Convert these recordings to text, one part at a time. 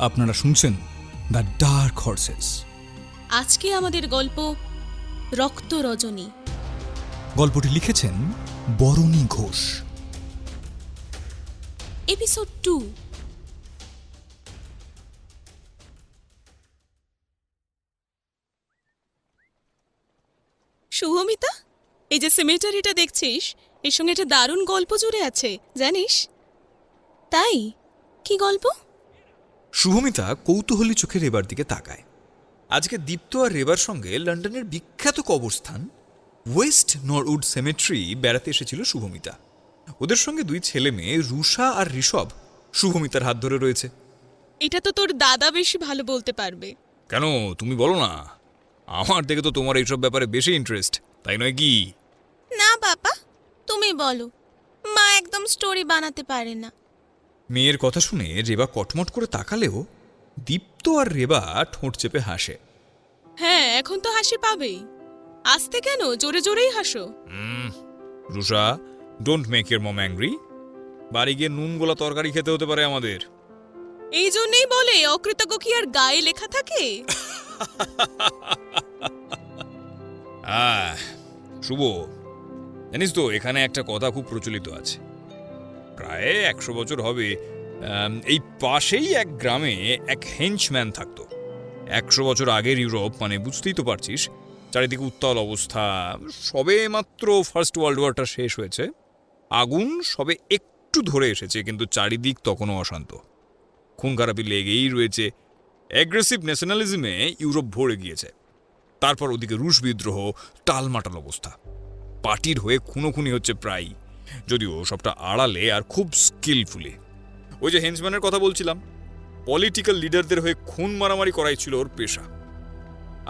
আপনারা শুনছেন the dark horse's. আজকে আমাদের গল্প রক্ত রজনী। গল্পটি লিখেছেন বরণী ঘোষ। এপিসোড 2। শুভমিতা, এই যে সিমেটারিটা দেখছিস, এর সঙ্গে একটা দারুণ গল্প জুড়ে আছে, জানিস? তাই কি গল্প? শুভমিতা কৌতূহলী চোখে রেবার দিকে তাকায়। আজকে দীপ্ত আর রেবার সঙ্গে লন্ডনের বিখ্যাত কবরস্থান ওয়েস্ট নরউড সেমেট্রি বেড়াতে এসেছিল শুভমিতা। ওদের সঙ্গে দুই ছেলে মেয়ে রুষা আর ঋষভ শুভমিতার হাত ধরে রয়েছে। এটা তো তোর দাদা বেশি ভালো বলতে পারবে। কেন, তুমি বলো না? আমার দেখে তো তোমার এইসব ব্যাপারে বেশি ইন্টারেস্ট, তাই নয় কি? না বাবা, তুমি বলো। মা একদম স্টোরি বানাতে পারে না। মেয়ের কথা শুনে রেবা কটমট করে তাকালেও দীপ্ত আর রেবা ঠোঁট চেপে হাসে। হ্যাঁ, এখন তো হাসি পাবেই। আস্তে কেন, জোরে জোরেই হাসো। Rusha, don't make your mom angry. বাড়ি গিয়ে নুন গোলা তরকারি খেতে হতে পারে আমাদের। এই জন্যই বলে অকৃতজ্ঞ কি আর গায়ে লেখা থাকে? শুভ, জানিস তো এখানে একটা কথা খুব প্রচলিত আছে। প্রায় 100 বছর হবে এই পাশেই এক গ্রামে এক হেঞ্চম্যান থাকতো। 100 বছর আগের ইউরোপ, মানে বুঝতেই তো পারছিস, চারিদিকে উত্তাল অবস্থা। সবে মাত্র ফার্স্ট ওয়ার্ল্ড ওয়ারটা শেষ হয়েছে, আগুন সবে একটু ধরে এসেছে, কিন্তু চারিদিক তখনও অশান্ত। খুন খারাপি লেগেই রয়েছে। অ্যাগ্রেসিভ ন্যাশনালিজমে ইউরোপ ভরে গিয়েছে। তারপর ওদিকে রুশ বিদ্রোহ, টালমাটাল অবস্থা। পার্টির হয়ে খুনোখুনি হচ্ছে প্রায়, যদিও সবটা আড়ালে আর খুব স্কিলফুলি। ওই যে হেঞ্চম্যানের কথা বলছিলাম, পলিটিক্যাল লিডারদের হয়ে খুন মারামারি করাই ছিল ওর পেশা।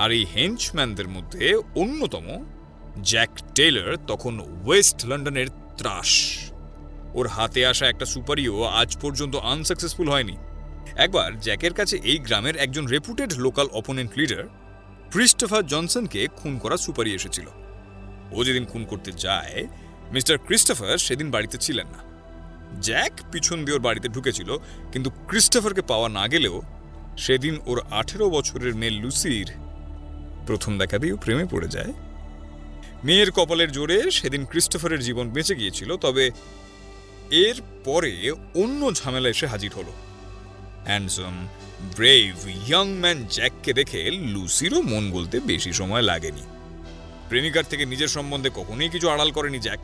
আর এই হেঞ্চম্যানদের মধ্যে অন্যতম জ্যাক টেইলর তখন ওয়েস্ট লন্ডনের ত্রাস। ওর হাতে আসা একটা সুপারিও আজ পর্যন্ত আনসাকসেসফুল হয়নি। একবার জ্যাকের কাছে এই গ্রামের একজন reputed local opponent leader Christopher জনসনকে খুন করা সুপারি এসেছিল। ও যেদিন খুন করতে যায়, মিস্টার ক্রিস্টোফার সেদিন বাড়িতে ছিলেন না। জ্যাক পিছন দিয়ে ওর বাড়িতে ঢুকেছিল, কিন্তু ক্রিস্টোফারকে পাওয়া না গেলেও সেদিন ওর 18 বছরের মেয়ে লুসির প্রথম দেখাতেই ও প্রেমে পড়ে যায়। মেয়ের কপালের জোরে সেদিন ক্রিস্টোফারের জীবন বেঁচে গিয়েছিল, তবে এর পরে অন্য ঝামেলা এসে হাজির হলো। হ্যান্ডসাম, ব্রেভ ইয়াং ম্যান জ্যাককে দেখে লুসিরও মন বলতে বেশি সময় লাগেনি। প্রেমিকার থেকে নিজের সম্বন্ধে কখনোই কিছু আড়াল করেনি জ্যাক,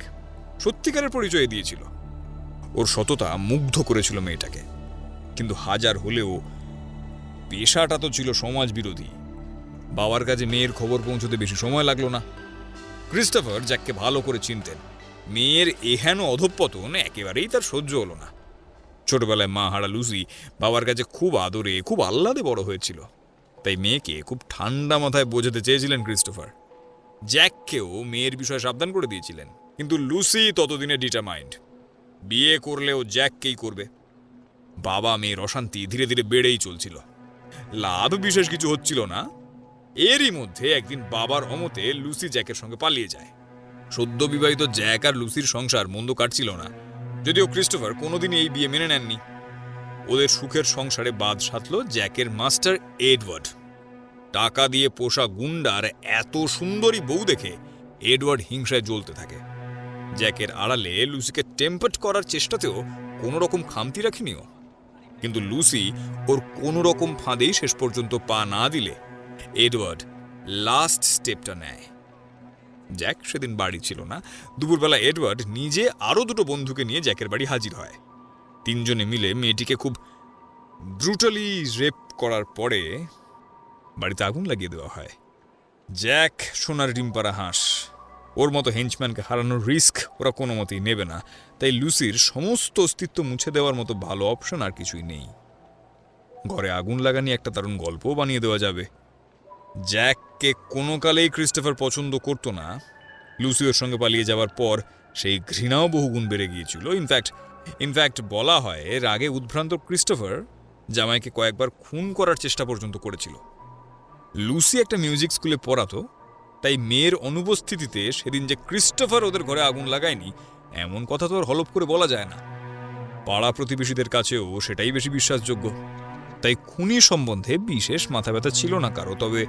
সত্যিকারের পরিচয় দিয়েছিল। ওর সততা মুগ্ধ করেছিল মেয়েটাকে, কিন্তু হাজার হলেও পেশাটা তো ছিল সমাজ বিরোধী। বাবার কাছে মেয়ের খবর পৌঁছতে বেশি সময় লাগলো না। ক্রিস্টোফার জ্যাককে ভালো করে চিনতেন। মেয়ের এহেন অধঃপতন একেবারেই তার সহ্য হলো না। ছোটবেলায় মা হারা লুসি বাবার কাছে খুব আদরে, খুব আহ্লাদে বড় হয়েছিল, তাই মেয়েকে খুব ঠান্ডা মাথায় বোঝাতে চেয়েছিলেন ক্রিস্টোফার। জ্যাককেও মেয়ের বিষয়ে সাবধান করে দিয়েছিলেন, কিন্তু লুসি ততদিনে ডিটারমাইন্ড। বিয়ে করলেও জ্যাককেই করবে। বাবা মেয়ের অশান্তি ধীরে ধীরে বেড়েই চলছিল। লাভ বিশেষ কিছু হচ্ছিল না। এরই মধ্যে একদিন বাবার অমতে লুসি জ্যাকের সঙ্গে পালিয়ে যায়। সদ্য বিবাহিত জ্যাক আর লুসির সংসার মন্দ কাটছিল না, যদিও ক্রিস্টোফার কোনোদিনই এই বিয়ে মেনে নেননি। ওদের সুখের সংসারে বাদ সাধল জ্যাকের মাস্টার এডওয়ার্ড। টাকা দিয়ে পোষা গুন্ডার এত সুন্দরী বউ দেখে এডওয়ার্ড হিংসায় জ্বলতে থাকে। জ্যাকের আড়ালে লুসিকে টেম্পার্ট করার চেষ্টাতেও কোনো রকম খামতি রাখেনিও, কিন্তু লুসি ওর কোনো রকম ফাঁদেই শেষ পর্যন্ত পা না দিলে এডওয়ার্ড লাস্ট স্টেপটা নেয়। জ্যাক সেদিন বাড়ি ছিল না। দুপুরবেলা এডওয়ার্ড নিজে আরও দুটো বন্ধুকে নিয়ে জ্যাকের বাড়ি হাজির হয়। তিনজনে মিলে মেয়েটিকে খুব ব্রুটালি রেপ করার পরে বাড়িতে আগুন লাগিয়ে দেওয়া হয়। জ্যাক সোনার ডিমপাড়া হাঁস, ওর মতো হেঞ্চম্যানকে হারানোর রিস্ক ওরা কোনো মতেই নেবে না, তাই লুসির সমস্ত অস্তিত্ব মুছে দেওয়ার মতো ভালো অপশন আর কিছুই নেই। ঘরে আগুন লাগানি একটা দারুণ গল্পও বানিয়ে দেওয়া যাবে। জ্যাককে কোনো কালেই ক্রিস্টোফার পছন্দ করতো না। লুসি ওর সঙ্গে পালিয়ে যাওয়ার পর সেই ঘৃণাও বহুগুণ বেড়ে গিয়েছিল। ইনফ্যাক্ট বলা হয় রাগে উদ্ভ্রান্ত ক্রিস্টোফার জামাইকে কয়েকবার খুন করার চেষ্টা পর্যন্ত করেছিল। লুসি একটা মিউজিক স্কুলে পড়াতো, তাই মেয়ের অনুপস্থিতিতে সেদিন যে ক্রিস্টোফার ওদের ঘরে আগুন লাগায়নি এমন কথা তো আর হলফ করে বলা যায় না। পাড়া প্রতিবেশীদের কাছেও সেটাই বেশি বিশ্বাসযোগ্য। তাই খুনি সম্বন্ধে বিশেষ মাথা ব্যথা ছিল না কারো। তবে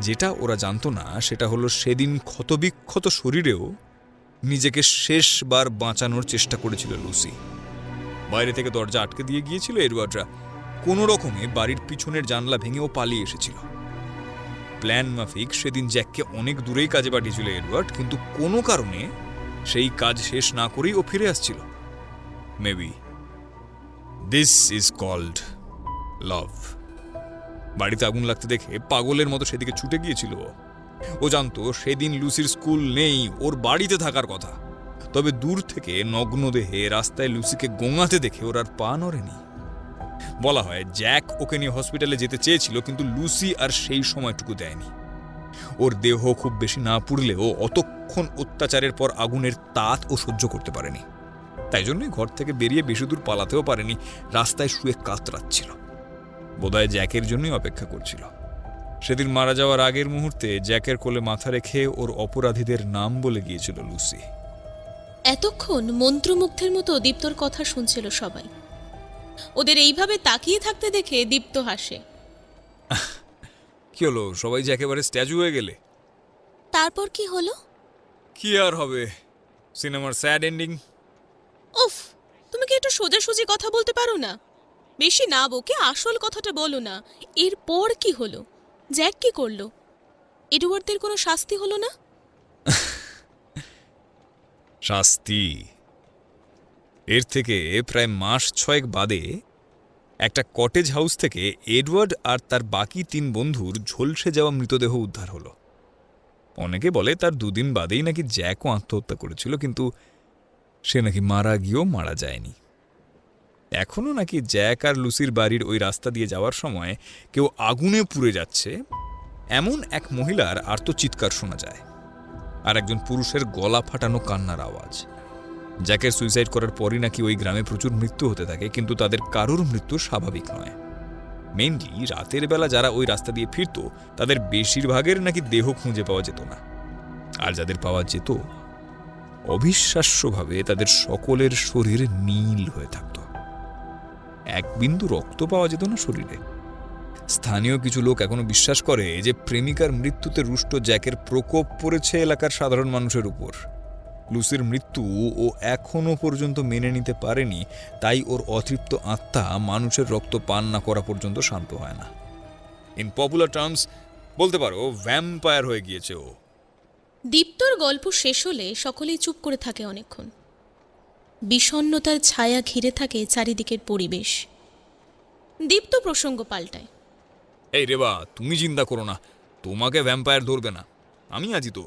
যেটা ওরা জানতো না সেটা হলো সেদিন ক্ষতবিক্ষত শরীরেও নিজেকে শেষবার বাঁচানোর চেষ্টা করেছিল লুসি। বাইরে থেকে দরজা আটকে দিয়ে গিয়েছিল এডওয়ার্ডরা। কোনো রকমে বাড়ির পিছনের জানলা ভেঙেও পালিয়ে এসেছিল। প্ল্যান মাফিক সেদিন জ্যাককে অনেক দূরেই কাজে পাঠিয়েছিল এডওয়ার্ড, কিন্তু কোনো কারণে সেই কাজ শেষ না করেই ও ফিরে আসছিল। মেবি দিস ইজ কল্ড লাভ। বাড়িতে আগুন লাগতে দেখে পাগলের মতো সেদিকে ছুটে গিয়েছিল ও জানতো সেদিন লুসির স্কুল নেই, ওর বাড়িতে থাকার কথা। তবে দূর থেকে নগ্ন দেহে রাস্তায় লুসিকে গোঙাতে দেখে ওর আর পা নড়েনি। বলা হয় জ্যাক ওকে নিয়ে হসপিটালে যেতে চেয়েছিল, কিন্তু লুসি আর সেই সময়টুকু দেয়নি। ওর দেহ খুব বেশি না পুড়লেও অতক্ষণ অত্যাচারের পর আগুনের তাত ও সহ্য করতে পারেনি। তাই জন্যই ঘর থেকে বেরিয়ে বেশি দূর পালাতেও পারেনি, রাস্তায় শুয়ে কাতরাচ্ছিল। বোধহয় জ্যাকের জন্যই অপেক্ষা করছিল। সেদিন মারা যাওয়ার আগের মুহূর্তে জ্যাকের কোলে মাথা রেখে ওর অপরাধীদের নাম বলে গিয়েছিল লুসি। এতক্ষণ মন্ত্রমুগ্ধের মতো দীপ্তর কথা শুনছিল সবাই। ওদের এইভাবে তাকিয়ে থাকতে দেখে দীপ্ত হাসে। কি হলো, সবাই যে একেবারে স্ট্যাচু হয়ে গেলে? তারপর কি হলো? কি আর হবে, সিনেমার স্যাড এন্ডিং। উফ, তুমি কি একটু সোজাসুজি কথা বলতে পারো না? বেশি না বকে আসল কথাটা বলো না। এরপর কি হলো? জ্যাক কি করলো? এডওয়ার্ডদের কোনো শাস্তি হলো না? শাস্তি? এর থেকে প্রায় মাস 6 বাদে একটা কটেজ হাউস থেকে এডওয়ার্ড আর তার বাকি 3 বন্ধুর ঝলসে যাওয়া মৃতদেহ উদ্ধার হলো। অনেকে বলে তার 2 দিন বাদেই নাকি জ্যাকও আত্মহত্যা করেছিল, কিন্তু সে নাকি মারা গিয়েও মারা যায়নি। এখনো নাকি জ্যাক আর লুসির বাড়ির ওই রাস্তা দিয়ে যাওয়ার সময় কেউ আগুনে পুড়ে যাচ্ছে এমন এক মহিলার আর্তচিৎকার শোনা যায়, আর একজন পুরুষের গলা ফাটানো কান্নার আওয়াজ। জ্যাকের সুইসাইড করার পরই নাকি ওই গ্রামে প্রচুর মৃত্যু হতে থাকে, কিন্তু তাদের কারোর মৃত্যু স্বাভাবিক নয়। মেইনলি রাতের বেলা যারা ওই রাস্তা দিয়ে ফিরত তাদের বেশিরভাগের নাকি দেহ খুঁজে পাওয়া যেত না, আর যাদের পাওয়া যেত অবিশ্বাস্যভাবে তাদের সকলের শরীর নীল হয়ে থাকত। এক বিন্দু রক্ত পাওয়া যেত না শরীরে। স্থানীয় কিছু লোক এখনো বিশ্বাস করে যে প্রেমিকার মৃত্যুতে রুষ্ট জ্যাকের প্রকোপ পড়েছে এলাকার সাধারণ মানুষের উপর। লুসির মৃত্যু ও এখনো পর্যন্ত মেনে নিতে পারেনি, তাই ওর অতৃপ্ত আত্মা মানুষের রক্ত পান না করা পর্যন্ত শান্ত হয় না। ইন পপুলার টার্মস বলতে পারো ভ্যাম্পায়ার হয়ে গিয়েছে ও। দীপ্তর গল্প শেষ হলে সকলেই চুপ করে থাকে অনেকক্ষণ। বিষণ্ণতার ছায়া ঘিরে থাকে চারিদিকের পরিবেশ। দীপ্ত প্রসঙ্গ পাল্টায়। এই রেবা, তুমি চিন্তা করো না, তোমাকে ভ্যাম্পায়ার ধরবে না। আমি আছি তো,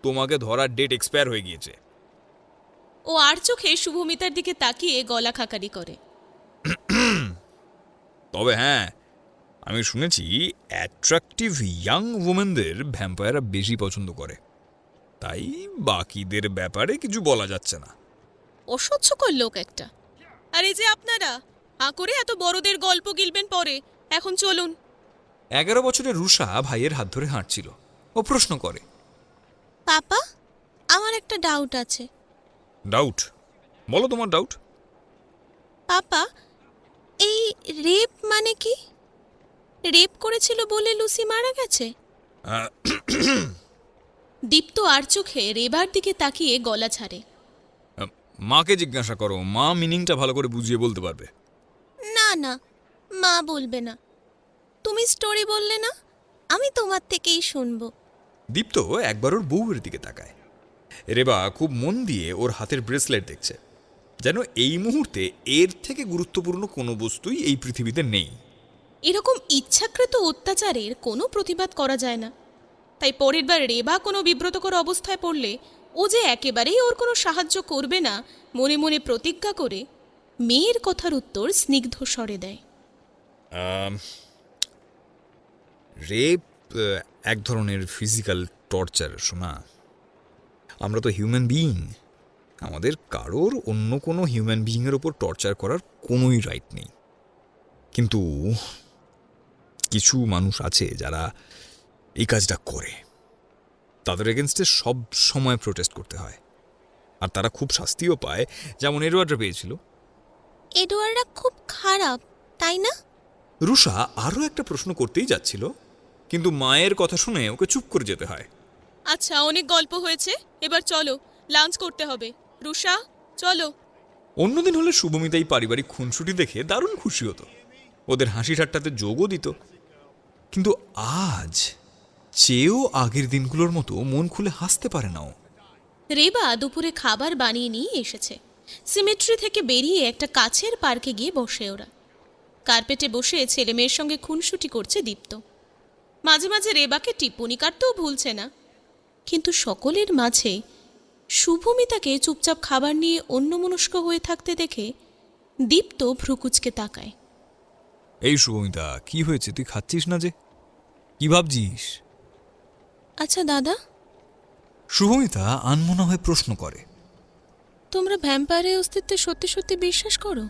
তোমাকে ধরার ডেট এক্সপায়ার হয়ে গিয়েছে। ও আর চোখে শুভমিতার দিকে তাকিয়ে গলা খাকারি করে। তবে হ্যাঁ, আমি শুনেছি অ্যাট্রাকটিভ ইয়াং ওমেনদের ভ্যাম্পায়াররা বেশি পছন্দ করে। তাই বাকিদের ব্যাপারে কিছু বলা যাচ্ছে না। অসহ্যকর লোক একটা। আর এই যে আপনারা করে এত বড়দের গল্প গিলবেন পরে, এখন চলুন। 11 বছরের রুষা ভাইয়ের হাত ধরে হাঁটছিল। ও প্রশ্ন করে, পাপা, আমার একটা ডাউট আছে। ডাউট? বলো তোমার ডাউট। পাপা, এই রেপ মানে কি? রেপ করেছিল বলে লুসি মারা গেছে? দীপ্ত আর চোখে রেবার দিকে তাকিয়ে গলা ছাড়ে। মাকে জিজ্ঞাসা করো, মা মিনিংটা ভালো করে বুঝিয়ে বলতে পারবে। না না, মা বলবে না। তুমি স্টোরি বললে না, আমি তোমার থেকেই শুনবো। দীপ্ত একবার ওর বউয়ের দিকে তাকায়। রেবা খুব মন দিয়ে ওর হাতের ব্রেসলেট দেখছে, যেন এই মুহূর্তে এর থেকে গুরুত্বপূর্ণ কোনো বস্তুই এই পৃথিবীতে নেই। এরকম ইচ্ছাকৃত অত্যাচারের কোনো প্রতিবাদ করা যায় না। তাই পরের বার রেবা কোনো বিব্রতকর অবস্থায় পড়লে ও যে একেবারেই ওর কোনো সাহায্য করবে না মনে মনে প্রতিজ্ঞা করে মেয়ের কথার উত্তর স্নিগ্ধ স্বরে দেয়। রেপ এক ধরনের ফিজিক্যাল টর্চার, শোনা। আমরা তো হিউম্যান বিইং, আমাদের কারোর অন্য কোনো হিউম্যান বিইংয়ের ওপর টর্চার করার কোনোই রাইট নেই। কিন্তু কিছু মানুষ আছে যারা এই কাজটা করে, তাদের এগেনস্টে সব সময় প্রোটেস্ট করতে হয়, আর তারা খুব শাস্তিও পায়, যেমন এডওয়ার্ডরা পেয়েছিল। এডওয়ার্ডরা খুব খারাপ, তাই না? রুষা আরও একটা প্রশ্ন করতেই যাচ্ছিল, কিন্তু মায়ের কথা শুনে ওকে চুপ করে যেতে হয়। আচ্ছা, অনেক গল্প হয়েছে, এবার চলো, লাঞ্চ করতে হবে। রুষা, চলো। অন্যদিন হলে শুভমিতা এই পারিবারিক খুনসুটি দেখে দারুণ খুশি হতো, ওদের হাসি ঠাট্টাতে যোগও দিত। কিন্তু আজ চেয়েও আগের দিনগুলোর মতো মন খুলে হাসতে পারে না ও। রেবা দুপুরে খাবার বানিয়ে নিয়ে এসেছে। সিমেট্রি থেকে বেরিয়ে একটা কাছের পার্কে গিয়ে বসে ওরা। কার্পেটে বসে ছেলে মেয়ের সঙ্গে খুনসুটি করছে দীপ্ত। মাঝে মাঝে রেবাকে টিপ্পনি কাটতেও ভুলছে না। কিন্তু সকলের মাঝে শুভমিতাকে চুপচাপ খাবার নিয়ে অন্যমনস্ক হয়ে থাকতে দেখে দীপ্ত ভ্রুকুচকে তাকায়। এই শুভমিতা, কি হয়েছে? তুই খাচ্ছিস না যে, কি ভাবছিস? আচ্ছা দাদা, শুভমিতা আনমনা হয়ে প্রশ্ন করে। তোমরা ভ্যাম্পায়ারের অস্তিত্বে সত্যি সত্যি বিশ্বাস করো?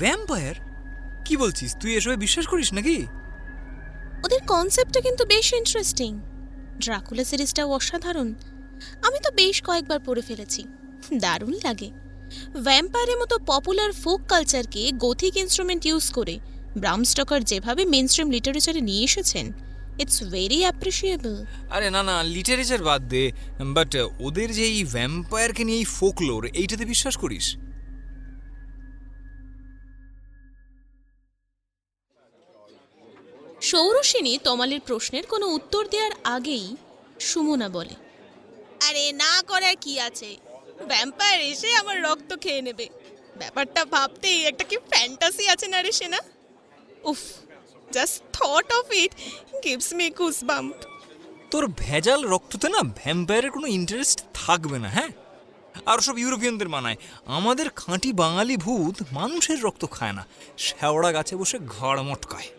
ভ্যাম্পায়ার? কি বলছিস তুই? এসবে বিশ্বাস করিস নাকি? ওদের কনসেপ্টটা কিন্তু বেশ ইন্টারেস্টিং। ড্রাকুলা সিরিজটাও অসাধারণ। আমি তো বেশ কয়েকবার পড়ে ফেলেছি, দারুণ লাগে। ভ্যাম্পায়ারের মতো পপুলার ফোক কালচারকে গোথিক ইনস্ট্রুমেন্ট ইউজ করে ব্রাম স্টকার যেভাবে মেইনস্ট্রিম লিটারেচারে নিয়ে এসেছেন, ইটস ভেরি অ্যাপ্রিসিয়েবল। আরে না না, লিটারেচার বাদ দে, বাট ওদের যে এই ভ্যাম্পায়ারকে নিয়ে এই ফোকলোর, এইটাতে বিশ্বাস করিস? সৌরসেনী তমালের প্রশ্নের কোনো উত্তর দেওয়ার আগেই সুমনা বলে, আরে না করার কি আছে, ভ্যাম্পায়ার এসে আমার রক্ত খেয়ে নেবে। ব্যাপারটা ভাবতেই একটা কি ফ্যান্টাসি আছে না রে সেনা। উফ, just thought of it gives me goosebump. তোর ভেজাল রক্ততে না ভ্যাম্পায়ারের কোনো ইন্টারেস্ট থাকবে না। হ্যাঁ, আর সব ইউরোপিয়ানদের মানায়। আমাদের খাঁটি বাঙালি ভূত মানুষের রক্ত খায় না, শেওড়া গাছে বসে ঘাড় মটকায়।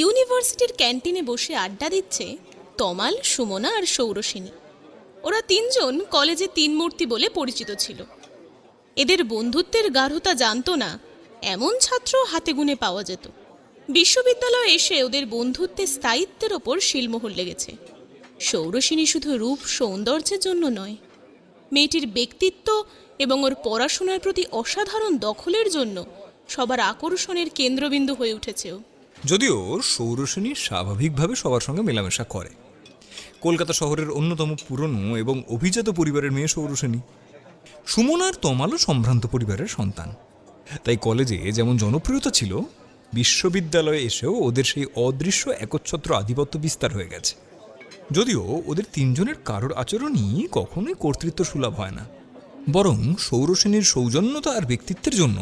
ইউনিভার্সিটির ক্যান্টিনে বসে আড্ডা দিচ্ছে তমাল, সুমনা আর সৌরসেনী। ওরা তিনজন কলেজে তিন মূর্তি বলে পরিচিত ছিল। এদের বন্ধুত্বের গাঢ়তা জানতো না এমন ছাত্র হাতে গুনে পাওয়া যেত। বিশ্ববিদ্যালয়ে এসে ওদের বন্ধুত্বের স্থায়িত্বের ওপর শিলমোহর লেগেছে। সৌরসেনী শুধু রূপ সৌন্দর্যের জন্য নয়, মেয়েটির ব্যক্তিত্ব এবং ওর পড়াশোনার প্রতি অসাধারণ দখলের জন্য সবার আকর্ষণের কেন্দ্রবিন্দু হয়ে উঠেছেও। যদিও সৌরসেনী স্বাভাবিকভাবে সবার সঙ্গে মেলামেশা করে। কলকাতা শহরের অন্যতম পুরনো এবং অভিজাত পরিবারের মেয়ে সৌরসেনী। সুমনার তমালও সম্ভ্রান্ত পরিবারের সন্তান। তাই কলেজে যেমন জনপ্রিয়তা ছিল, বিশ্ববিদ্যালয়ে এসেও ওদের সেই অদৃশ্য একচ্ছত্র আধিপত্য বিস্তার হয়ে গেছে। যদিও ওদের তিনজনের কারোর আচরণই কখনোই কর্তৃত্ব সুলভ হয় না, বরং সৌরসেনীর সৌজন্যতা আর ব্যক্তিত্বের জন্য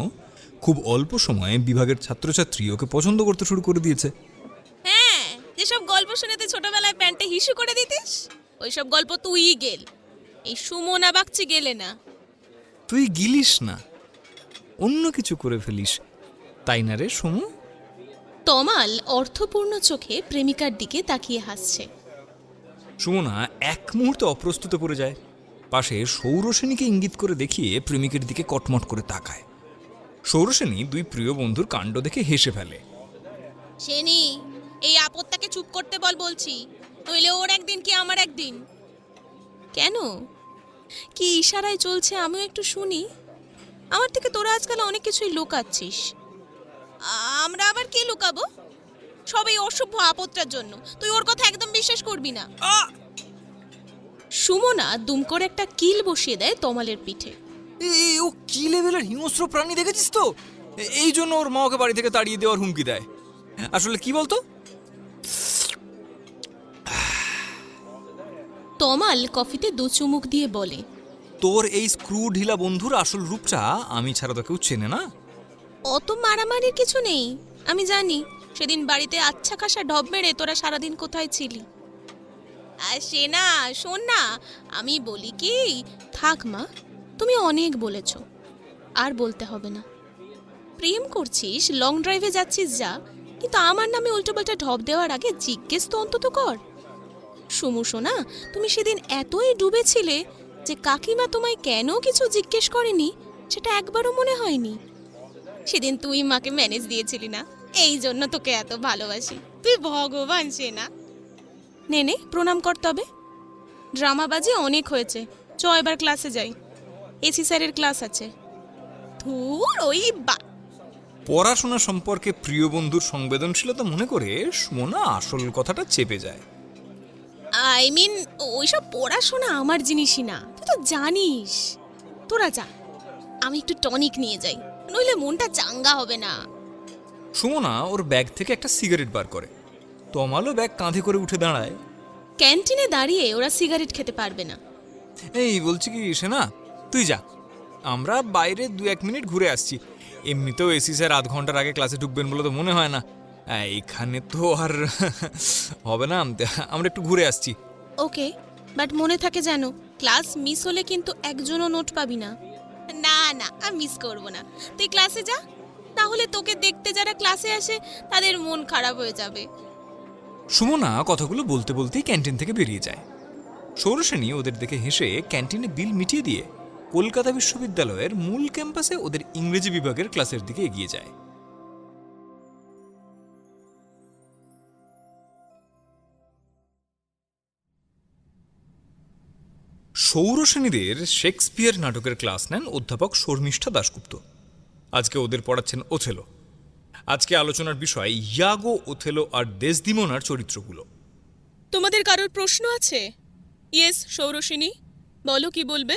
খুব অল্প সময়ে বিভাগের ছাত্রছাত্রী ওকে পছন্দ করতে শুরু করে দিয়েছে। হ্যাঁ, যেসব গল্প শুনেতে ছোটবেলায় প্যান্টে হিসু করে দিতিস, ওইসব গল্প তুই গেল। এই সুমনা বাগচি গেলে না। তুই গিলিস না, অন্য কিছু করে ফেলিস, তাই না রে সুমু? তমাল অর্থপূর্ণ চোখে প্রেমিকার দিকে তাকিয়ে হাসছে। সুমনা এক মুহূর্তে অপ্রস্তুত পড়ে যায়। পাশে সৌরসেনীকে ইঙ্গিত করে দেখিয়ে প্রেমিকের দিকে কটমট করে তাকায়। সৌরসেনী দুই প্রিয় বন্ধুর কাণ্ড দেখে হেসে ফেলে। সেনি, এই আপদটাকে চুপ করতে বল বলছি, নইলে ওর একদিন কি আমার একদিন। কেন, কি ইশারায় চলছে আমিও একটু শুনি। আমার থেকে তোরা আজকাল অনেক কিছুই লুকাচ্ছিস। আমরা আবার কি লুকাবো? সবই অসভ্য আপদটার জন্য। তুই ওর কথা একদম বিশ্বাস করবি না। সুমনা দুম করে একটা কিল বসিয়ে দেয় তমালের পিঠে। ও কি লেভেলের হিংস্র প্রাণী দেখেছিস তো? এই জন্য ওর মা ওকে বাড়ি থেকে তাড়িয়ে দেওয়ার হুমকি দেয়। আসলে কি বলতো? তমাল কফিতে দু চুমুক দিয়ে বলে, তোর এই স্ক্রু ঢিলা বন্ধুর আসল রূপটা আমি ছাড়া তো কেউ চেনে না। অত মারামারির কিছু নেই, আমি জানি। সেদিন বাড়িতে আচ্ছা খাসা ঢব মেরে তোরা সারাদিন কোথায় ছিলি। আর সে না, শোন না, আমি বলি কি, থাক মা, তুমি অনেক বলেছ, আর বলতে হবে না। প্রেম করছিস, লং ড্রাইভে যাচ্ছিস যা, কিন্তু আমার নামে উল্টোপাল্টা ঢপ দেওয়ার আগে জিজ্ঞেস তো অন্তত কর। সুমু শোনা, তুমি সেদিন এতই ডুবেছিলে যে কাকিমা তোমায় কেন কিছু জিজ্ঞেস করেনি সেটা একবারও মনে হয়নি। সেদিন তুই মাকে ম্যানেজ দিয়েছিলি না, এই জন্য তোকে এত ভালোবাসি। তুই ভগবান সে না। নে নে, প্রণাম কর তবে। ড্রামাবাজি অনেক হয়েছে, চ এবার ক্লাসে যাই। এসি স্যারের ক্লাস আছে। ধুর, ওই বা পড়াশোনা সম্পর্কে প্রিয় বন্ধুর সংবেদনশীলতা মনে করে সুমনা আসল কথাটা চেপে যায়। আই মিন ওইসব পড়াশোনা আমার জিনিসই না, তুই তো জানিস। তোরা যা, আমি একটু টনিক নিয়ে যাই, নইলে মনটা চাঙ্গা হবে না। সুমনা ওর ব্যাগ থেকে একটা সিগারেট বার করে। তমালও ব্যাগ কাঁধে করে উঠে দাঁড়ায়। ক্যান্টিনে দাঁড়িয়ে ওরা সিগারেট খেতে পারবে না। এই বলছি কি সেনা, তুই যা, আমরা বাইরে 2-1 মিনিট ঘুরে আসছি। এমনিতেও এসি স্যার আধ ঘন্টার আগে ক্লাসে ঢুকবেন বলে তো মনে হয় না। এখানে তো আর হবে না, আমরা একটু ঘুরে আসছি। ওকে, বাট মনে থাকে যেন ক্লাস মিস হলে কিন্তু একজনও নোট পাবি না। না না, আমি মিস করব না, তুই ক্লাসে যা, তাহলে তোকে দেখতে যারা ক্লাসে আসে তাদের মন খারাপ হয়ে যাবে। সুমনা কথাগুলো বলতে বলতেই ক্যান্টিন থেকে বেরিয়ে যায়। সৌরসেনী ওদের দেখে হেসে ক্যান্টিনে বিল মিটিয়ে দিয়ে কলকাতা বিশ্ববিদ্যালয়ের মূল ক্যাম্পাসে ওদের ইংরেজি বিভাগের ক্লাসের দিকে এগিয়ে যায়। সৌরসেনীদের শেক্সপিয়ার নাটকের ক্লাস নেন অধ্যাপক শর্মিষ্ঠা দাশগুপ্ত। আজকে ওদের পড়াচ্ছেন ওথেলো। আজকে আলোচনার বিষয় ইয়াগো, ওথেলো আর ডেসদিমোনার চরিত্রগুলো। তোমাদের কারোর প্রশ্ন আছে? ইয়েস সৌরসিনী, বলো কি বলবে।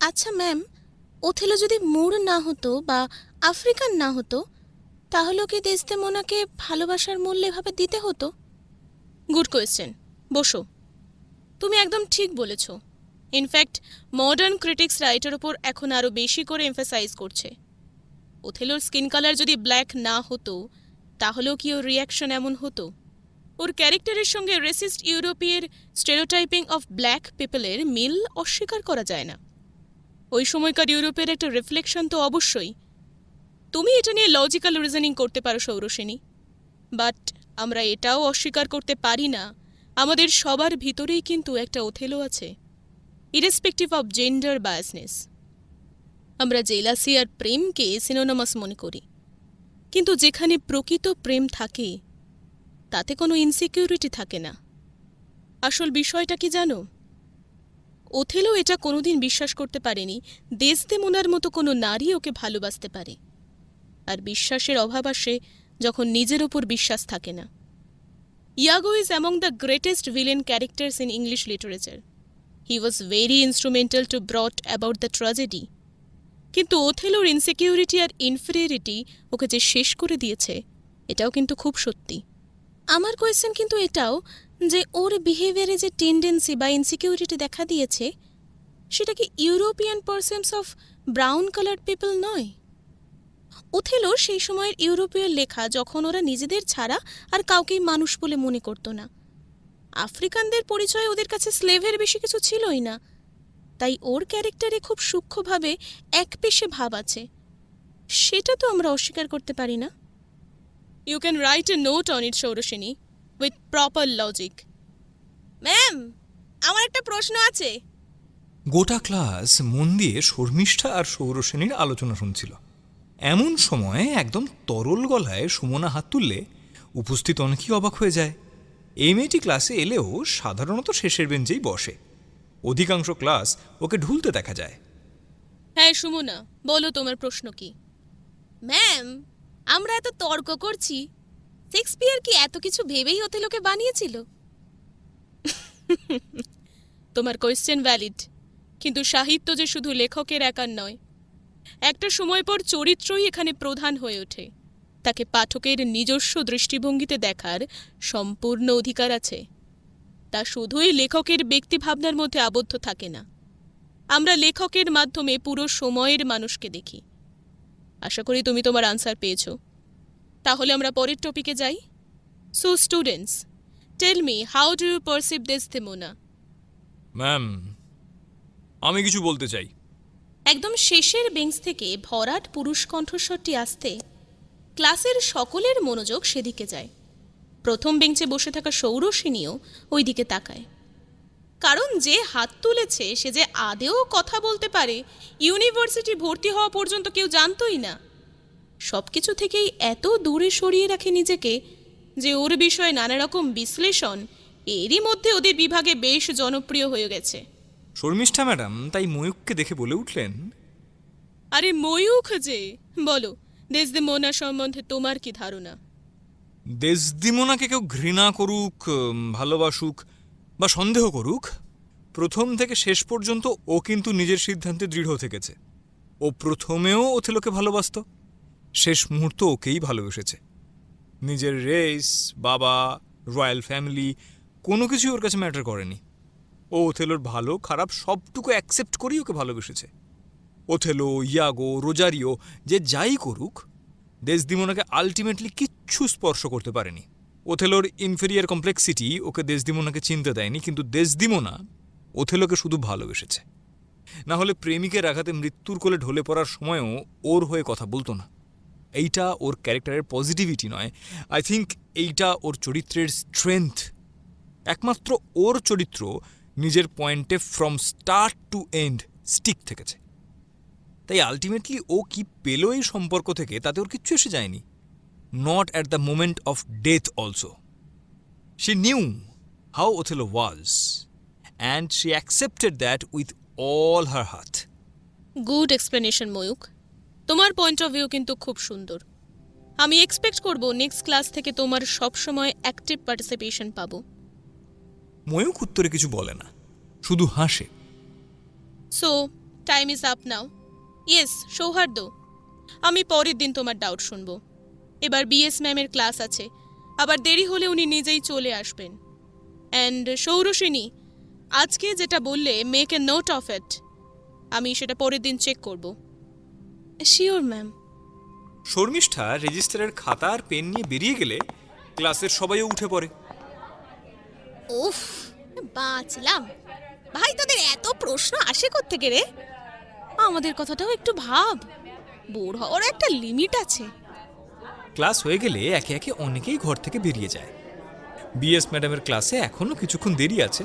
আচ্ছা ম্যাম, ওথেলো যদি মুর না হতো বা আফ্রিকান না হতো, তাহলে কি দেশদেমোনাকে ভালোবাসার মূল্য এভাবে দিতে হতো? গুড কোয়েশ্চেন, বসো। তুমি একদম ঠিক বলেছ। ইনফ্যাক্ট মডার্ন ক্রিটিক্সরা এটার ওপর এখন আরও বেশি করে এমফাসাইজ করছে। ওথেলোর স্কিন কালার যদি ব্ল্যাক না হতো, তাহলেও কি ওর রিয়াকশন এমন হতো? ওর ক্যারেক্টারের সঙ্গে রেসিস্ট ইউরোপীয় স্টেরিওটাইপিং অফ ব্ল্যাক পিপলের মিল অস্বীকার করা যায় না। ওই সময়কার ইউরোপের একটা রিফ্লেকশন তো অবশ্যই। তুমি এটা নিয়ে লজিক্যাল রিজনিং করতে পারো সৌরসেনী, বাট আমরা এটাও অস্বীকার করতে পারি না আমাদের সবার ভিতরেই কিন্তু একটা ওথেলো আছে, ইরেসপেক্টিভ অফ জেন্ডার বায়াসনেস। আমরা জেলাসি আর প্রেমকে সিনোনিমাস মনে করি, কিন্তু যেখানে প্রকৃত প্রেম থাকে তাতে কোনো ইনসিকিউরিটি থাকে না। আসল বিষয়টা কি জানো? ওথেলো এটা কোনোদিন বিশ্বাস করতে পারেনি দেশদেমোনার মতো কোনো নারী ওকে ভালোবাসতে পারে। আর বিশ্বাসের অভাব আসে যখন নিজের ওপর বিশ্বাস থাকে না। Iago is among the greatest villain characters in English literature. He was very instrumental to brought about the tragedy. কিন্তু ওথেলোর ইনসিকিউরিটি আর ইনফেরিয়রিটি ওকে যে শেষ করে দিয়েছে, এটাও কিন্তু খুব সত্যি। আমার কোয়েশ্চেন কিন্তু এটাও যে ওর বিহেভিয়ারে যে টেন্ডেন্সি বা ইনসিকিউরিটি দেখা দিয়েছে, সেটা কি European perceptions of brown coloured people নয়? ওথেলো সেই সময়ের ইউরোপীয় লেখা যখন ওরা নিজেদের ছাড়া আর কাউকেই মানুষ বলে মনে করতো না। আফ্রিকানদের পরিচয় ওদের কাছে স্লেভের বেশি কিছু ছিলই না। তাই ওর ক্যারেক্টারে খুব সূক্ষ্মভাবে একপেশে ভাব আছে, সেটা তো আমরা অস্বীকার করতে পারি না। You can write a note on it Shauraseni with proper logic. Ma'am, আমার একটা প্রশ্ন আছে। গোটা ক্লাস মন দিয়ে শর্মিষ্ঠা আর সৌরসেনীর আলোচনা শুনছিল। এমন সময় একদম তরল গলায় সুমনা হাত তুললে উপস্থিত অনেকেই অবাক হয়ে যায়। এই মেয়েটি ক্লাসে এলেও সাধারণত শেষের বেঞ্চেই বসে। অধিকাংশ ক্লাস ওকে ঢুলতে দেখা যায়। হ্যাঁ সুমনা, বলো তোমার প্রশ্ন কি। ম্যাম, আমরা এত তর্ক করছি, শেক্সপিয়ার কি এত কিছু ভেবেই ওথেলোকে বানিয়েছিল? তোমার কোয়েশ্চেন ভ্যালিড, কিন্তু সাহিত্য যে শুধু লেখকের একার নয়। একটা সময় পর চরিত্রই এখানে প্রধান হয়ে ওঠে। তাকে পাঠকের নিজস্ব দৃষ্টিভঙ্গিতে দেখার সম্পূর্ণ অধিকার আছে। তা শুধুই লেখকের ব্যক্তিভাবনার মধ্যে আবদ্ধ থাকে না। আমরা লেখকের মাধ্যমে পুরো সময়ের মানুষকে দেখি। আশা করি তুমি তোমার আনসার পেয়েছ। তাহলে আমরা পরের টপিকে যাই। So students, tell me, how do you perceive Desdemona? Ma'am, আমি কিছু বলতে চাই। একদম শেষের বেঞ্চ থেকে ভরাট পুরুষ কণ্ঠস্বরটি আসতে ক্লাসের সকলের মনোযোগ সেদিকে যায়। প্রথম বেঞ্চে বসে থাকা সৌরসেনীও ওই দিকে তাকায়, কারণ যে হাত তুলেছে সে যে আদেও কথা বলতে পারে ইউনিভার্সিটি ভর্তি হওয়া পর্যন্ত কেউ জানতই না। সব কিছু থেকেই এত দূরে সরিয়ে রাখে নিজেকে যে ওর বিষয়ে নানা রকম বিশ্লেষণ এরই মধ্যে ওদের বিভাগে বেশ জনপ্রিয় হয়ে গেছে। শর্মিষ্ঠা ম্যাডাম তাই ময়ূককে দেখে বলে উঠলেন, আরে ময়ূখ যে, বলো দেশদেমোনা সম্বন্ধে তোমার কি ধারণা? দেশদিমোনাকে কেউ ঘৃণা করুক, ভালোবাসুক বা সন্দেহ করুক, প্রথম থেকে শেষ পর্যন্ত ও কিন্তু নিজের সিদ্ধান্তে দৃঢ় থেকেছে। ও প্রথমেও ওথেলোকে ভালোবাসত, শেষ মুহূর্ত ওকেই ভালোবেসেছে। নিজের রেস, বাবা, রয়্যাল ফ্যামিলি কোনো কিছুই ওর কাছে ম্যাটার করেনি। ও ওথেলোর ভালো খারাপ সবটুকু অ্যাকসেপ্ট করেই ওকে ভালোবেসেছে। ওথেলো, ইয়াগো, রোজারিও যে যাই করুক, দেশদিমোনাকে আলটিমেটলি কিচ্ছু স্পর্শ করতে পারেনি। ওথেলোর ইনফেরিয়ার কমপ্লেক্সিটি ওকে দেশদিমোনাকে চিনতে দেয়নি, কিন্তু দেশদিমোনা ওথেলোকে শুধু ভালোবেসেছে। না হলে প্রেমিকের আঘাতে মৃত্যুর কোলে ঢলে পড়ার সময়ও ওর হয়ে কথা বলতো না। এইটা ওর ক্যারেক্টারের পজিটিভিটি নয়, আই থিঙ্ক এইটা ওর চরিত্রের স্ট্রেংথ। একমাত্র ওর চরিত্র নিজের পয়েন্টে from start to end stick থেকেছে। তাই আলটিমেটলি ও কি পেল এই সম্পর্ক থেকে তাতে ওর কিচ্ছু এসে যায়নি। Not at the moment of death also. She knew how Othello was and she accepted that with all her heart. Good explanation Mayukh, তোমার পয়েন্ট অফ ভিউ কিন্তু খুব সুন্দর। আমি এক্সপেক্ট করব নেক্সট ক্লাস থেকে তোমার সবসময় অ্যাক্টিভ পার্টিসিপেশন পাবো। ময়ূক উত্তরে কিছু বলে না, শুধু হাসে। So time is up now. Yes Souhardya, আমি পরের দিন তোমার ডাউট শুনব। এবার বিএস ম্যামের ক্লাস আছে, আবার দেরি হলে উনি নিজেই চলে আসবেন। অ্যান্ড সৌরসিনী, আজকে যেটা বললে make a note of it, আমি সেটা পরের দিন চেক করব। Sure ma'am. শর্মিষ্ঠা রেজিস্টারের খাতা আর পেন নিয়ে বেরিয়ে গেলে ক্লাসের সবাইও উঠে পড়ে। উফ, বাঁচলাম। ভাই তোদের এত প্রশ্ন আসে কোত্থেকে রে? আমাদের কথাটাও একটু ভাব, বোর হওয়ার একটা লিমিট আছে। ক্লাস হয়ে গেলে একে একে অনেকেই ঘর থেকে বেরিয়ে যায়। বিএস ম্যাডামের ক্লাসে এখনো কিছুক্ষণ দেরি আছে।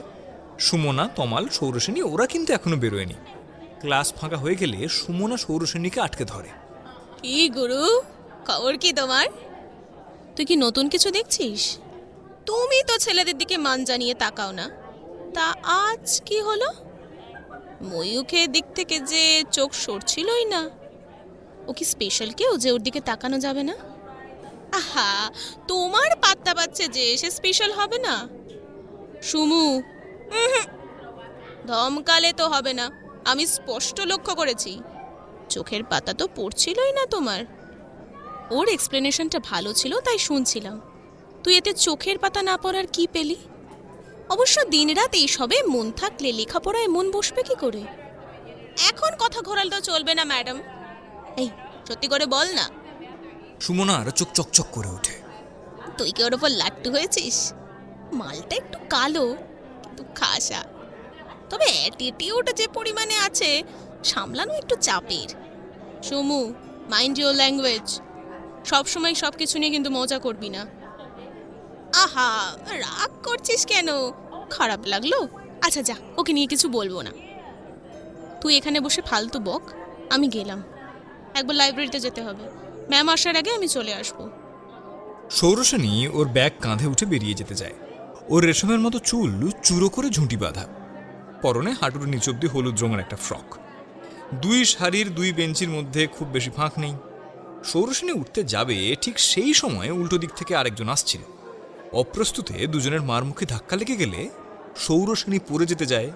সুমনা, তমাল, সৌরসেনী ওরা কিন্তু এখনো বেরোয়নি। ক্লাস ফাঁকা হয়ে গেলে সুমনা সৌরসেনীকে আটকে ধরে। কি গুরু, খবর কি তোমার? তুই কি নতুন কিছু দেখছিস? তুমি তো ছেলেদের দিকে মান জানিয়ে তাকাও না, তা আজ কি হলো? ময়ূখের দিক থেকে যে চোখ সরছিলই না। ও কি স্পেশাল কেউ যে ওর দিকে তাকানো যাবে না? আহা, তোমার পাত্তা পাচ্ছে যে সে স্পেশাল হবে না। সুমু, ধমকালে তো হবে না, আমি স্পষ্ট লক্ষ্য করেছি। চোখের পাতা তো পড়ছিলই না তোমার। ওর এক্সপ্লেনেশনটা ভালো ছিল তাই শুনছিলাম। তুই এতে চোখের পাতা না পড়ার কি পেলি? অবশ্য দিনরাত এইসবে মন থাকলে লেখাপড়ায় মন বসবে কি করে? এখন কথা ঘোরাল তো চলবে না ম্যাডাম। এই সত্যি করে বল না, সুমনা আর চোখ চকচক করে ওঠে। তুই কি ওর ওপর লাট্টু হয়েছিস? মালটা একটু কালো কিন্তু খাসা, তবে অ্যাটিটিউড যে পরিমাণে আছে সামলানো একটু চাপের। সুমু, মাইন্ড ইউর ল্যাঙ্গুয়েজ। সবসময় সব কিছু নিয়ে কিন্তু মজা করবি না। আহা, রাগ করছিস কেন? খারাপ লাগলো? আচ্ছা যা, ওকে নিয়ে কিছু বলবো না। তুই এখানে বসে ফালতু বক, আমি গেলাম। একবার লাইব্রেরিতে যেতে হবে, ম্যাম আসার আগে আমি চলে আসবো। সৌরসেনী ওর ব্যাগ কাঁধে উঠে বেরিয়ে যেতে যায়। ওর রেশমের মতো চুল চুরো করে ঝুঁটি বাঁধা, পরনে হাঁটুর নিচ অব্দি হলুদ রঙের একটা ফ্রক। দুই শাড়ির দুই বেঞ্চির মধ্যে খুব বেশি ফাঁক নেই। সৌরসেনী উঠতে যাবে, ঠিক সেই সময় উল্টো দিক থেকে আরেকজন আসছিল। অপ্রস্তুতে দুজনের মার মুখে ধাক্কা লেগে গেলে সৌরসেনী পড়ে যেতে যায়,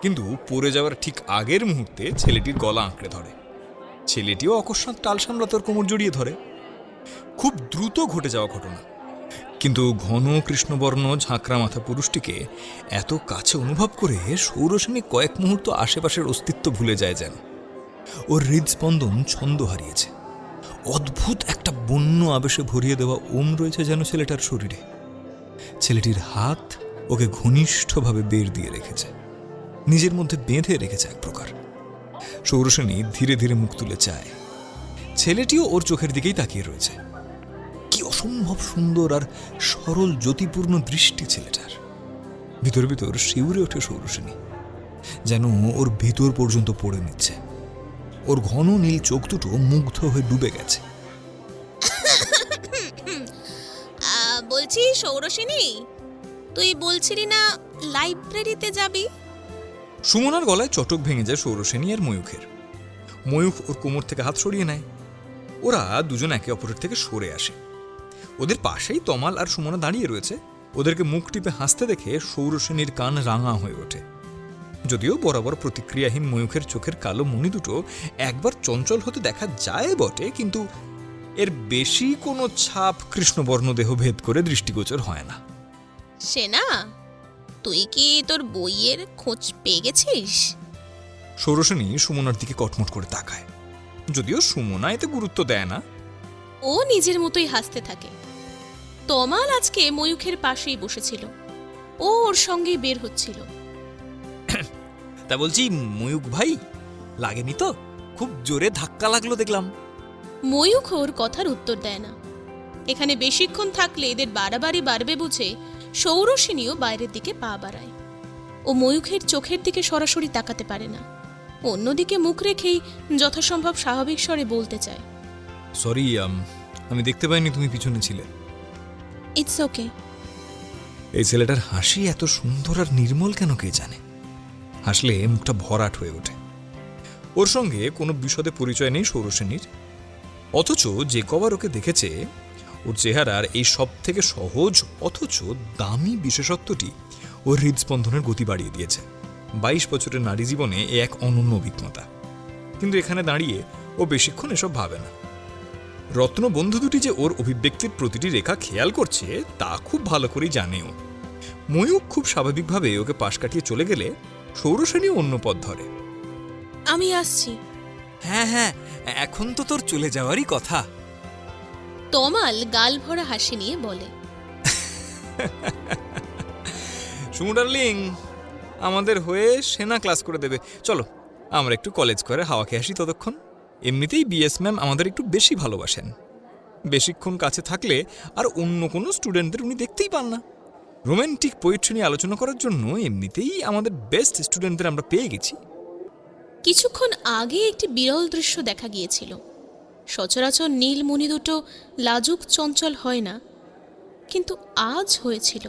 কিন্তু পড়ে যাওয়ার ঠিক আগের মুহূর্তে ছেলেটির গলা আঁকড়ে ধরে। ছেলেটিও অকস্মাৎ টাল সামলাতে ওর কোমর জড়িয়ে ধরে। খুব দ্রুত ঘটে যাওয়া ঘটনা, কিন্তু ঘন কৃষ্ণবর্ণ ঝাঁকড়া মাথা পুরুষটিকে এত কাছে অনুভব করে সৌরসেনী কয়েক মুহূর্ত আশেপাশের অস্তিত্ব ভুলে যায় যেন। ওর হৃদস্পন্দন ছন্দ হারিয়েছে। অদ্ভুত একটা বন্য আবেশে ভরিয়ে দেওয়া ওম রয়েছে যেন ছেলেটার শরীরে। ছেলেটির হাত ওকে ঘনিষ্ঠভাবে বের দিয়ে রেখেছে, নিজের মধ্যে বেঁধে রেখেছে এক প্রকার। সৌরসেনী ধীরে ধীরে মুখ তুলে চায়। ছেলেটিও ওর চোখের দিকেই তাকিয়ে রয়েছে। কি অসম্ভব সুন্দর আর সরল জ্যোতিপূর্ণ দৃষ্টি ছেলেটার। ভিতর ভিতর শিউরে ওঠে সৌরসেনী, যেন ওর ভিতর পর্যন্ত পড়ে নিচ্ছে। ওর ঘন নীল চোখ দুটো মুগ্ধ হয়ে ডুবে গেছে। বলছি সৌরসেনী, তুই বলছিলি না লাইব্রেরিতে যাবি? সুমনার গলায় চটক ভেঙে যায় সৌরসেনী আর ময়ূখের। ময়ূখ ওর কোমর থেকে হাত সরিয়ে নেয়। ওরা দুজন একে অপরের থেকে সরে আসে। ওদের পাশেই তমাল আর সুমনা দাঁড়িয়ে রয়েছে। ওদেরকে মুখ টিপে হাসতে দেখে সৌরসেনীর কান রাঙা হয়ে ওঠে। যদিও বরাবর প্রতিক্রিয়াহীন ময়ূখের চোখের কালো মণি দুটো একবার চঞ্চল হতে দেখা যায় বটে, কিন্তু এর বেশি কোনো ছাপ কৃষ্ণবর্ণ দেহ ভেদ করে দৃষ্টিগোচর হয় না। সেনা, তুই কি তোর বইয়ের খোঁজ পেয়ে গেছিস? সৌরসেনী সুমনার দিকে কটমট করে তাকায়, যদিও সুমনা এতে গুরুত্ব দেয় না। ও নিজের মতোই হাসতে থাকে। তমাল আজকে ময়ূখের পাশেই বসেছিল, ও ওর সঙ্গেই বের হচ্ছিল। তা বলছি ময়ূক ভাই, লাগেনি তো? খুব জোরে ধাক্কা লাগলো দেখলাম। ময়ূখ ওর কথার উত্তর দেয় না। এখানে বেশিক্ষণ থাকলে এদের বাড়াবাড়ি বাড়বে বুঝে সৌরসেনীও বাইরের দিকে পা বাড়ায়। ও ময়ূখের চোখের দিকে সরাসরি তাকাতে পারে না, অন্যদিকে মুখ রেখেই যথাসম্ভব স্বাভাবিক স্বরে বলতে চায়, সরি, আমি দেখতে পাইনি তুমি পিছনে ছিলে। It's okay. এই ছেলেটার হাসি এত সুন্দর আর নির্মল কেন কে জানে। হাসলে মুখটা ভরাট হয়ে ওঠে। ওর সঙ্গে কোনো বিশদে পরিচয় নেই সৌরসেনীর, অথচ যে কবার ওকে দেখেছে ওর চেহারার এই সব থেকে সহজ অথচ দামি বিশেষত্বটি ওর হৃদস্পন্দনের গতি বাড়িয়ে দিয়েছে। 22 বছরের নারী জীবনে এ এক অনন্য অভিজ্ঞতা। কিন্তু এখানে দাঁড়িয়ে ও বেশিক্ষণ এসব ভাবে না। রত্ন বন্ধু দুটি যে ওর অভিব্যক্তির প্রতিটি রেখা খেয়াল করছে তা খুব ভালো করেই জানেও। ময়ূক খুব স্বাভাবিকভাবে ওকে পাশ কাটিয়ে চলে গেলে সৌরসেনী অন্য পথ ধরে। আমি আসছি। হ্যাঁ হ্যাঁ, এখন তো তোর চলে যাওয়ারই কথা। তমাল গাল ভরা হাসি নিয়ে বলে, সুমু ডার্লিং, আমাদের হয়ে সেনা ক্লাস করে দেবে, চলো আমরা একটু কলেজ করে হাওয়া খেয়ে আসি ততক্ষণ। এমনিতেই বিএস ম্যাম আমাদের একটু বেশি ভালোবাসেন। বেশিক্ষণ কাছে থাকলে আর অন্য কোনো স্টুডেন্টদের উনি দেখতেই পান না। রোম্যান্টিক পোয়েট্রি নিয়ে আলোচনা করার জন্য এমনিতেই আমাদের বেস্ট স্টুডেন্টদের আমরা পেয়ে গেছি। কিছুক্ষণ আগে একটি বিরল দৃশ্য দেখা গিয়েছিল। সচরাচর নীলমণি দুটো লাজুক চঞ্চল হয় না, কিন্তু আজ হয়েছিল।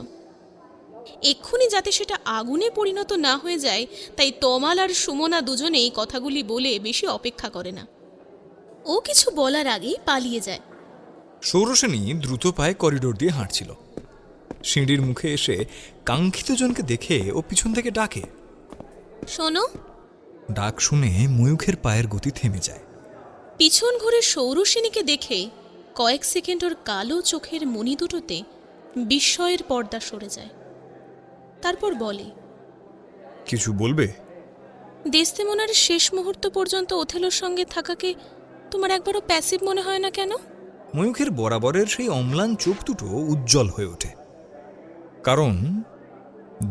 এক্ষুনি যাতে সেটা আগুনে পরিণত না হয়ে যায়, তাই তমাল আর সুমনা দুজনেই কথাগুলি বলে বেশি অপেক্ষা করে না। ও কিছু বলার আগেই পালিয়ে যায়। সৌরসেনী দ্রুত পায়ে করিডোর দিয়ে হাঁটছিল। সিঁড়ির মুখে এসে কাঙ্ক্ষিত জনকে দেখে ও পিছন থেকে ডাকে। শোনো। ডাক শুনে ময়ূখের পায়ের গতি থেমে যায়। পিছন ঘুরে সৌরসেনীকে দেখে কয়েক সেকেন্ড ওর কালো চোখের মণি দুটোতে বিস্ময়ের পর্দা সরে যায়। তারপর বলে, কিছু বলবে? দেস্তেমোনার শেষ মুহূর্ত পর্যন্ত ওথেলোর সঙ্গে থাকাকে তোমার একবারও প্যাসিভ মনে হয় না কেন? ময়ূখের বরাবরের সেই অম্লান চোখ দুটো উজ্জ্বল হয়ে ওঠে। কারণ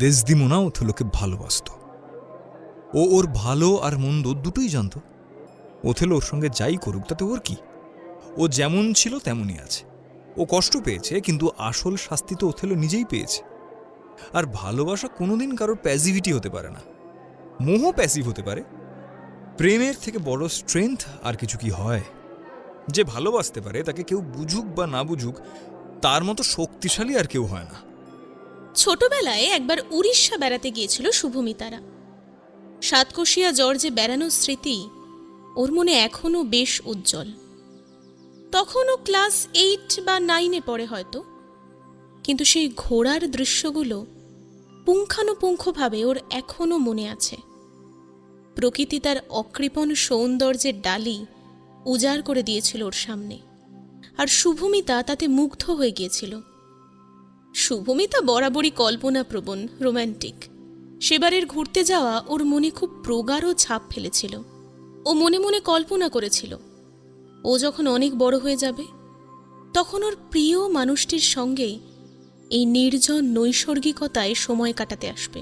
দেসদিমোনা ওথেলোকে ভালোবাসত। ও ওর ভালো আর মন্দ দুটোই জানত। ওথেলো ওর সঙ্গে যাই করুক তাতে ওর কি? ও যেমন ছিল তেমনই আছে। ও কষ্ট পেয়েছে, কিন্তু আসল শাস্তি তো ওথেলো নিজেই পেয়েছে। আর ভালোবাসা কোনোদিন কারোর প্যাসিভিটি হতে পারে না। মোহ প্যাসিভ হতে পারে। প্রেমের থেকে বড় স্ট্রেংথ আর কিছু কি হয়? যে ভালোবাসতে পারে তাকে কেউ বুঝুক বা না বুঝুক, তার মতো শক্তিশালী আর কেউ হয় না। ছোটবেলায় একবার উড়িষ্যা বেড়াতে গিয়েছিল শুভমিতারা। সাতকোশিয়া জর্জে বেড়ানোর স্মৃতি ওর মনে এখনও বেশ উজ্জ্বল। তখনও ক্লাস 8 বা 9-এ পড়ে হয়তো, কিন্তু সেই ঘোড়ার দৃশ্যগুলো পুঙ্খানুপুঙ্খভাবে ওর এখনও মনে আছে। প্রকৃতি তার অকৃপণ সৌন্দর্যের ডালি উজাড় করে দিয়েছিল ওর সামনে, আর শুভমিতা তাতে মুগ্ধ হয়ে গিয়েছিল। শুভমিতা বরাবরই কল্পনাপ্রবণ, রোম্যান্টিক। সেবারের ঘুরতে যাওয়া ওর মনে খুব প্রগাঢ় ছাপ ফেলেছিল। ও মনে মনে কল্পনা করেছিল ও যখন অনেক বড় হয়ে যাবে তখন ওর প্রিয় মানুষটির সঙ্গে এই নির্জন নৈসর্গিকতায় সময় কাটাতে আসবে।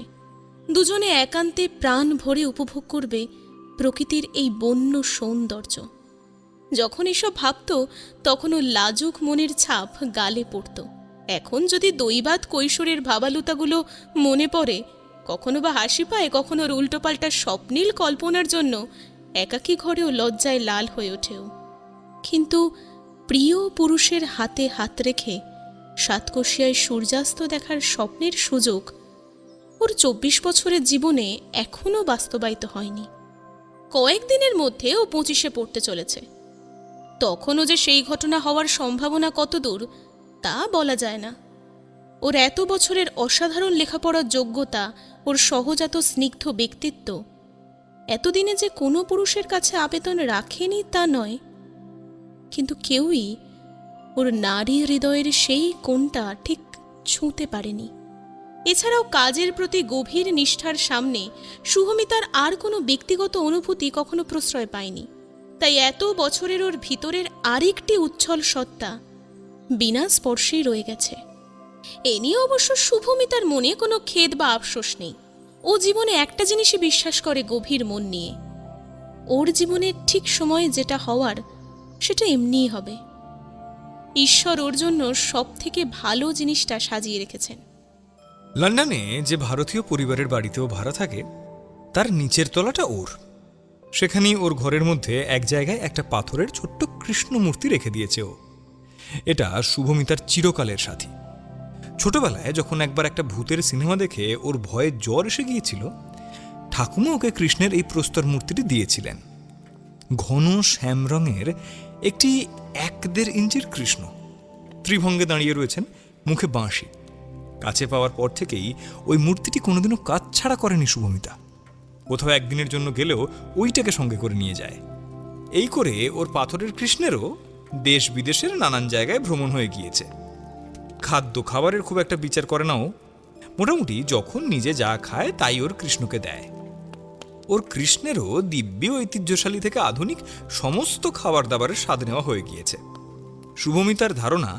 দুজনে একান্তে প্রাণ ভরে উপভোগ করবে প্রকৃতির এই বন্য সৌন্দর্য। যখন এসব ভাবত তখন ও লাজুক মনের ছাপ গালে পড়ত। এখন যদি দৈবাত কৈশোরের ভাবালুতাগুলো মনে পড়ে, কখনো বা হাসি পায়, কখনো ওর উল্টোপাল্টা স্বপ্নীল কল্পনার জন্য একাকী ঘরেও লজ্জায় লাল হয়ে ওঠেও। কিন্তু প্রিয় পুরুষের হাতে হাত রেখে সাতকোশিয়ায় সূর্যাস্ত দেখার স্বপ্নের সুযোগ ওর 24 বছরের জীবনে এখনও বাস্তবায়িত হয়নি। কয়েকদিনের মধ্যে ও 25-এ পড়তে চলেছে। তখনও যে সেই ঘটনা হওয়ার সম্ভাবনা কতদূর তা বলা যায় না। ওর এত বছরের অসাধারণ লেখাপড়ার যোগ্যতা, ওর সহজাত স্নিগ্ধ ব্যক্তিত্ব এতদিনে যে কোনো পুরুষের কাছে আবেদন রাখেনি তা নয়, কিন্তু কেউই ওর নারী হৃদয়ের সেই কোণটা ঠিক ছুঁতে পারেনি। এছাড়াও কাজের প্রতি গভীর নিষ্ঠার সামনে শুভমিতার আর কোনো ব্যক্তিগত অনুভূতি কখনো প্রশ্রয় পায়নি। তাই এত বছরের ওর ভিতরের আরেকটি উচ্ছল সত্তা বিনা স্পর্শেই রয়ে গেছে। এ নিয়ে অবশ্য শুভমিতার মনে কোনো খেদ বা আফসোস নেই। ও জীবনে একটা জিনিসই বিশ্বাস করে গভীর মন নিয়ে, ওর জীবনে ঠিক সময়ে যেটা হওয়ার সেটা এমনিই হবে। ঈশ্বর ওর জন্য সব থেকে ভালো জিনিসটা সাজিয়ে রেখেছেন। লন্ডনে যে ভারতীয় পরিবারের বাড়িতেও ভাড়া থাকে তার নিচের তলাটা ওর। সেখানেই ওর ঘরের মধ্যে এক জায়গায় একটা পাথরের ছোট্ট কৃষ্ণ মূর্তি রেখে দিয়েছে ও। এটা শুভমিতার চিরকালের সাথী। ছোটবেলায় যখন একবার একটা ভূতের সিনেমা দেখে ওর ভয়ে জ্বর এসে গিয়েছিল, ঠাকুমা ওকে কৃষ্ণের এই প্রস্তর মূর্তিটি দিয়েছিলেন। ঘন শ্যাম রঙের একটি 1-1.5 ইঞ্চির কৃষ্ণ, ত্রিভঙ্গে দাঁড়িয়ে রয়েছেন, মুখে বাঁশি। কাছে পাওয়ার পর থেকেই ওই মূর্তিটি কোনোদিনও কাজ ছাড়া করেনি শুভমিতা। কোথাও একদিনের জন্য গেলেও ওইটাকে সঙ্গে করে নিয়ে যায়। এই করে ওর পাথরের কৃষ্ণেরও দেশ বিদেশের নানান জায়গায় ভ্রমণ হয়ে গিয়েছে। খাদ্য খাবারের খুব একটা বিচার করে না ও। মোটামুটি যখন নিজে যা খায় তাই ওর কৃষ্ণকে দেয়। ওর কৃষ্ণেরও দিব্যি ঐতিহ্যশালী থেকে আধুনিক সমস্ত খাবার দাবারের স্বাদ নেওয়া হয়ে গিয়েছে। শুভমিতার ধারণা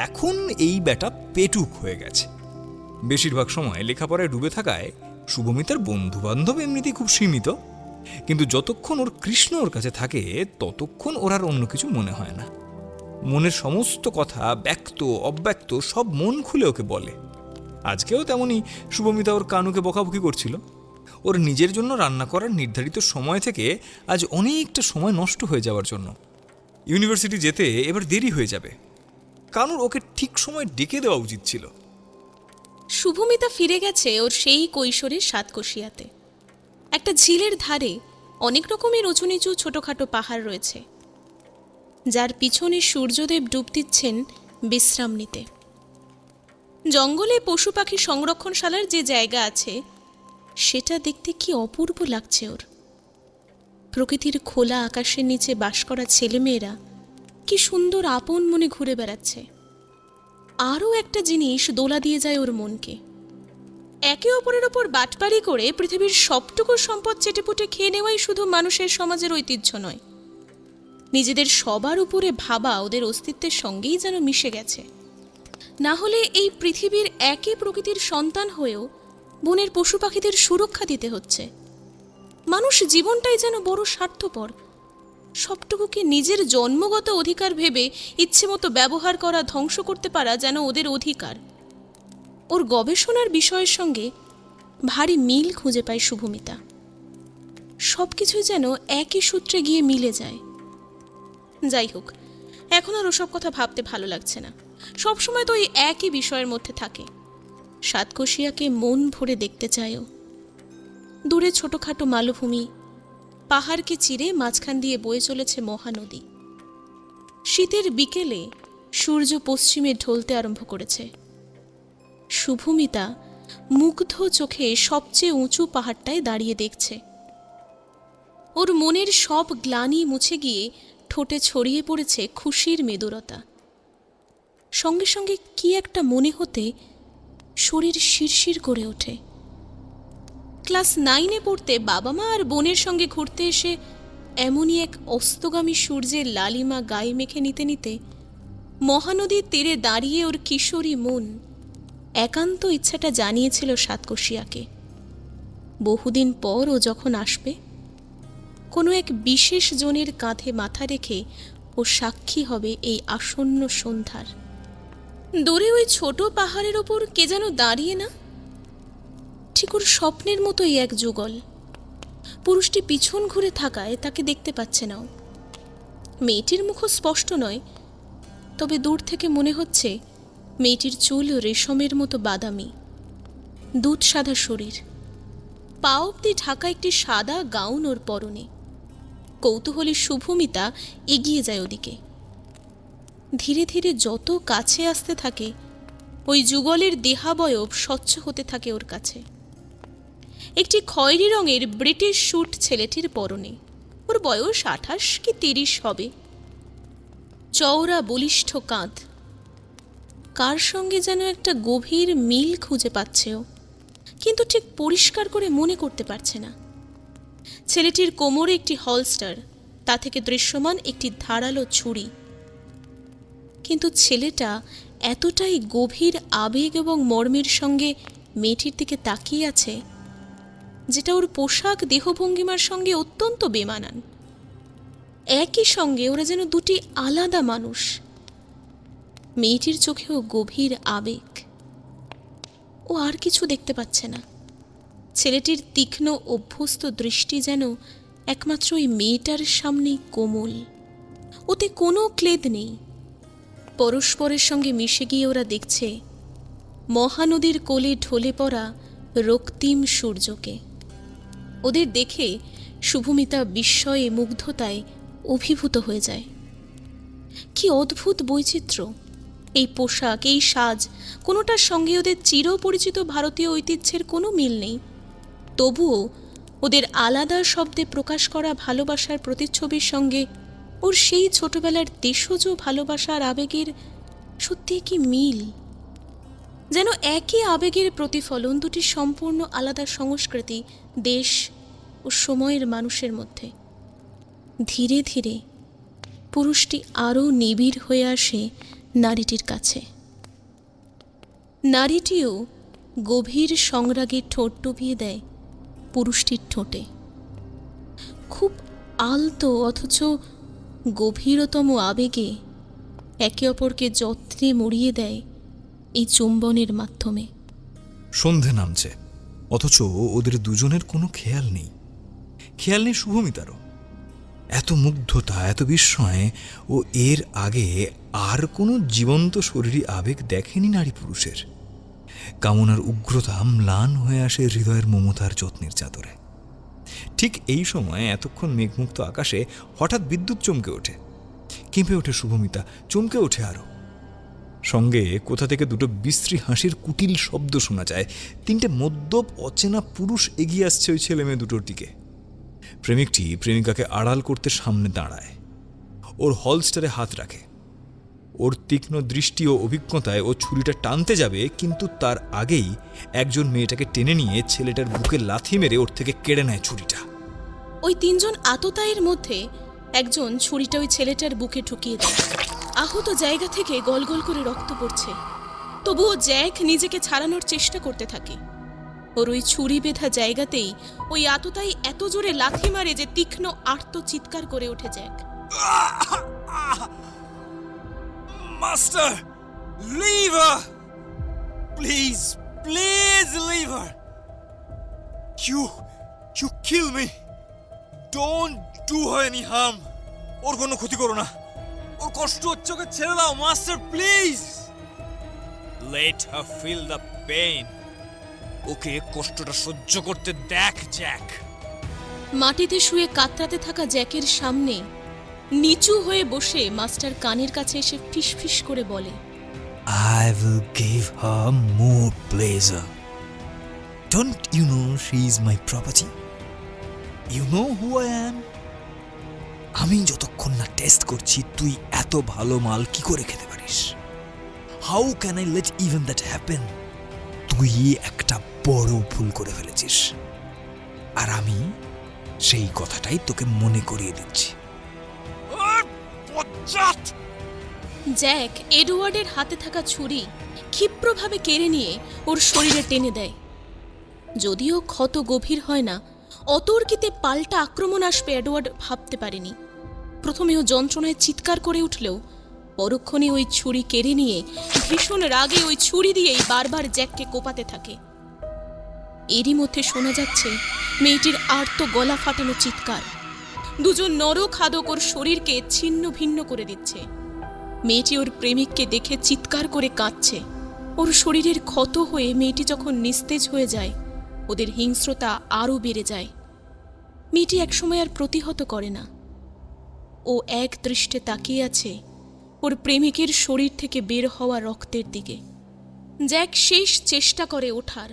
এখন এই ব্যাটা পেটুক হয়ে গেছে। বেশিরভাগ সময় লেখাপড়ায় ডুবে থাকায় শুভমিতার বন্ধু বান্ধব এমনিতেই খুব সীমিত, কিন্তু যতক্ষণ ওর কৃষ্ণ ওর কাছে থাকে ততক্ষণ ওর আর অন্য কিছু মনে হয় না। মনের সমস্ত কথা ব্যক্ত অব্যক্ত সব মন খুলে ওকে বলে। আজকেও তেমনই শুভমিতা ওর কানুকে বকাবকি করছিল। ওর নিজের জন্য রান্না করার নির্ধারিত সময় থেকে আজ অনেকটা সময় নষ্ট হয়ে যাওয়ার জন্য। ইউনিভার্সিটি যেতে এবার দেরি হয়ে যাবে। কানুর ওকে ঠিক সময় ডেকে দেওয়া উচিত ছিল। শুভমিতা ফিরে গেছে ওর সেই কৈশোরের সাতকোশিয়াতে। একটা ঝিলের ধারে অনেক রকমের উঁচু নিচু ছোটখাটো পাহাড় রয়েছে, যার পিছনে সূর্যদেব ডুব দিচ্ছেন বিশ্রাম নিতে। জঙ্গলে পশু পাখি সংরক্ষণশালার যে জায়গা আছে সেটা দেখতে কি অপূর্ব লাগছে ওর। প্রকৃতির খোলা আকাশের নিচে বাস করা ছেলেমেয়েরা কি সুন্দর আপন মনে ঘুরে বেড়াচ্ছে। আরও একটা জিনিস দোলা দিয়ে যায় ওর মনকে। একে অপরের ওপর বাটপাড়ি করে পৃথিবীর সবটুকু সম্পদ চেটেপুটে খেয়ে নেওয়াই শুধু মানুষের সমাজের ঐতিহ্য নয়, নিজেদের সবার উপরে ভাবা ওদের অস্তিত্বের সঙ্গেই যেন মিশে গেছে। না হলে এই পৃথিবীর একই প্রকৃতির সন্তান হয়েও বনের পশু পাখিদের সুরক্ষা দিতে হচ্ছে। মানুষ জীবনটাই যেন বড় স্বার্থপর, সবটুকুকে নিজের জন্মগত অধিকার ভেবে ইচ্ছে মতো ব্যবহার করা, ধ্বংস করতে পারা যেন ওদের অধিকার। ওর গবেষণার বিষয়ের সঙ্গে ভারী মিল খুঁজে পায় শুভমিতা। সবকিছুই যেন একই সূত্রে গিয়ে মিলে যায়। যাই হোক, এখন আর ওসব কথা ভাবতে ভালো লাগছে না। সবসময় তো ওই একই বিষয়ের মধ্যে থাকে। সাতকোশিয়াকে মন ভরে দেখতে চায়ও। দূরে ছোটখাটো মালভূমি, পাহাড়কে চিরে মাঝখান দিয়ে বয়ে চলেছে মহানদী। শীতের বিকেলে সূর্য পশ্চিমে ঢলতে আরম্ভ করেছে। শুভমিতা মুগ্ধ চোখে সবচেয়ে উঁচু পাহাড়টায় দাঁড়িয়ে দেখছে। ওর মনের সব গ্লানি মুছে গিয়ে ঠোঁটে ছড়িয়ে পড়েছে খুশির মেদুরতা। সঙ্গে সঙ্গে কি একটা মনে হতে শরীর শিরশির করে ওঠে। ক্লাস 9-এ পড়তে বাবা মা আর বোনের সঙ্গে ঘুরতে এসে এমনই এক অস্তগামী সূর্যের লালিমা গায়ে মেখে নিতে নিতে মহানদীর তীরে দাঁড়িয়ে ওর কিশোরী মন একান্ত ইচ্ছাটা জানিয়েছিল সাতকোশিয়াকে। বহুদিন পর ও যখন আসবে, কোনো এক বিশেষ জনের কাঁধে মাথা রেখে ও সাক্ষী হবে এই আসন্ন সন্ধ্যার। দূরে ওই ছোট পাহাড়ের ওপর কে যেন দাঁড়িয়ে না, ঠিক ওর স্বপ্নের মতোই এক যুগল। পুরুষটি পিছন ঘুরে থাকায় তাকে দেখতে পাচ্ছে না। মেয়েটির মুখ স্পষ্ট নয়, তবে দূর থেকে মনে হচ্ছে মেয়েটির চুল রেশমের মতো বাদামি, দুধ সাদা শরীর, পা অবধি ঢাকা একটি সাদা গাউন ওর পরনে। কৌতূহলী শুভমিতা এগিয়ে যায় ওদিকে। ধীরে ধীরে যত কাছে আসতে থাকে, ওই যুগলের দেহাবয়ব স্বচ্ছ হতে থাকে ওর কাছে। একটি খয়েরি রঙের ব্রিটিশ স্যুট ছেলেটির পরনে। ওর বয়স 28 কি 30 হবে। চওড়া বলিষ্ঠ কাঁধ। কার সঙ্গে যেন একটা গভীর মিল খুঁজে পাচ্ছে ও, কিন্তু ঠিক পরিষ্কার করে মনে করতে পারছে না। ছেলেটির কোমরে একটি হলস্টার, তা থেকে দৃশ্যমান একটি ধারালো ছুরি। কিন্তু ছেলেটা এতটাই গভীর আবেগ এবং মর্মের সঙ্গে মেয়েটির দিকে তাকিয়ে আছে, যেটা ওর পোশাক দেহভঙ্গিমার সঙ্গে অত্যন্ত বেমানান। একই সঙ্গে ওরা যেন দুটি আলাদা মানুষ। মেয়েটির চোখেও গভীর আবেগ। ও আর কিছু দেখতে পাচ্ছে না। ছেলেটির তীক্ষ্ণ অভ্যস্ত দৃষ্টি যেন একমাত্র ওই মেয়েটার সামনেই কোমল। ওতে কোনো ক্লেদ নেই। পরস্পরের সঙ্গে মিশে গিয়ে ওরা দেখছে মহানদীর কোলে ঢলে পড়া রক্তিম সূর্যকে। ওদের দেখে শুভমিতা বিস্ময়ে মুগ্ধতায় অভিভূত হয়ে যায়। কি অদ্ভুত বৈচিত্র্য! এই পোশাক, এই সাজ, কোনোটার সঙ্গে ওদের চিরপরিচিত ভারতীয় ঐতিহ্যের কোনো মিল নেই। তবুও ওদের আলাদা শব্দে প্রকাশ করা ভালোবাসার প্রতিচ্ছবির সঙ্গে ওর সেই ছোটবেলার দেশজ ভালোবাসার আবেগের সত্যি কি মিল! যেন একই আবেগের প্রতিফলন দুটি সম্পূর্ণ আলাদা সংস্কৃতি, দেশ ও সময়ের মানুষের মধ্যে। ধীরে ধীরে পুরুষটি আরও নিবিড় হয়ে আসে নারীটির কাছে। নারীটিও গভীর সংরাগে ঠোঁট ডুবিয়ে দেয় পুরুষটির ঠোঁটে। খুব আলতো অথচ গভীরতম আবেগে একে অপরকে যত্নে মুড়িয়ে দেয় এই চুম্বনের মাধ্যমে। সন্ধে নামছে, অথচ ওদের দুজনের কোনো খেয়াল নেই। খেয়াল নেই শুভমিতারও। এত মুগ্ধতা, এত বিস্ময়ে ও এর আগে আর কোনো জীবন্ত শরীরী আবেগ দেখেনি নারী পুরুষের। কামনার উগ্রতা ম্লান হয়ে আসে হৃদয়ের মমতার যত্নের চাদরে। ঠিক এই সময় এতক্ষণ মেঘমুক্ত আকাশে হঠাৎ বিদ্যুৎ চমকে ওঠে। কেঁপে ওঠে শুভমিতা, চমকে ওঠে আরও। সঙ্গে কোথা থেকে দুটো বিশ্রী হাসির কুটিল শব্দ শোনা যায়। তিনটে মদ্যপ অচেনা পুরুষ এগিয়ে আসছে ওই ছেলে মেয়ে দুটোর দিকে। প্রেমিকটি প্রেমিকাকে আড়াল করতে সামনে দাঁড়ায়, ওর হলস্টারে হাত রাখে। ওর তীক্ষ্ণ দৃষ্টি ও অভিজ্ঞতায় ও ছুরিটা টানতে যাবে, কিন্তু তার আগেই একজন মেয়েটাকে টেনে নিয়ে ছেলেটার বুকে লাথি মেরে ওর থেকে কেড়ে নেয় ছুরিটা। ওই তিনজন আততায়ীর মধ্যে একজন ছুরিটা ওই ছেলেটার বুকে ঢুকিয়ে দেয়। আহত জায়গা থেকে গলগল করে রক্ত পড়ছে। তবুও জ্যাক নিজেকে ছাড়ানোর চেষ্টা করতে থাকে। ওর ওই ছুরি বেঁধা জায়গাতেই ওই আততায়ী এত জোরে লাথি মারে যে তীক্ষ্ণ আর্ত চিৎকার করে ওঠে Jack. Master, leave her! Please, please leave her! You kill me! Don't do her any harm! ওর কোনো ক্ষতি করো না। ওর কষ্ট হচ্ছে, ওকে ছেড়ে দাও master, please! Let her feel the pain! ওকে কষ্টটা সহ্য করতে দেখ জ্যাক। মাটিতে শুয়ে কাতরাতে থাকা জ্যাকের সামনে নিচু হয়ে বসে মাস্টার কানের কাছে এসে ফিসফিস করে বলে, I will give her more pleasure. Don't you know she is my property? You know who I am? আমি যতক্ষণ না টেস্ট করছি তুই এত ভালো মাল কি করে খেতে পারিস? How can I let even that happen? তুই একটা বড় ভুল করে ফেলেছিস, আর আমি সেই কথাটাই তোকে মনে করিয়ে দিচ্ছি। জ্যাক এডওয়ার্ডের হাতে থাকা ছুরি ক্ষিপ্রভাবে কেড়ে নিয়ে ওর শরীরে টেনে দেয়। যদিও ক্ষত গভীর হয় না, অতর্কিতে পাল্টা আক্রমণ আসবে এডওয়ার্ড ভাবতে পারেনি। প্রথমে ও যন্ত্রণায় চিৎকার করে উঠলেও পরক্ষণে ওই ছুরি কেড়ে নিয়ে ভীষণ রাগে ওই ছুরি দিয়েই বারবার জ্যাককে কোপাতে থাকে। এরই মধ্যে শোনা যাচ্ছে মেয়েটির আর্ত গলা ফাটানো চিৎকার। দুজন নরখাদক ওর শরীরকে ছিন্ন ভিন্ন করে দিচ্ছে। মেয়েটি ওর প্রেমিককে দেখে চিৎকার করে কাঁদছে। ওর শরীরের ক্ষত হয়ে মেয়েটি যখন নিস্তেজ হয়ে যায়, ওদের হিংস্রতা আরও বেড়ে যায়। মেয়েটি একসময় আর প্রতিহত করে না, ও এক দৃষ্টে তাকিয়ে আছে ওর প্রেমিকের শরীর থেকে বের হওয়া রক্তের দিকে। জ্যাক শেষ চেষ্টা করে ওঠার,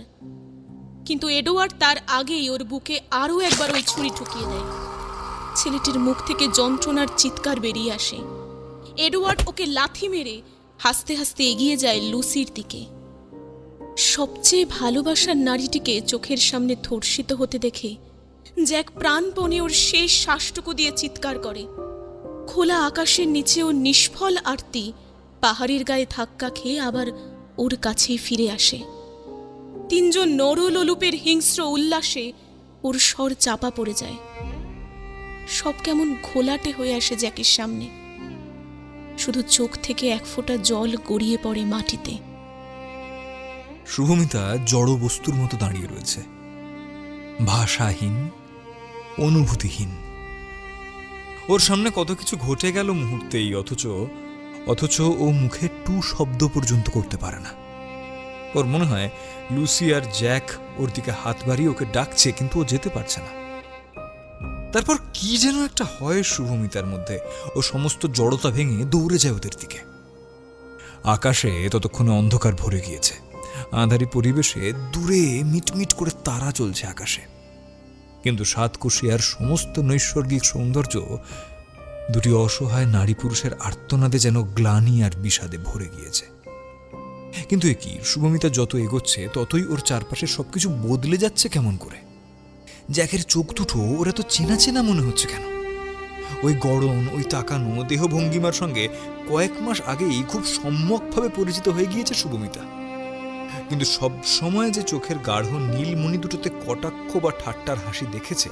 কিন্তু এডওয়ার্ড তার আগেই ওর বুকে আরও একবার ওই ছুরি ঠুকিয়ে দেয়। ছেলেটির মুখ থেকে যন্ত্রণার চিৎকার বেরিয়ে আসে। এডওয়ার্ড ওকে লাথি মেরে হাসতে হাসতে এগিয়ে যায় লুসির দিকে। সবচেয়ে ভালোবাসার নারীটিকে চোখের সামনে ধর্ষিত হতে দেখে জ্যাক প্রাণপণে ওর শেষ শ্বাসটুকু দিয়ে চিৎকার করে। খোলা আকাশের নিচে ওর নিষ্ফল আরতি পাহাড়ের গায়ে ধাক্কা খেয়ে আবার ওর কাছেই ফিরে আসে। তিনজন নরলোলুপের হিংস্র উল্লাসে ওর স্বর চাপা পড়ে যায়। সব কেমন ঘোলাটে হয়ে আসে জ্যাকের সামনে। শুধু চোখ থেকে এক ফোঁটা জল গড়িয়ে পড়ে মাটিতে। শুভমিতা জড় বস্তুর মতো দাঁড়িয়ে রয়েছে, ভাষাহীন, অনুভূতিহীন। ওর সামনে কত কিছু ঘটে গেল মুহূর্তেই, অথচ ও মুখে টু শব্দ পর্যন্ত করতে পারে না। ওর মনে হয় লুসি আর জ্যাক ওর দিকে হাত বাড়িয়ে ওকে ডাকছে, কিন্তু ও যেতে পারছে না। তারপর কি যেন একটা হয় শুভমিতার মধ্যে। ও সমস্ত জড়তা ভেঙে দৌড়ে যায় ওদের দিকে। আকাশে ততক্ষণে অন্ধকার ভরে গিয়েছে। আঁধারি পরিবেশে দূরে মিটমিট করে তারা চলছে আকাশে, কিন্তু সাতকোশিয়ার সমস্ত নৈসর্গিক সৌন্দর্য দুটি অসহায় নারী পুরুষের আর্তনাদে যেন গ্লানি আর বিষাদে ভরে গিয়েছে। কিন্তু এ কি, শুভমিতা যত এগোচ্ছে ততই ওর চারপাশে সবকিছু বদলে যাচ্ছে কেমন করে। জ্যাকের চোখ দুটো ওরা তো চেনা চেনা মনে হচ্ছে কেন? ওই গড়ন, ওই তাকানো দেহভঙ্গিমার সঙ্গে কয়েক মাস আগেই খুব সম্যকভাবে পরিচিত হয়ে গিয়েছে শুভমিতা। কিন্তু সব সময় যে চোখের গাঢ় নীলমণি দুটোতে কটাক্ষ বা ঠাট্টার হাসি দেখেছে,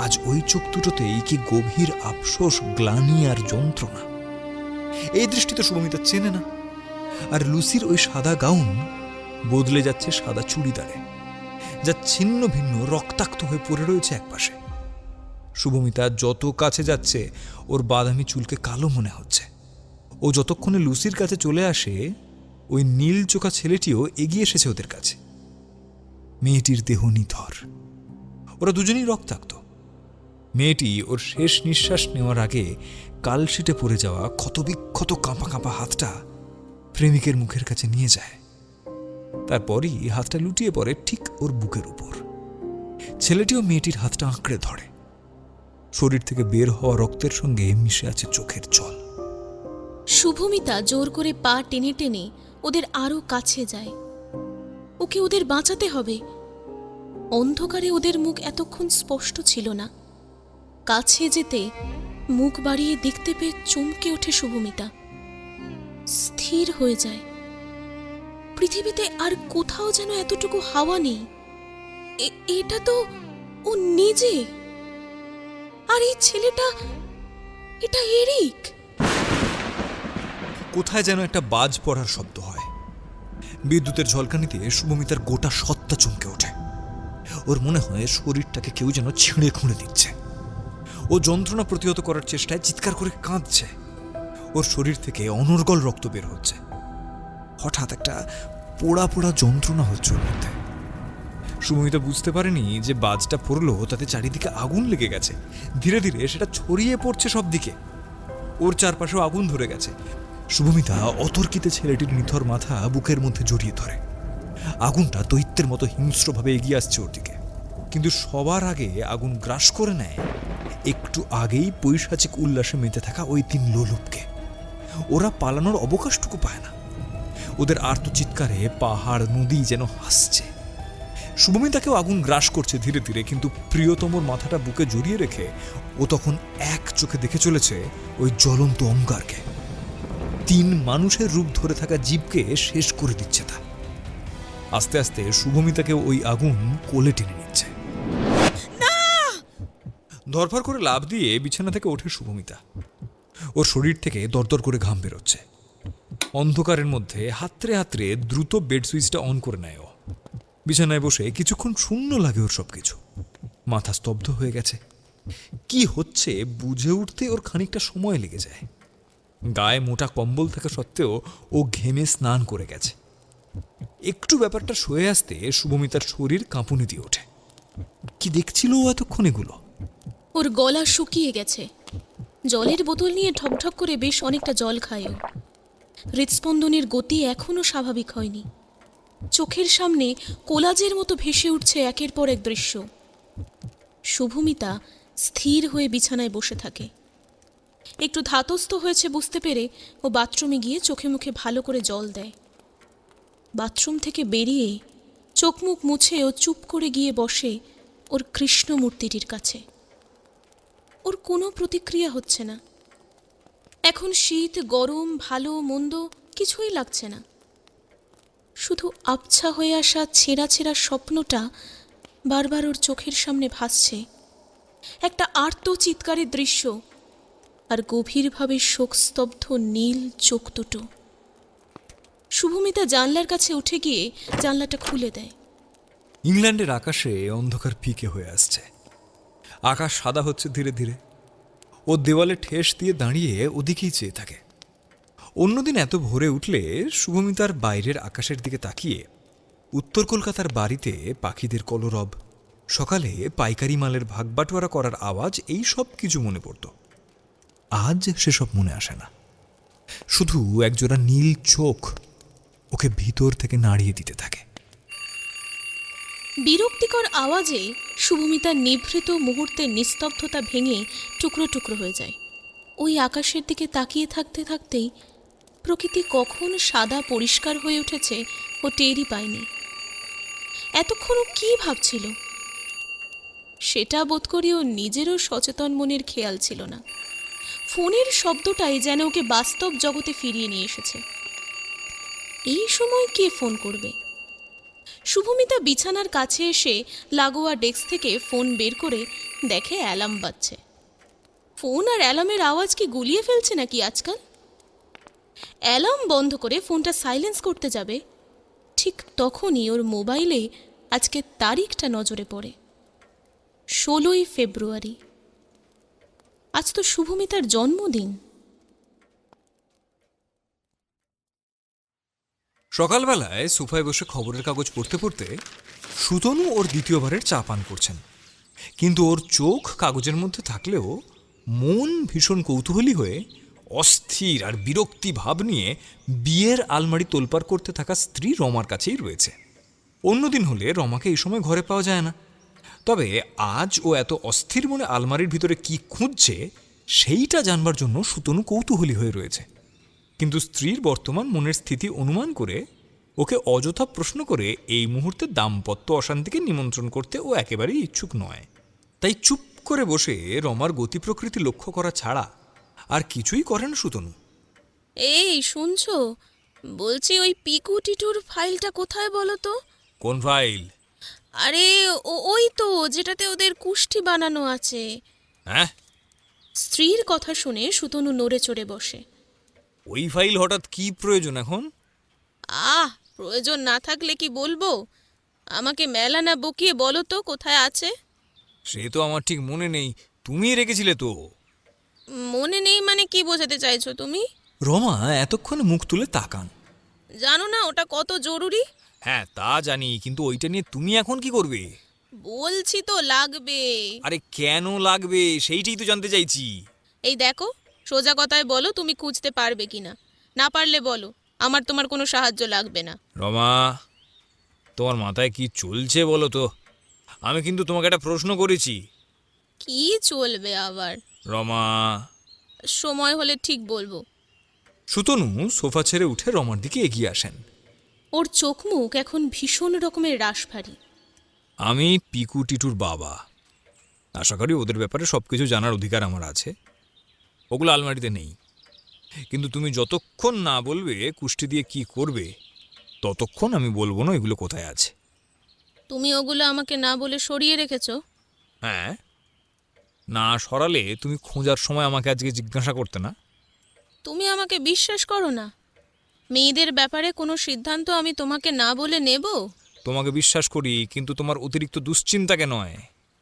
আজ ওই চোখ দুটোতেই কি গভীর আফসোস, গ্লানি আর যন্ত্রণা। এই দৃষ্টিতে শুভমিতা চেনে না। আর লুসির ওই সাদা গাউন বদলে যাচ্ছে সাদা চুড়িদারে, যা ছিন্ন ভিন্ন রক্তাক্ত হয়ে পড়ে রয়েছে একপাশে। শুভমিতা যত কাছে যাচ্ছে ওর বাদামি চুলকে কালো মনে হচ্ছে। ও যতক্ষণে লুসির কাছে চলে আসে, ওই নীল চোখা ছেলেটিও এগিয়ে এসেছে ওদের কাছে। মেয়েটির দেহ নিথর, ওরা দুজনেই রক্তাক্ত। মেয়েটি ওর শেষ নিঃশ্বাস নেওয়ার আগে কালশিটে পড়ে যাওয়া ক্ষতবিক্ষত কাঁপা কাঁপা হাতটা প্রেমিকের মুখের কাছে নিয়ে যায়। তারপরই হাতটা লুটিয়ে পড়ে ঠিক ওর বুকের উপর। ছেলেটিও মেয়েটির হাতটা আঁকড়ে ধরে। শরীর থেকে বের হওয়া রক্তের সঙ্গে মিশে আছে চোখের জল। শুভমিতা জোর করে পা টেনে টেনে ওদের আরো কাছে যায়। ওকে ওদের বাঁচাতে হবে। অন্ধকারে ওদের মুখ এতক্ষণ স্পষ্ট ছিল না। কাছে যেতে মুখ বাড়িয়ে দেখতে পেয়ে চমকে ওঠে শুভমিতা। স্থির হয়ে যায়। পৃথিবীতে আর কোথাও যেন এতটুকু হাওয়া নেই। এটা তো ও নিজে। আর এই ছেলেটা, এটা এরিক। কোথায় যেন একটা বাজ পড়ার শব্দ হয়। বিদ্যুতের ঝলকানিতে শুভমিতার গোটা সত্তা চমকে ওঠে। ওর মনে হয় শরীরটাকে কেউ যেন ছিঁড়ে খুঁড়ে দিচ্ছে। ও যন্ত্রণা প্রতিহত করার চেষ্টায় চিৎকার করে কাঁদছে। ওর শরীর থেকে অনর্গল রক্ত বের হচ্ছে। হঠাৎ একটা পোড়া পোড়া যন্ত্রণা হচ্ছে ওর মধ্যে। শুভমিতা বুঝতে পারেনি যে বাজটা পড়লো তাতে চারিদিকে আগুন লেগে গেছে। ধীরে ধীরে সেটা ছড়িয়ে পড়ছে সব দিকে। ওর চারপাশেও আগুন ধরে গেছে। শুভমিতা অতর্কিতে ছেলেটির নিথর মাথা বুকের মধ্যে জড়িয়ে ধরে। আগুনটা দৈত্যের মতো হিংস্রভাবে এগিয়ে আসছে ওর দিকে। কিন্তু সবার আগে আগুন গ্রাস করে নেয় একটু আগেই পৈশাচিক উল্লাসে মেতে থাকা ওই তিন লোলুপকে। ওরা পালানোর অবকাশটুকু পায় না। ওদের আর্তচিৎকারে পাহাড় নদী যেন হাসছে। শুভমিতাকেও আগুন গ্রাস করছে ধীরে ধীরে, কিন্তু প্রিয়তমর মাথাটা বুকে জড়িয়ে রেখে ও তখন এক চোখে দেখে চলেছে ওই জ্বলন্ত অঙ্গারকে। তিন মানুষের রূপ ধরে থাকা জীবকে শেষ করে দিচ্ছে তা। আস্তে আস্তে শুভমিতাকে ওই আগুন কোলে টেনে নিচ্ছে। ধরফর করে লাফ দিয়ে বিছানা থেকে ওঠে শুভমিতা। ওর শরীর থেকে দরদর করে ঘাম বেরোচ্ছে। অন্ধকারের মধ্যে হাতড়ে হাতড়ে দ্রুত বেড সুইচটা অন করে নেয় ও। বিছানায় বসে কিছুক্ষণ শূন্য লাগে ওর সবকিছু। মাথা স্তব্ধ হয়ে গেছে। কি হচ্ছে বুঝে উঠতে ওর খানিকটা সময় লেগে যায়। গায়ে মোটা কম্বল থাকা সত্ত্বেও ও ঘেমে স্নান করে গেছে। একটু ব্যাপারটা সয়ে আসতে শুভমিতার শরীর কাঁপুনি দিয়ে ওঠে। কি দেখছিল ও এতক্ষণ এগুলো? ওর গলা শুকিয়ে গেছে। জলের বোতল নিয়ে ঢকঢক করে বেশ অনেকটা জল খায়ও। হৃৎস্পন্দনের গতি এখনও স্বাভাবিক হয়নি। চোখের সামনে কোলাজের মতো ভেসে উঠছে একের পর এক দৃশ্য। শুভমিতা স্থির হয়ে বিছানায় বসে থাকে। একটু ধাতস্থ হয়েছে বুঝতে পেরে ও বাথরুমে গিয়ে চোখে মুখে ভালো করে জল দেয়। বাথরুম থেকে বেরিয়ে চোখ মুখ মুছে ও চুপ করে গিয়ে বসে ওর কৃষ্ণ মূর্তিটির কাছে। ওর কোনো প্রতিক্রিয়া হচ্ছে না। এখন শীত, গরম, ভালো মন্দ কিছুই লাগছে না। শুধু আবছা হয়ে আসা ছেঁড়া ছেঁড়া স্বপ্নটা বারবার ওর চোখের সামনে ভাসছে। একটা আর্ত চিৎকারের দৃশ্য আর গভীরভাবে শোকস্তব্ধ নীল চোখ দুটো। শুভমিতা জানলার কাছে উঠে গিয়ে জানলাটা খুলে দেয়। ইংল্যান্ডের আকাশে অন্ধকার ফিকে হয়ে আসছে। আকাশ সাদা হচ্ছে ধীরে ধীরে। ও দেওয়ালে ঠেস দিয়ে দাঁড়িয়ে ওদিকেই চেয়ে থাকে। অন্যদিন এত ভোরে উঠলে শুভমিতার বাইরের আকাশের দিকে তাকিয়ে উত্তর কলকাতার বাড়িতে পাখিদের কলরব, সকালে পাইকারি মালের ভাগবাটোয়ারা করার আওয়াজ, এই সব কিছু মনে পড়ত। আজ সেসব মনে আসে না। শুধু একজোড়া নীল চোখ ওকে ভিতর থেকে নাড়িয়ে দিতে থাকে। বিরক্তিকর আওয়াজে শুভমিতার নিভৃত মুহূর্তের নিস্তব্ধতা ভেঙে টুকরো টুকরো হয়ে যায়। ওই আকাশের দিকে তাকিয়ে থাকতে থাকতেই প্রকৃতি কখন সাদা পরিষ্কার হয়ে উঠেছে ও টেরই পায়নি। এতক্ষণ ও কী ভাবছিল সেটা বোধ করি ওর নিজেরও সচেতন মনের খেয়াল ছিল না। ফোনের শব্দটাই যেন ওকে বাস্তব জগতে ফিরিয়ে নিয়ে এসেছে। এই সময় কে ফোন করবে? শুভমিতা বিছানার কাছে এসে লাগোয়া ডেস্ক থেকে ফোন বের করে দেখে অ্যালার্ম বাজছে। ফোন আর অ্যালার্মের আওয়াজ কি গুলিয়ে ফেলছে নাকি আজকাল? অ্যালার্ম বন্ধ করে ফোনটা সাইলেন্স করতে যাবে, ঠিক তখনই ওর মোবাইলে আজকের তারিখটা নজরে পড়ে। 16ই ফেব্রুয়ারি। আজ তো শুভমিতার জন্মদিন। সকালবেলায় সোফায় বসে খবরের কাগজ পড়তে পড়তে সুতনু ওর দ্বিতীয়বারের চা পান করছেন। কিন্তু ওর চোখ কাগজের মধ্যে থাকলেও মন ভীষণ কৌতূহলী হয়ে অস্থির আর বিরক্তি ভাব নিয়ে বিয়ের আলমারি তোলপাড় করতে থাকা স্ত্রী রমার কাছেই রয়েছে। অন্যদিন হলে রমাকে এই সময় ঘরে পাওয়া যায় না। তবে আজ ও এত অস্থির মনে আলমারির ভিতরে কি খুঁজছে সেইটা জানবার জন্য সুতনু কৌতূহলী হয়ে রয়েছে। কিন্তু স্ত্রীর বর্তমান মনের স্থিতি অনুমান করে ওকে অযথা প্রশ্ন করে এই মুহূর্তে দাম্পত্য অশান্তিকে নিমন্ত্রণ করতে ও একেবারেই ইচ্ছুক নয়। তাই চুপ করে বসে রমার গতি প্রকৃতি লক্ষ্য করা ছাড়া আর কিছুই করে না সুতনু। এই শুনছো? বলছি ওই পিকু টিটুর ফাইলটা কোথায় বলো তো? কোন ফাইল? আরে ওই তো যেটাতে ওদের কুষ্টি বানানো আছে। হ্যাঁ? স্ত্রীর কথা শুনে সুতনু নড়ে চড়ে বসে। ওই ফাইল হঠাৎ কি প্রয়োজন এখন? প্রয়োজন না থাকলে কি বলবো? আমাকে মেলা না বকিয়ে বলো তো কোথায় আছে। সে তো আমার ঠিক মনে নেই, তুমিই রেখেছিলে তো। মনে নেই মানে কি বোঝাতে চাইছো তুমি? রমা এতক্ষণে মুখ তুলে তাকান। জানো না ওটা কত জরুরি? হ্যাঁ তা জানি, কিন্তু ওইটা নিয়ে তুমি এখন কি করবে? বলছি তো লাগবে। আরে কেন লাগবে সেইটাই তো জানতে চাইছি। এই দেখো, সোজা কথায় বলো তুমি খুঁজতে পারবে কিনা। না পারলে বলো, আমার তোমার কোনো সাহায্য লাগবে না। রমা, তোমার মাথায় কি চলছে বলো তো? আমি কিন্তু তোমাকে একটা প্রশ্ন করেছি। কি চলবে আবার? রমা। সময় হলে ঠিক বলবো। সুতনু সোফা ছেড়ে উঠে রমার দিকে এগিয়ে আসেন। ওর চোখ মুখ এখন ভীষণ রকমের রাশ ভারী। আমি পিকু টিটুর বাবা। আশা করি ওদের ব্যাপারে সব কিছু জানার অধিকার আমার আছে। ওগুলো আলমারিতে নেই। কিন্তু তুমি যতক্ষণ না বলবে কুষ্টি দিয়ে কি করবে, ততক্ষণ আমি বলবো না এগুলো কোথায় আছে। তুমি ওগুলো আমাকে না বলে সরিয়ে রেখেছো? হ্যাঁ, না সরালে তুমি খোঁজার সময় আমাকে আজকে জিজ্ঞাসা করতে না? তুমি আমাকে বিশ্বাস করো না? মেয়েদের ব্যাপারে কোনো সিদ্ধান্ত আমি তোমাকে না বলে নেব? তোমাকে বিশ্বাস করি, কিন্তু তোমার অতিরিক্ত দুশ্চিন্তাকে নয়।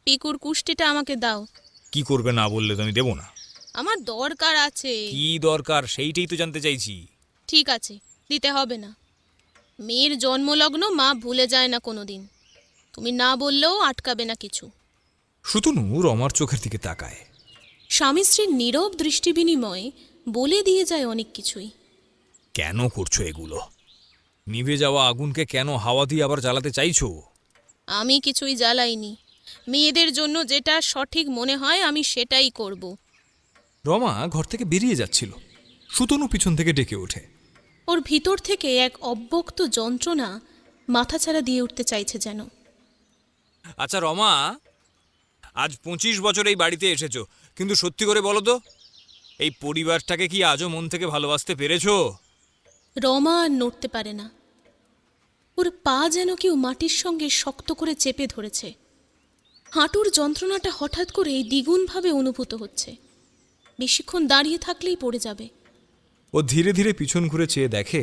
পিকুর কুষ্টিটা আমাকে দাও। কি করবে না বললে তো আমি দেবো না। আমার দরকার আছে। কি দরকার সেইটাই তো জানতে চাইছি। ঠিক আছে, দিতে হবে না। মেয়ের জন্মলগ্ন মা ভুলে যায় না কোনোদিন। তুমি না বললেও আটকাবে না কিছু। সুতনু রমার চোখের দিকে তাকায়। স্বামী স্ত্রীর নীরব দৃষ্টি বিনিময় বলে দিয়ে যায় অনেক কিছুই। কেন করছো এগুলো? নিভে যাওয়া আগুনকে কেন হাওয়া দিয়ে আবার জ্বালাতে চাইছো? আমি কিছুই জ্বালাইনি। মেয়েদের জন্য যেটা সঠিক মনে হয় আমি সেটাই করব। রমা ঘর থেকে বেরিয়ে যাচ্ছিল, সুতনু পিছন থেকে ডেকে ওঠে। ওর ভিতর থেকে এক অব্যক্ত যন্ত্রণা মাথাছাড়া দিয়ে উঠতে চাইছে যেন। আচ্ছা রমা, আজ 25 বছর এই বাড়িতে এসেছো, কিন্তু সত্যি করে বলো তো, এই পরিবারটাকে কি আজও মন থেকে ভালোবাসতে পেরেছো? রমা আর নড়তে পারে না। ওর পা যেন কেউ মাটির সঙ্গে শক্ত করে চেপে ধরেছে। হাঁটুর যন্ত্রণাটা হঠাৎ করেই দ্বিগুণভাবে অনুভূত হচ্ছে। বেশিক্ষণ দাঁড়িয়ে থাকলেই পড়ে যাবে। ও ধীরে ধীরে পিছন ঘুরে চেয়ে দেখে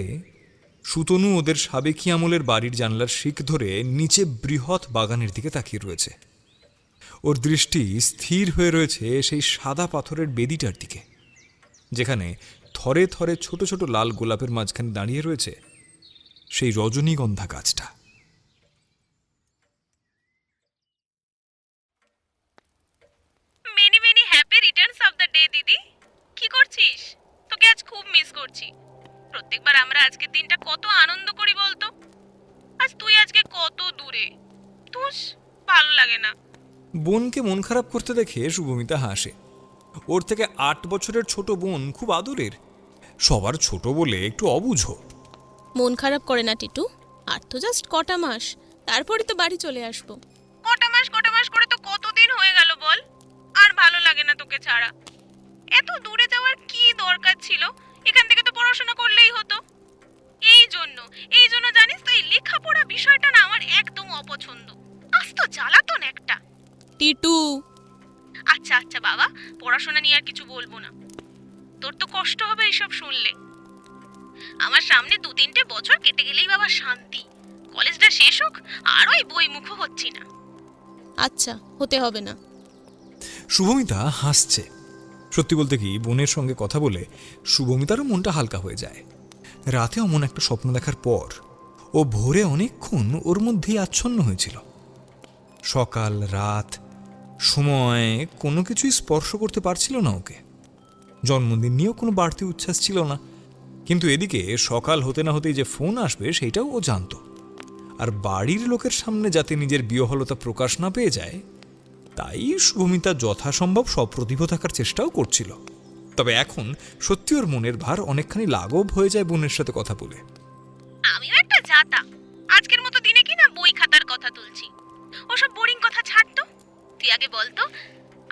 সুতনু ওদের সাবেকি আমলের বাড়ির জানলার শিক ধরে নিচে বৃহৎ বাগানের দিকে তাকিয়ে রয়েছে। ওর দৃষ্টি স্থির হয়ে রয়েছে সেই সাদা পাথরের বেদিটার দিকে, যেখানে থরে থরে ছোট ছোট লাল গোলাপের মাঝখানে দাঁড়িয়ে রয়েছে সেই রজনীগন্ধা গাছটা। Many many happy Returns of the day দিদি। কি করছিস? তোকে আজ খুব মিস করছি। প্রত্যেকবার আমরা আজকের দিনটা কত আনন্দ করি বলতো। আজ তুই আজকে কত দূরে। তুস ভালো লাগে না। বোনকে মন খারাপ করতে দেখে শুভমিতা হাসে। ওর থেকে 8 বছরের ছোট বোন খুব আদরের, সবার ছোট বলে একটু অবুঝো। মন খারাপ করে না টিটু, আর তো জাস্ট কটা মাস, তারপরে তো বাড়ি চলে আসবো। কটা মাস করে তো কতদিন হয়ে গেল বল। আর ভালো লাগে না তোকে ছাড়া। এত দূরে যাওয়ার কি দরকার ছিল? এখান থেকে তো পড়াশোনা করলেই হতো। এই জন্য জানিস তো, এই লেখাপড়া বিষয়টা না আমার একদম অপছন্দ। আজ তো জ্বালাতন একটা। টিটু আচ্ছা বাবা, পড়াশোনা নিয়ে আর কিছু বলবো না। তোর তো কষ্ট হবে এসব শুনলে। আমার সামনে 2-3টে বছর কেটে গেলেই বাবা শান্তি। কলেজটা শেষ হোক, আর ওই বইমুখো হচ্ছি না। আচ্ছা, হতে হবে না। শুভমিতা হাসছে। সত্যি বলতে কি, বোনের সঙ্গে কথা বলে শুভমিতারও মনটা হালকা হয়ে যায়। রাতে অমন একটা স্বপ্ন দেখার পর ও ভোরে অনেকক্ষণ ওর মধ্যেই আচ্ছন্ন হয়েছিল। সকাল রাত সময় কোনো কিছুই স্পর্শ করতে পারছিল না ওকে। জন্মদিন নিয়েও কোনো বাড়তি উচ্ছ্বাস ছিল না, কিন্তু এদিকে সকাল হতে না হতেই যে ফোন আসবে সেইটাও ও জানত। আর বাড়ির লোকের সামনে যাতে নিজের বিহ্বলতা প্রকাশ না পেয়ে যায়, তাই শুভমিতা যথাসম্ভব সপ্রতিভ থাকার চেষ্টাও করছিল। তবে এখন সত্যি ওর মনের ভার অনেকখানি লাঘব হয়ে যায় বোনের সাথে কথা বলে। আমিও একটা জাতা। আজকের মতো দিনে কি না বই খাতার কথা তুলছি। ওসব বোরিং কথা ছাড় তো। তুই আগে বল তো,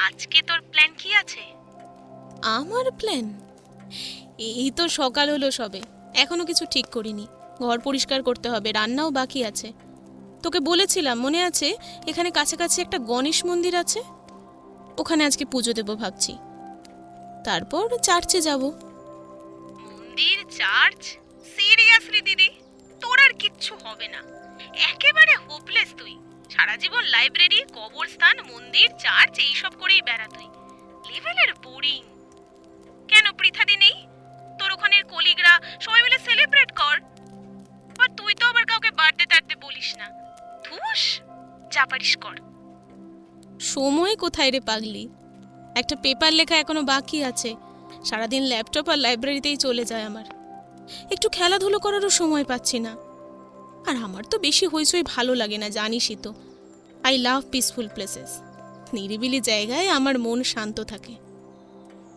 আজকে তোর প্ল্যান কি আছে? আমার প্ল্যান? এই তো সকাল হলো সবে, এখনো কিছু ঠিক করিনি। ঘর পরিষ্কার করতে হবে, রান্নাও বাকি আছে। তোকে বলেছিলাম মনে আছে, এখানে কাছাকাছি একটা গণেশ মন্দির আছে, ওখানে আজকে পুজো দেব ভাবছি। তারপর চার্চে যাব। মন্দির, চার্চ? সিরিয়াসলি দিদি, তোর আর কিচ্ছু হবে না। একেবারে হোপলেস তুই। সারা জীবন লাইব্রেরি, কবরস্থান, মন্দির, চার্চ এইসব করেই বেড়া তুই। লেভেলের বোরিং। কেন পৃথাদি নেই? তোর ওখানের কলিগরা সবাই মিলে সেলিব্রেট কর। আর তুই তো আবার কাউকে বার্থডে টার্থডে বলিস না। ধুস, যা পারিস কর। সময় কোথায় রে পাগলি? একটা পেপার লেখা এখনো বাকি আছে। সারাদিন ল্যাপটপ আর লাইব্রেরিতেই চলে যায় আমার। একটু খেলাধুলো করারও সময় পাচ্ছি না। আর আমার তো বেশি হইচই ভালো লাগে না, জানিসই তো। I love peaceful places. নিরিবিলি জায়গায় আমার মন শান্ত থাকে।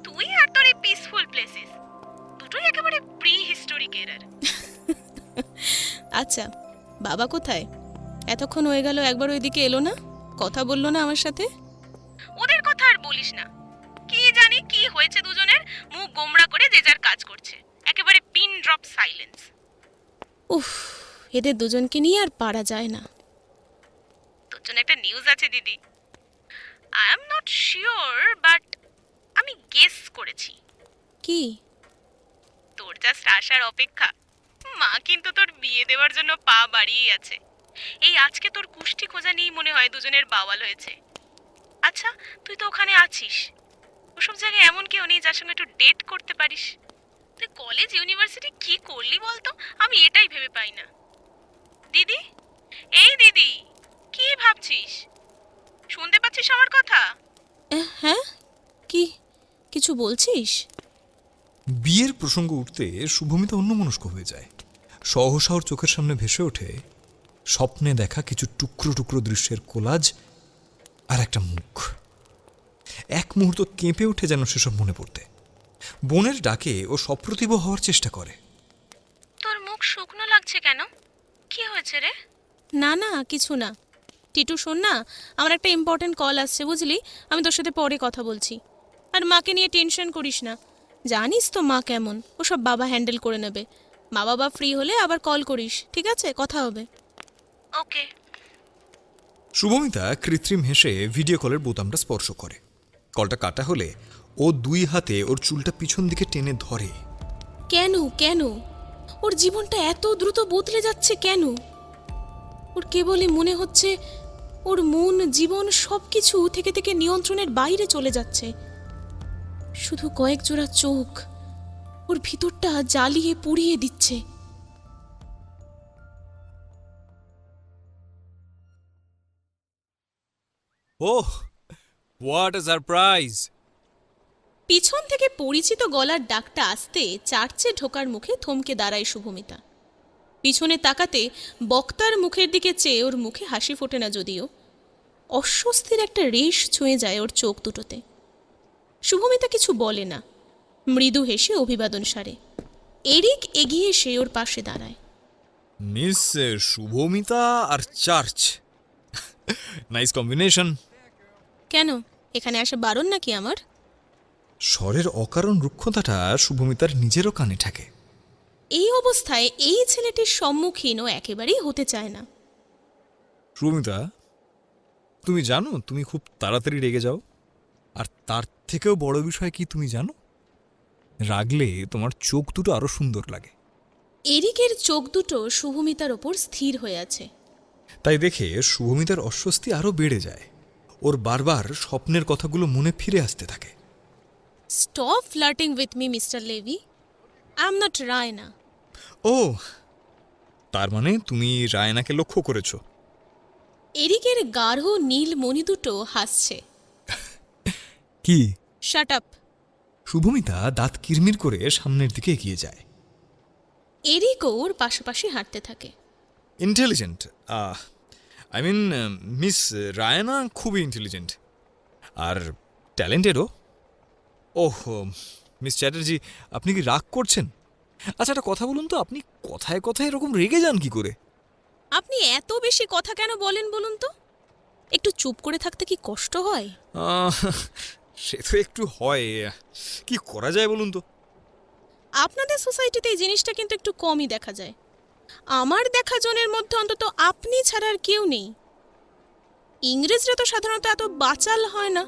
তুই আর তোর এই পিসফুল প্লেসেস দুটোই একেবারে প্রি হিস্টোরিক এরার। আচ্ছা, বাবা কোথায়? এতক্ষণ হয়ে গেল, একবার ওইদিকে এলো না, কথা বললো না আমার সাথে। ওদের কথা আর বলিস না। কি জানি কি হয়েছে দুজনের, মুখ গোমড়া করে যে যার কাজ করছে। একেবারে পিন ড্রপ সাইলেন্স। উফ, এদের দুজনকে নিয়ে আর পারা যায় না। তোর জন্য একটা নিউজ আছে দিদি। I am not sure, but আমি গেস করেছি। কি? তোর জাস্ট আসার অপেক্ষা। মা কিন্তু তোর বিয়ে দেওয়ার জন্য পা বাড়িয়েই আছে। এই আজকে তোর কুষ্টি খোঁজা নিয়েই মনে হয় দুজনের বাওয়াল হয়েছে। আচ্ছা, তুই তো ওখানে আছিস। ওসব জায়গায় এমন কেউ নেই যার সঙ্গে একটু ডেট করতে পারিস? তুই কলেজ ইউনিভার্সিটি কি করলি বলতো? আমি এটাই ভেবে পাই না। দিদি, এই দিদি, কি ভাবছিস? শুনতে পাচ্ছিস আমার কথা? হ্যাঁ, কি কিছু বলছিস? বিয়ের প্রসঙ্গ উঠতে শুভমিতা অন্যমনস্ক হয়ে যায়। সহসা ওর চোখের সামনে ভেসে ওঠে স্বপ্নে দেখা কিছু টুকরো টুকরো দৃশ্যের কোলাজ আর একটা মুখ। এক মুহূর্ত কেঁপে ওঠে যেন সেসব মনে পড়তে। বোনের ডাকে ও সপ্রতিভ হওয়ার চেষ্টা করে। তোর মুখ শুকনো লাগছে কেন? কি হয়েছে রে? না না, কিছু না। টিটু শোন না, আমার একটা ইম্পর্টেন্ট কল আসছে বুঝলি, আমি তোর সাথে পরে কথা বলছি। আর মাকে নিয়ে টেনশন করিস না, জানিস তো মা কেমন, ওসব বাবা হ্যান্ডেল করে নেবে। মা বাবা ফ্রি হলে আবার কল করিস, ঠিক আছে? কথা হবে। ওকে। শুভমিতা কৃত্রিম হেসে ভিডিও কলের বোতামটা স্পর্শ করে। কলটা কাটা হলে ও দুই হাতে ওর চুলটা পিছন দিকে টেনে ধরে। কেন কেন ওর জীবনটা এত দ্রুত বদলে যাচ্ছে কেন? ওর কেবলই মনে হচ্ছে ওর মন, জীবন সবকিছু থেকে থেকে নিয়ন্ত্রণের বাইরে চলে যাচ্ছে। শুধু কয়েক জোড়া চোখ ওর ভিতরটা জ্বালিয়ে পুড়িয়ে দিচ্ছে। ওহ, হোয়াট আ সারপ্রাইজ! পিছন থেকে পরিচিত গলার ডাকটা আসতে চার্চে ঢোকার মুখে থমকে দাঁড়ায় শুভমিতা। পিছনে তাকাতে বক্তার মুখের দিকে চেয়ে ওর মুখে হাসি ফোটে না, যদিও অস্বস্তির একটা রেশ ছুঁয়ে যায় ওর চোখ দুটোতে। শুভমিতা কিছু বলে না, মৃদু হেসে অভিবাদন সারে। এরিক এগিয়ে এসে ওর পাশে দাঁড়ায়। মিস শুভমিতা আর চার্চ, নাইস কম্বিনেশন। কেন, এখানে আসা বারণ নাকি আমার? স্বরের অকারণ রুক্ষতাটা শুভমিতার নিজেরও কানে ঠেকে। এই অবস্থায় এই ছেলেটির সম্মুখীন ও একেবারেই হতে চায় না। শুভমিতা, তুমি জানো তুমি খুব তাড়াতাড়ি রেগে যাও, আর তার থেকেও বড় বিষয় কি তুমি জানো? রাগলে তোমার চোখ দুটো আরো সুন্দর লাগে। এরিকের চোখ দুটো শুভমিতার ওপর স্থির হয়ে আছে। তাই দেখে শুভমিতার অস্বস্তি আরো বেড়ে যায়। ওর বারবার স্বপ্নের কথাগুলো মনে ফিরে আসতে থাকে। Stop flirting with me mister Levi, I am not Raina. ও, তার মানে তুমি রায়নাকে লক্ষ্য করেছো? এরিকের গাঢ় নীল মণি দুটো হাসছে। কি? Shut up. শুভমিতা দাঁত কিরমির করে সামনের দিকে এগিয়ে যায়। এরিক ওর পাশাপাশি হাঁটতে থাকে। Intelligent, I mean miss Raina খুবই ইন্টেলিজেন্ট আর ট্যালেন্টেডও। ওহ মিস চ্যাটার্জি, আপনি কি রাগ করছেন? আচ্ছা একটা কথা বলুন তো, আপনি কথায় কথায় এরকম রেগে যান কি করে? আপনি এত বেশি কথা কেন বলেন বলুন তো? একটু চুপ করে থাকতে কি কষ্ট হয়? সে তো একটু হয়, কি করা যায় বলুন তো? আপনাদের সোসাইটিতে এই জিনিসটা কিন্তু একটু কমই দেখা যায়। আমার দেখা জনের মধ্যে অন্তত আপনি ছাড়া আর কেউ নেই। ইংরেজরা তো সাধারণত এত বাচাল হয় না।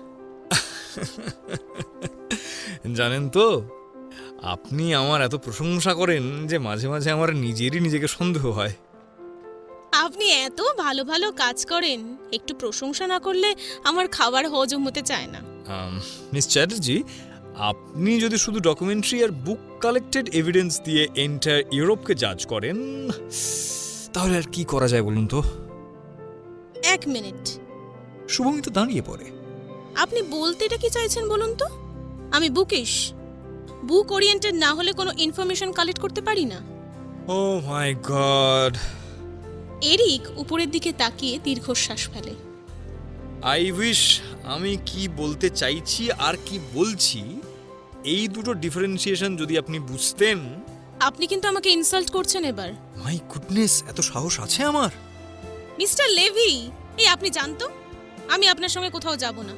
জানেন তো, আপনি আমার এত প্রশংসা করেন যে মাঝে মাঝে আমার নিজেরই নিজেকে সন্দেহ হয়। আপনি এত ভালো ভালো কাজ করেন, একটু প্রশংসা না করলে আমার খাবার হজম হতে চায় না। মিস চ্যাটার্জি, আপনি যদি শুধু ডকুমেন্টারি আর বুক কালেক্টেড এভিডেন্স দিয়ে এন্টায়ার ইউরোপকে জাজ করেন, তাহলে আর কি করা যায় বলুন তো? এক মিনিট। শুভমিতা দাঁড়িয়ে পড়ে। আপনি বলতে এটা কি চাইছেন বলুন তো? আমি বুকিশ, বুক ওরিয়েন্টেড না হলে কোনো ইনফরমেশন কালেক্ট করতে পারি না। ও মাই গড! এরিক উপরের দিকে তাকিয়ে দীর্ঘশ্বাস ফেলে। আই উইশ আমি কি বলতে চাইছি আর কি বলছি এই দুটো ডিফারেন্সিয়েশন যদি আপনি বুঝতেন। আপনি কিন্তু আমাকে ইনসাল্ট করছেন এবার। মাই গুডনেস, এত সাহস আছে আমার! মিস্টার লেভি, এই আপনি জানতো আমি আপনার সঙ্গে কোথাও যাব না।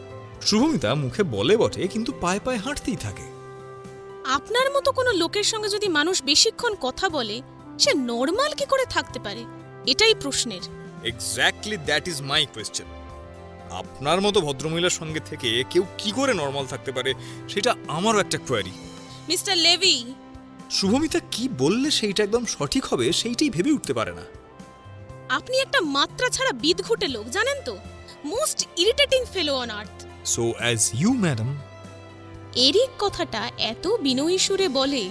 শুভমিতা মুখে বলে বটে, কিন্তু পায়ে পায়ে হাঁটতেই থাকে। আপনার মতো কোনো লোকের সঙ্গে যদি মানুষ বেশিক্ষণ কথা বলে, সে নর্মাল কি করে থাকতে পারে? এটাই প্রশ্নের। Exactly that is my question. আপনার মতো ভদ্রমহিলার সঙ্গে থেকে কেউ কি করে নর্মাল থাকতে পারে, সেটা আমারও একটা কোয়ারি। মিস্টার লেভি, শুভমিতা কি বললে সেইটা একদম সঠিক হবে সেইটাই ভেবে উঠতে পারে না। আপনি একটা মাত্রা ছাড়া বিদঘুটে লোক, জানেন তো? Most irritating fellow on earth. So as you madam. Eric কথাটা এত বিনয়ী সুরে বলে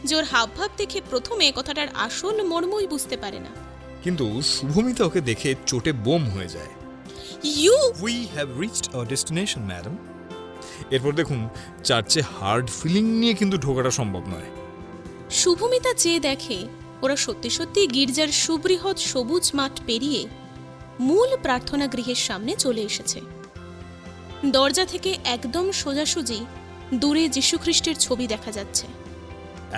যে ওর হাবভাব দেখে প্রথমে কথাটার আসল মর্মই বুঝতে পারে না। কিন্তু শুভমিতা ওকে দেখে চোটে বোম হয়ে যায়। You We have reached our destination, madam. এরপর দেখুন, চার্চে হার্ড ফিলিং নিয়ে কিন্তু ঢোকাটা সম্ভব নয়। শুভমিতা চেয়ে দেখে ওরা সত্যি সত্যি গির্জার সুবৃহৎ সবুজ মাঠ পেরিয়ে মূল প্রার্থনা গৃহের সামনে চলে এসেছে। দরজা থেকে একদম সোজাসুজি দূরে যীশুখ্রিস্টের ছবি দেখা যাচ্ছে।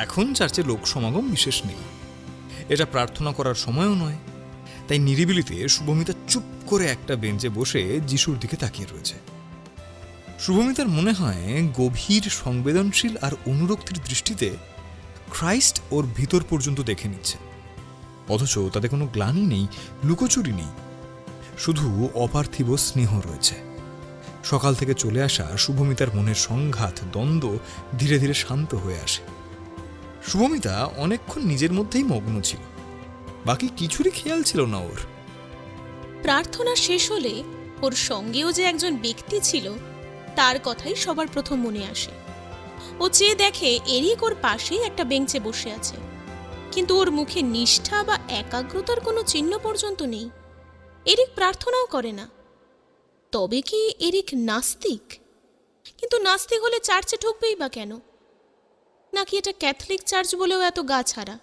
এখন চার্চে লোক সমাগম বিশেষ নেই, এটা প্রার্থনা করার সময়ও নয়, তাই নিরিবিলিতে শুভমিতা চুপ করে একটা বেঞ্চে বসে যিশুর দিকে তাকিয়ে রয়েছে। শুভমিতার মনে হয় গভীর সংবেদনশীল আর অনুরক্তির দৃষ্টিতে খ্রাইস্ট ওর ভিতর পর্যন্ত দেখে নিচ্ছে, অথচ তাতে কোনো গ্লানি নেই, লুকোচুরি নেই, শুধু অপার্থিব স্নেহ রয়েছে। সকাল থেকে চলে আসা শুভমিতার মনের সংঘাত, দ্বন্দ্ব ধীরে ধীরে শান্ত হয়ে আসে। শুভমিতা অনেকক্ষণ নিজের মধ্যেই মগ্ন ছিল, বাকি কিছুরই খেয়াল ছিল না ওর। প্রার্থনা শেষ হলে ওর সঙ্গেও যে একজন ব্যক্তি ছিল তার কথাই সবার প্রথম মনে আসে। ও চেয়ে দেখে এরিক ওর পাশেই একটা বেঞ্চে বসে আছে, কিন্তু ওর মুখে নিষ্ঠা বা একাগ্রতার কোনো চিহ্ন পর্যন্ত নেই। এরিক প্রার্থনাও করে না। তবে কি এরিক নাস্তিক? কিন্তু নাস্তিক হলে চার্চে ঢুকবেই বা কেন? নাকি এটা ক্যাথলিক চার্চ বলেও এত গা ছাড়া?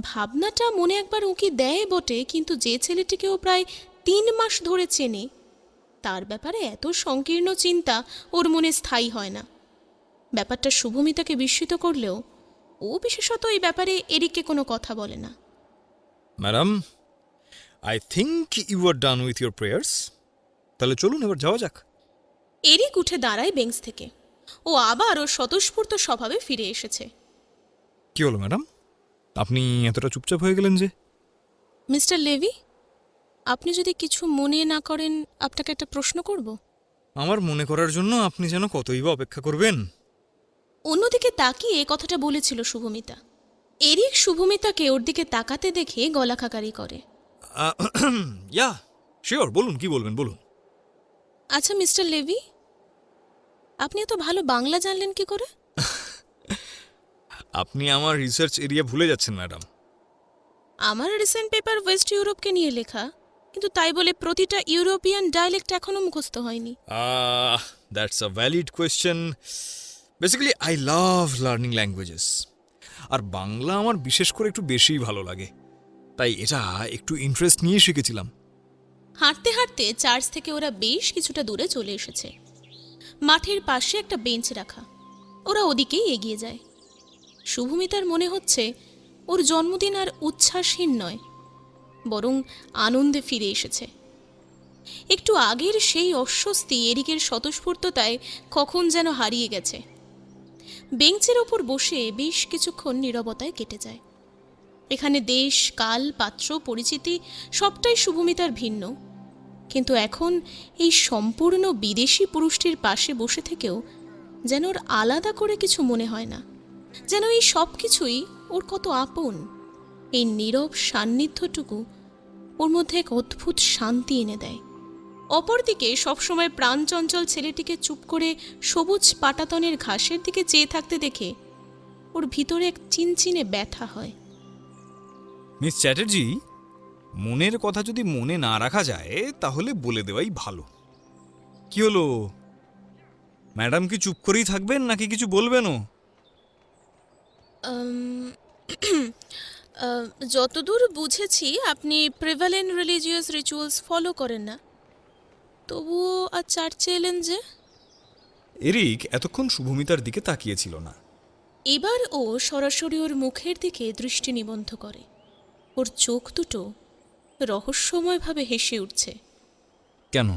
ভাবনাটা মনে একবার উঁকি দেয় বটে, কিন্তু যে ছেলেটিকে ও প্রায় 3 মাস ধরে চেনে তার ব্যাপারে এত সংকীর্ণ চিন্তা ওর মনে স্থায়ী হয় না। ব্যাপারটা শুভমিতাকে বিস্মিত করলেও ও বিশেষত এই ব্যাপারে এরিককে কোনো কথা বলে না। Madam, I think you are done with your prayers. তাহলে চলুন এবার যাওয়া যাক। এরিক উঠে দাঁড়ায় বেঞ্চ থেকে। ও আবার ওর স্বতঃস্ফূর্ত স্বভাবে ফিরে এসেছে। কি হলো ম্যাডাম, আপনি এতটা চুপচাপ হয়ে গেলেন যে? মিস্টার লেভি, আপনি যদি কিছু মনে না করেন আপনাকে একটা প্রশ্ন করব। আমার মনে করার জন্য আপনি যেন কতই বা অপেক্ষা করবেন। অন্যদিকে তাকিয়ে কথাটা বলেছিল শুভমিতা। এরিক শুভমিতাকে ওর দিকে তাকাতে দেখে গলা খাকারি করে। ইয়া শিওর, বলুন কি বলবেন বলুন। আচ্ছা মিস্টার লেভি, আপনি এত ভালো বাংলা জানলেন কি করে? আপনি আমার রিসার্চ এরিয়া ভুলে যাচ্ছেন ম্যাডাম। আমার রিসেন্ট পেপার ওয়েস্ট ইউরোপকে নিয়ে লেখা, কিন্তু তাই বলে প্রতিটা ইউরোপিয়ান ডায়ালেক্ট এখনো মুখস্থ হয়নি। That's a valid question. Basically I love learning languages, আর বাংলা আমার বিশেষ করে একটু বেশিই ভালো লাগে, তাই এটা একটু ইন্টারেস্ট নিয়ে শিখেছিলাম। হাঁটতে হাঁটতে চার্চ থেকে ওরা বেশ কিছুটা দূরে চলে এসেছে। মাঠের পাশে একটা বেঞ্চ রাখা, ওরা ওদিকেই এগিয়ে যায়। শুভমিতার মনে হচ্ছে ওর জন্মদিন আর উচ্ছ্বাসহীন নয়, বরং আনন্দে ফিরে এসেছে। একটু আগের সেই অস্বস্তি এরিকের স্বতঃস্ফূর্ততায় কখন যেন হারিয়ে গেছে। বেঞ্চের ওপর বসে বেশ কিছুক্ষণ নীরবতায় কেটে যায়। এখানে দেশ, কাল, পাত্র, পরিচিতি সবটাই শুভমিতার ভিন্ন, কিন্তু এখন এই সম্পূর্ণ বিদেশি পুরুষটির পাশে বসে থেকেও যেন ওর আলাদা করে কিছু মনে হয় না, যেন এই সব কিছুই ওর কত আপন। এই নীরব সান্নিধ্যটুকু ওর মধ্যে এক অদ্ভুত শান্তি এনে দেয়। অপরদিকে সবসময় প্রাণচঞ্চল ছেলেটিকে চুপ করে সবুজ পাটাতনের ঘাসের দিকে চেয়ে থাকতে দেখে ওর ভিতরে এক চিনচিনে ব্যথা হয়। মিস চ্যাটার্জি, মনের কথা যদি মনে না রাখা যায় তাহলে বলে দেওয়াই ভালো। কি হলো ম্যাডাম, কি চুপ করেই থাকবেন নাকি কিছু বলবেনও? যতদূর বুঝেছি আপনি প্রিভ্যালেন্ট রিলিজিয়াস রিচুয়ালস ফলো করেন না, তবুও আজ চার্চে এলেন যে? এরিক এতক্ষণ শুভমিতার দিকে তাকিয়েছিল না। এবার ও সরাসরি ওর মুখের দিকে দৃষ্টি নিবদ্ধ করে। ওর চোখ দুটো রহস্যময়ভাবে হেসে উঠছে। কেন,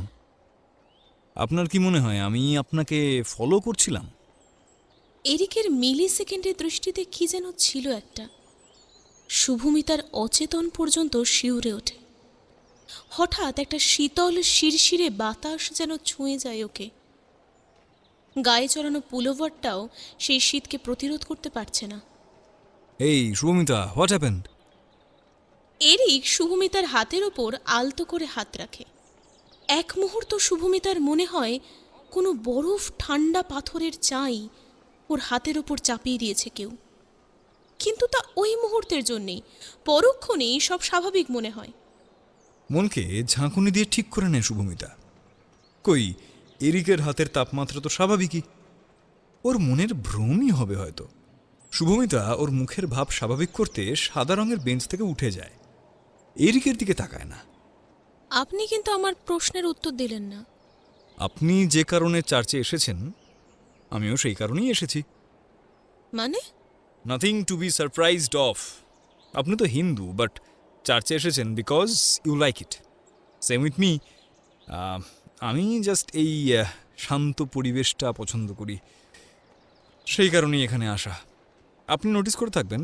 আপনার কি মনে হয় আমি আপনাকে ফলো করছিলাম? এরিকের মিলি সেকেন্ডের দৃষ্টিতে কি যেন ছিল একটা, শুভমিতার অচেতন পর্যন্ত শিউরে ওঠে। হঠাৎ একটা শীতল শিরশিরে বাতাস যেন ছুঁয়ে যায় ওকে। গায়ে চড়ানো পুলোভারটাও সেই শীতকে প্রতিরোধ করতে পারছে না। এই শুভমিতা, হোয়াট হ্যাপেন্ড? এরিক শুভমিতার হাতের ওপর আলতো করে হাত রাখে। এক মুহূর্ত শুভমিতার মনে হয় কোনো বরফ ঠান্ডা পাথরের চাই ওর হাতের ওপর চাপিয়ে দিয়েছে কেউ, কিন্তু তা ওই মুহূর্তের জন্যেই। পরক্ষণেই সব স্বাভাবিক মনে হয়। মনকে ঝাঁকুনি দিয়ে ঠিক করে নেয় শুভমিতা। কই, এরিকের হাতের তাপমাত্রা তো স্বাভাবিকই, ওর মনের ভ্রমই হবে হয়তো। শুভমিতা ওর মুখের ভাব স্বাভাবিক করতে সাদা রঙের বেঞ্চ থেকে উঠে যায়, এরিকের দিকে তাকায় না। আপনি কিন্তু আমার প্রশ্নের উত্তর দিলেন না। আপনি যে কারণে চার্চে এসেছেন আমিও সেই কারণেই এসেছি। মানে? Nothing to be surprised of. আপনি তো হিন্দু, বাট চার্চে এসেছেন because you like it. Same with me. আমি জাস্ট এই শান্ত পরিবেশটা পছন্দ করি, সেই কারণেই এখানে আসা। আপনি নোটিস করে থাকবেন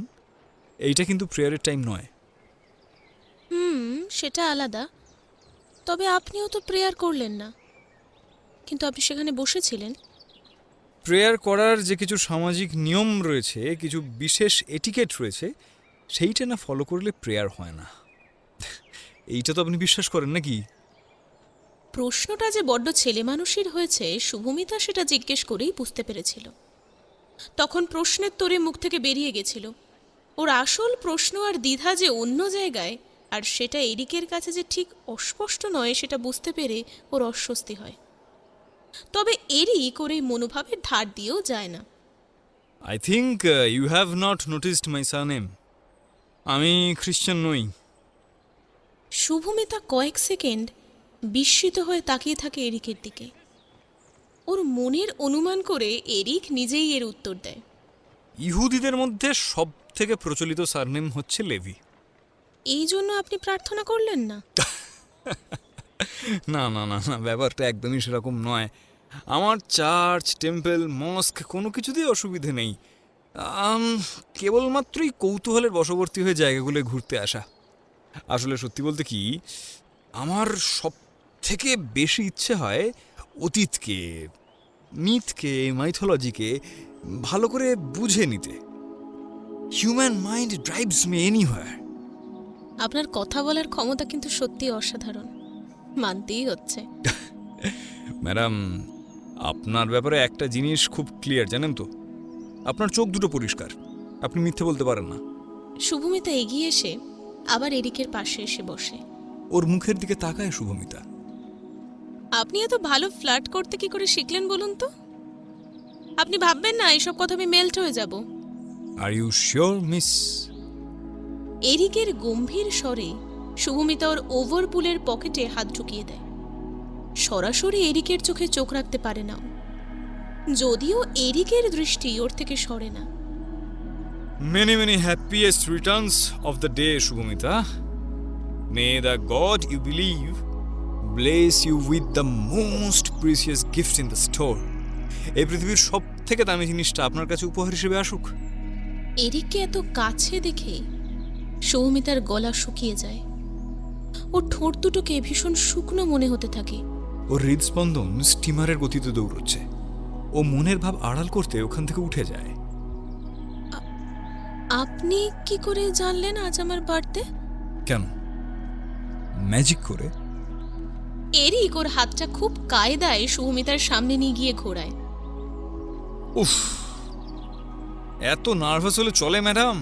এইটা কিন্তু প্রেয়ারের টাইম নয়। সেটা আলাদা। তবে আপনিও তো প্রেয়ার করলেন না, কিন্তু আপনি সেখানে বসেছিলেন। প্রেয়ার করার যে কিছু সামাজিক নিয়ম রয়েছে, কিছু বিশেষ এটিকেট রয়েছে, সেইটা না ফলো করলে প্রেয়ার হয় না। এইটা তো আপনি বিশ্বাস করেন নাকি? প্রশ্নটা যে বড্ড ছেলে মানুষের হয়েছে শুভমিতা সেটা জিজ্ঞেস করেই বুঝতে পেরেছিল। তখন প্রশ্নের তোরে মুখ থেকে বেরিয়ে গেছিল। ওর আসল প্রশ্ন আর দ্বিধা যে অন্য জায়গায়, আর সেটা এরিকের কাছে যে ঠিক অস্পষ্ট নয় সেটা বুঝতে পেরে ওর অস্বস্তি হয়। তবে এরিক ওর এই মনোভাবের ধার দিয়েও যায় না। I think you have not noticed my surname. আমি খ্রিশ্চান নই। শুভমিতা কয়েক সেকেন্ড বিস্মিত হয়ে তাকিয়ে থাকে এরিকের দিকে। ওর মনের অনুমান করে এরিক নিজেই এর উত্তর দেয়। ইহুদিদের মধ্যে সব থেকে প্রচলিত সারনেম হচ্ছে লেভি। এই জন্য আপনি প্রার্থনা করলেন না? না না না না, ব্যাপারটা একদমই সেরকম নয়। আমার চার্চ, টেম্পল, মস্ক কোনো কিছুতেই অসুবিধে নেই। কেবলমাত্রই কৌতূহলের বশবর্তী হয়ে জায়গাগুলো ঘুরতে আসা। আসলে সত্যি বলতে কি, আমার সব থেকে বেশি ইচ্ছে হয় অতীতকে, মিথকে, মাইথোলজিকে ভালো করে বুঝে নিতে। Human mind drives me anywhere. আপনার কথা বলার ক্ষমতা কিন্তু সত্যি অসাধারণ, মানতেই হচ্ছে। ম্যাডাম, আপনার ব্যাপারে একটা জিনিস খুব ক্লিয়ার, জানেন তো? আপনার চোখ দুটো পরিষ্কার, আপনি মিথ্যে বলতে পারেন না। শুভমিতা এগিয়ে এসে আবার এরিকের পাশে এসে বসে। ওর মুখের দিকে তাকায় শুভমিতা। আপনি এত ভালো ফ্লার্ট করতে কি করে শিখলেন বলুন তো? আপনি ভাববেন না এইসব কথা আমি মেল্ট হয়ে যাব। Are you sure miss? এরিকের গম্ভীর স্বরে শুভমিতা ওর ওভারপুলের পকেটে হাত ঢুকিয়ে দেয়। সরাসরি এরিকের চোখে চোখ রাখতে পারে না ও। যদিও এরিকের দৃষ্টি ওর থেকে সরে না। Many many happiest returns of the day Shubhamita. May the God you believe bless you with the most precious gift in the store. এই পৃথিবীর সব থেকে দামি জিনিসটা আপনার কাছে উপহার হিসেবে আসুক। এরিককে এত কাছে দেখে সৌমিতার গলা শুকিয়ে যায়। ওর ঠোঁট দুটোকে ভীষণ শুকনো মনে হতে থাকে। ওর হৃদস্পন্দন স্টিমারের গতিতে দৌড়চ্ছে। ও মনের ভাব আড়াল করতে ওখান থেকে উঠে যায়। আপনি কি করে জানলেন আজ আমার বার্থডে? কেন? ম্যাজিক করে? এরিক ওর হাতটা খুব কায়দায় সৌমিতার সামনে নিয়ে গিয়ে ঘোরায়। উফ, এত নার্ভাস হলে চলে ম্যাডাম?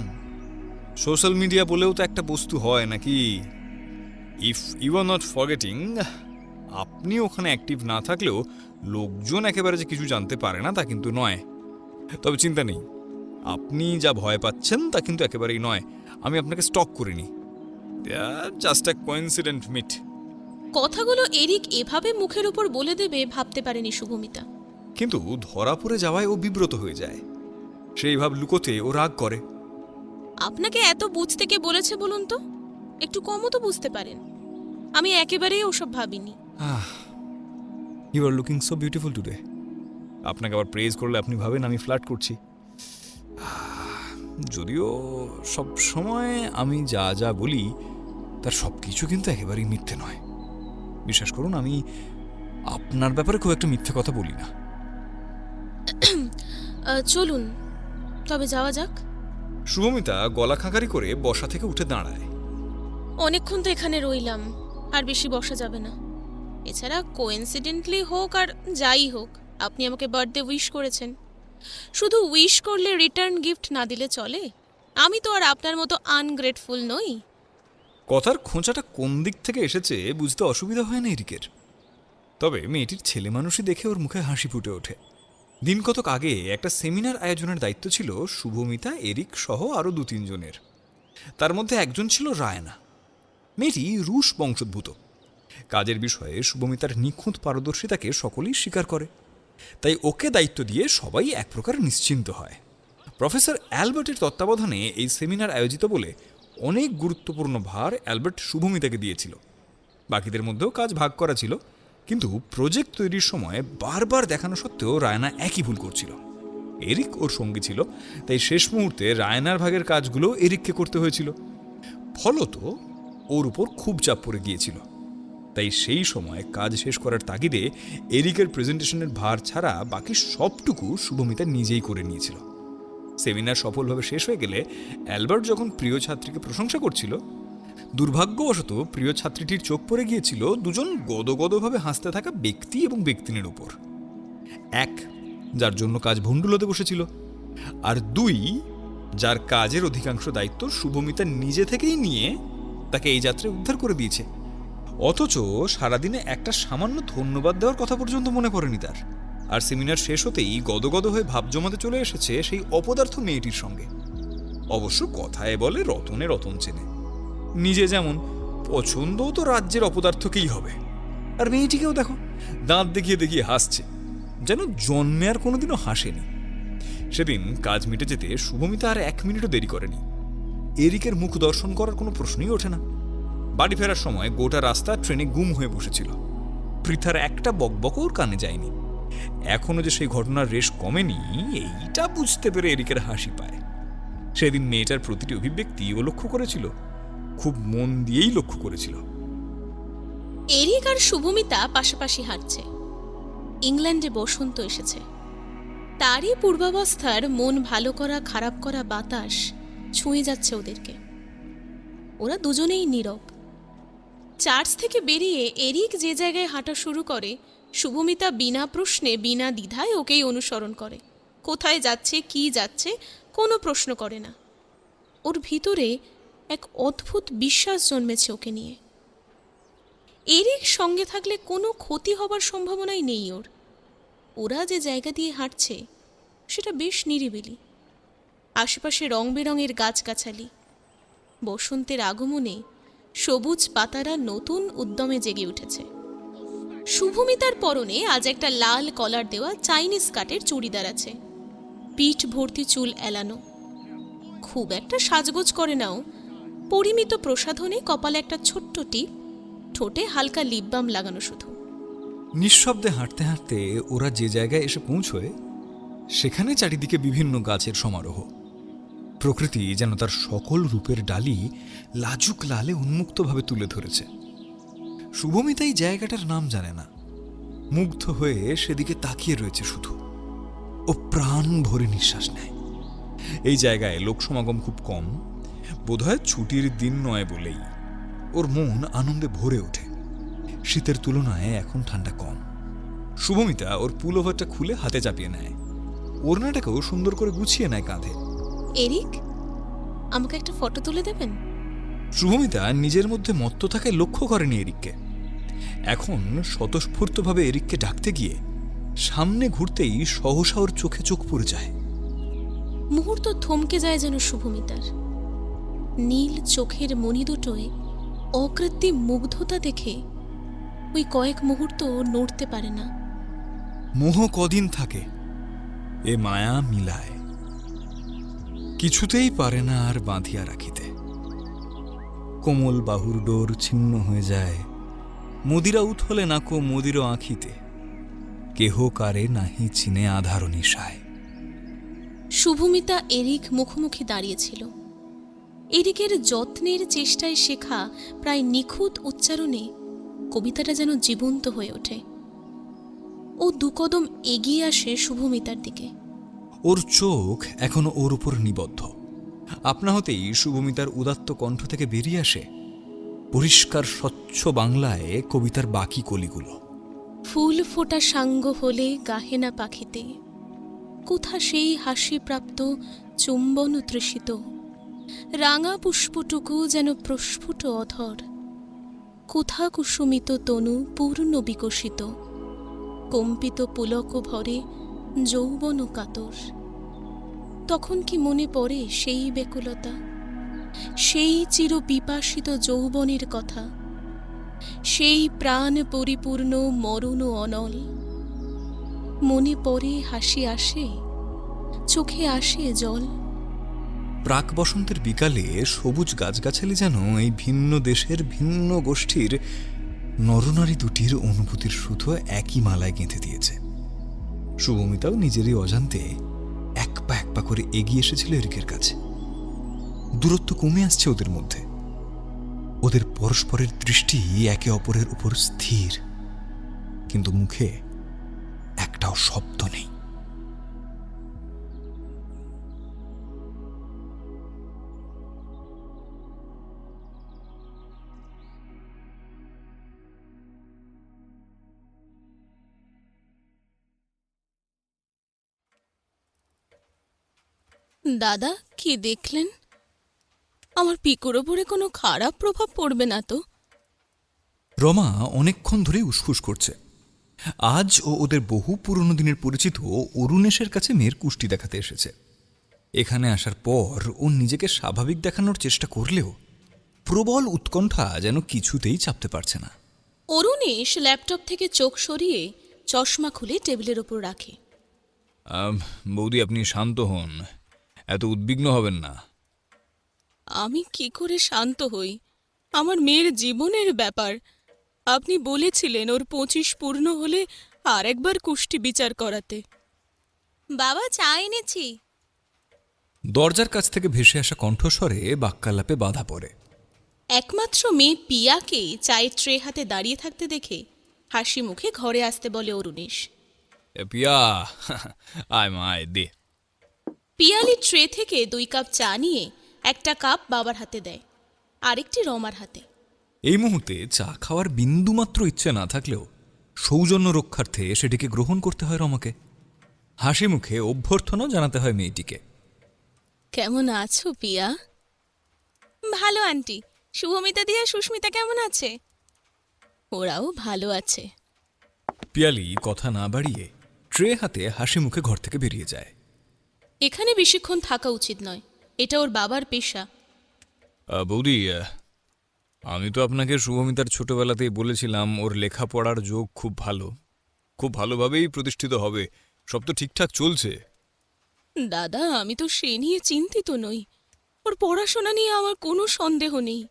সোশ্যাল মিডিয়া বলেও তো একটা বস্তু হয় নাকি? If you are not forgetting, আপনি ওখানে অ্যাক্টিভ না থাকলেও লোকজন একেবারে যে কিছু জানতে পারে না তা কিন্তু নয়। তবে চিন্তা নেই, আপনি যা ভয় পাচ্ছেন তা কিন্তু একেবারেই নয়। আমি আপনাকে স্টক করিনি, জাস্ট আ কোইন্সিডেন্ট মিট। কথাগুলো এরিক এভাবে মুখের উপর বলে দেবে ভাবতে পারেনি শুভমিতা। কিন্তু ধরা পড়ে যাওয়ায় ও বিব্রত হয়ে যায়। সেই ভাব লুকোতে ও রাগ করে। আপনাকে এত বুঝতে কে বলেছে বলুন তো? একটু কমও তো বুঝতে পারেন। আমি একেবারেই ওসব ভাবিনি। You are looking so beautiful today. আপনাকে আবার প্রেজ করলে আপনি ভাবেন আমি ফ্লার্ট করছি। যদিও সব সময় আমি যা যা বলি তার সব কিছু কিন্তু একেবারেই মিথ্যে নয়। বিশ্বাস করুন, আমি আপনার ব্যাপারে খুব একটা মিথ্যে কথা বলি না। চলুন তবে যাওয়া যাক। শুভমিতা গলা খাঁকারি করে বসা থেকে উঠে দাঁড়ায়। অনেকক্ষণ তো এখানে রইলাম, আর বেশি বসা যাবে না। এছাড়া কোইন্সিডেন্টলি হোক আর যাই হোক, আপনি আমাকে বার্থডে উইশ করেছেন। শুধু উইশ করলে রিটার্ন গিফট না দিলে চলে? আমি তো আর আপনার মতো আনগ্রেটফুল নই। কথার খোঁচাটা কোন দিক থেকে এসেছে বুঝতে অসুবিধা হয় না এরিকের। তবে মেয়েটির ছেলে মানুষই দেখে ওর মুখে হাসি ফুটে ওঠে। দিন কতক আগে একটা সেমিনার আয়োজনের দায়িত্ব ছিল শুভমিতা, এরিক সহ আরও 2-3 জনের। তার মধ্যে একজন ছিল রায়না। মেয়েটি রুশ বংশোদ্ভূত। কাজের বিষয়ে শুভমিতার নিখুঁত পারদর্শিতাকে সকলেই স্বীকার করে, তাই ওকে দায়িত্ব দিয়ে সবাই এক প্রকার নিশ্চিন্ত হয়। প্রফেসর অ্যালবার্টের তত্ত্বাবধানে এই সেমিনার আয়োজিত বলে অনেক গুরুত্বপূর্ণ ভার অ্যালবার্ট শুভমিতাকে দিয়েছিল। বাকিদের মধ্যেও কাজ ভাগ করা ছিল, কিন্তু প্রজেক্ট তৈরির সময় বারবার দেখানো সত্ত্বেও রায়না একই ভুল করছিল। এরিক ওর সঙ্গী ছিল, তাই শেষ মুহূর্তে রায়নার ভাগের কাজগুলো এরিককে করতে হয়েছিল। ফলত ওর উপর খুব চাপ পড়ে গিয়েছিল। তাই সেই সময় কাজ শেষ করার তাগিদে এরিকের প্রেজেন্টেশনের ভার ছাড়া বাকি সবটুকু শুভমিতা নিজেই করে নিয়েছিল। সেমিনার সফলভাবে শেষ হয়ে গেলে অ্যালবার্ট যখন প্রিয় ছাত্রীকে প্রশংসা করছিল, দুর্ভাগ্যবশত প্রিয় ছাত্রীটির চোখ পড়ে গিয়েছিল দুজন গদগদভাবে হাসতে থাকা ব্যক্তি এবং ব্যক্তিনের উপর। এক, যার জন্য কাজ ভণ্ডুলতে বসেছিল, আর 2, যার কাজের অধিকাংশ দায়িত্ব শুভমিতা নিজে থেকেই নিয়ে তাকে এই যাত্রায় উদ্ধার করে দিয়েছে। অথচ সারাদিনে একটা সামান্য ধন্যবাদ দেওয়ার কথা পর্যন্ত মনে পড়েনি তার। আর সেমিনার শেষ হতেই গদগদ হয়ে ভাব জমাতে চলে এসেছে সেই অপদার্থ মেয়েটির সঙ্গে। অবশ্য কথায় বলে রতনে রতন চেনে। নিজে যেমন পছন্দ তো রাজ্যের অপদার্থকেই হবে। আর মেয়েটিকেও দেখো, দাঁত দেখিয়ে দেখিয়ে হাসছে, যেন জন্মে আর কোনোদিনও হাসেনি। সেদিন কাজ মিটে যেতে শুভমিতা আর 1 মিনিটও দেরি করেনি। এরিকের মুখ দর্শন করার কোনো প্রশ্নই ওঠে না। বাড়ি ফেরার সময় গোটা রাস্তা ট্রেনে গুম হয়ে বসেছিল। পৃথার একটা বকবকও ওর কানে যায়নি। এখনো যে সেই ঘটনার রেশ কমেনি, এইটা বুঝতে পেরে এরিকের হাসি পায়। সেদিন মেয়েটার প্রতিটি অভিব্যক্তি ও লক্ষ্য করেছিল, খুব মন দিয়েই লক্ষ্য করেছিল। এরিক আর শুভমিতা পাশাপাশি হাঁটছে। ইংল্যান্ডে বসন্ত এসেছে। তারই পূর্বাবস্থার মন ভালো করা খারাপ করা বাতাস ছুঁয়ে যাচ্ছে ওদেরকে। ওরা দুজনেই নীরব। চার্চ থেকে বেরিয়ে এরিক যে জায়গায় হাঁটা শুরু করে, শুভমিতা বিনা প্রশ্নে বিনা দ্বিধায় ওকেই অনুসরণ করে। কোথায় যাচ্ছে, কি যাচ্ছে, কোনো প্রশ্ন করে না। ওর ভিতরে এক অদ্ভুত বিশ্বাস জন্মেছে ওকে নিয়ে। এরিক সঙ্গে থাকলে কোনো ক্ষতি হবার সম্ভাবনাই নেই ওর। ওরা যে জায়গা দিয়ে হাঁটছে সেটা বেশ নিরিবিলি। আশেপাশে রং বেরঙের গাছগাছালি। বসন্তের আগমনে সবুজ পাতারা নতুন উদ্যমে জেগে উঠেছে। শুভমিতার পরনে আজ একটা লাল কলার দেওয়া চাইনিজ কাটের চুড়িদার আছে। পিঠ ভর্তি চুল এলানো। খুব একটা সাজগোজ করে নাও। পরিমিত প্রসাধনে কপালে একটা ছোট্ট টিপ, ঠোঁটে হালকা লিপ বাম লাগানো শুধু। নিঃশব্দে হাঁটতে হাঁটতে ওরা যে জায়গায় এসে পৌঁছয়, সেখানে চারিদিকে বিভিন্ন গাছের সমারোহ। প্রকৃতি যেন তার সকল রূপের ডালি লাজুক লালে উন্মুক্তভাবে তুলে ধরেছে। শুভমিতা এই জায়গাটার নাম জানে না। মুগ্ধ হয়ে সেদিকে তাকিয়ে রয়েছে শুধু। ও প্রাণ ভরে নিঃশ্বাস নেয়। এই জায়গায় লোক সমাগম খুব কম, বোধহয় ছুটির দিন নয় বলেই। ওর মন আনন্দে ভরে ওঠে। শীতের তুলনায় এখন ঠান্ডা কম। শুভমিতা ওর পুলোভারটা খুলে হাতে চাপিয়ে নেয়। ওড়নাটাকেও সুন্দর করে গুছিয়ে নেয় কাঁধে। এরিক, আমাকে একটা ফটো তুলে দেবেন? শুভমিতা নিজের মধ্যে মত্ত থাকায় লক্ষ্য করেনি এরিককে। এখন স্বতঃস্ফূর্তভাবে এরিককে ডাকতে গিয়ে সামনে ঘুরতেই সহসা ওর চোখে চোখ পড়ে যায়। মুহূর্ত থমকে যায় যেন শুভমিতার। নীল চোখের মণি দুটোয় অকৃত্রিম মুগ্ধতা দেখে ওই কয়েক মুহূর্ত নড়তে পারে না। মোহ কদিন থাকে, এ মায়া মিলায়, কিছুতেই পারে না আর বাঁধিয়া রাখিতে। কোমল বাহুর ডোর ছিন্ন হয়ে যায়, মদিরা উথলে নাকো মদির আঁখিতে, কেহ কারে নাহি চিনে আধার নিশায়। শুভমিতা এরিক মুখোমুখি দাঁড়িয়েছিল। এরিকের যত্নের চেষ্টায় শেখা প্রায় নিখুঁত উচ্চারণে কবিতাটা যেন জীবন্ত হয়ে ওঠে। ও 2 কদম এগিয়ে আসে শুভমিতার দিকে। ওর চোখ এখনো ওর উপর নিবদ্ধ। আপনা হতেই শুভমিতার উদাত্ত কণ্ঠ থেকে বেরিয়ে আসে পরিষ্কার স্বচ্ছ বাংলায় কবিতার বাকি কলিগুলো। ফুল ফোটা সাঙ্গ হলে গাহে না পাখিতে, কোথা সেই হাসি প্রাপ্ত চুম্বন তৃষিত, রাঙা পুষ্পটুকু যেন প্রস্ফুট অধর, কোথা কুসুমিত তনু পূর্ণ বিকশিত, কম্পিত পুলক ভরে যৌবন কাতর। তখন কি মনে পড়ে সেই বেকুলতা, সেই চির পিপাসিত যৌবনের কথা, সেই প্রাণ পরিপূর্ণ মরণ অনল? মনে পড়ে, হাসি আসে, চোখে আসে জল। প্রাক বসন্তের বিকালে সবুজ গাছগাছালি যেন এই ভিন্ন দেশের ভিন্ন গোষ্ঠীর নরনারী দুটির অনুভূতির সুতো একই মালায় গেঁথে দিয়েছে। শুভমিতাও নিজেরই অজান্তে এক পা করে এগিয়ে এসেছিল এরিকের কাছে। দূরত্ব কমে আসছে ওদের মধ্যে। ওদের পরস্পরের দৃষ্টি একে অপরের উপর স্থির, কিন্তু মুখে একটাও শব্দ নেই। দাদা, কি দেখলেন? আমার পিকুর ওপরে কোনো খারাপ প্রভাব পড়বে না তো? রমা অনেকক্ষণ ধরেই উসফুস করছে। আজ ও ওদের বহু পুরনো দিনের পরিচিত অরুণেশের কাছে মেয়ের কুষ্টি দেখাতে এসেছে। এখানে আসার পর ও নিজেকে স্বাভাবিক দেখানোর চেষ্টা করলেও প্রবল উৎকণ্ঠা যেন কিছুতেই চাপতে পারছে না। অরুণেশ ল্যাপটপ থেকে চোখ সরিয়ে চশমা খুলে টেবিলের ওপর রাখে। বৌদি, আপনি শান্ত হন, এত উদ্বিগ্ন হবেন না। আমি কি করে শান্ত হই? আমার মেয়ের জীবনের ব্যাপার। আপনি বলেছিলেন ওর 25 পূর্ণ হলে আর একবার কুষ্টি বিচার করাতে। বাবা, চা এনেছি। দরজার কাছ থেকে ভেসে আসা কণ্ঠস্বরে বাক্যালাপে বাধা পড়ে। একমাত্র মেয়ে পিয়াকে চায়ের ট্রে হাতে দাঁড়িয়ে থাকতে দেখে হাসি মুখে ঘরে আসতে বলে অরুণেশ। পিয়া, আয় মা, আয় দে। পিয়ালি ট্রে থেকে 2 কাপ চা নিয়ে একটা কাপ বাবার হাতে দেয়, আরেকটি রমার হাতে। এই মুহূর্তে চা খাওয়ার বিন্দুমাত্র ইচ্ছে না থাকলেও সৌজন্য রক্ষার্থে সেটিকে গ্রহণ করতে হয় রমাকে। হাসি মুখে অভ্যর্থনাও জানাতে হয় মেয়েটিকে। কেমন আছো পিয়া? ভালো আন্টি। শুভমিতা দি আর সুস্মিতা কেমন আছে? ওরাও ভালো আছে। পিয়ালি কথা না বাড়িয়ে ট্রে হাতে হাসি মুখে ঘর থেকে বেরিয়ে যায়। এখানে বেশিক্ষণ থাকা উচিত নয়, এটা ওর বাবার পেশা। বৌদি, আমি তো আপনাকে শুভমিতার ছোটবেলাতেই বলেছিলাম ওর লেখাপড়ার যোগ খুব ভালো, খুব ভালোভাবেই প্রতিষ্ঠিত হবে। সব তো ঠিকঠাক চলছে। দাদা, আমি তো সে নিয়ে চিন্তিত নই। ওর পড়াশোনা নিয়ে আমার কোনো সন্দেহ নেই,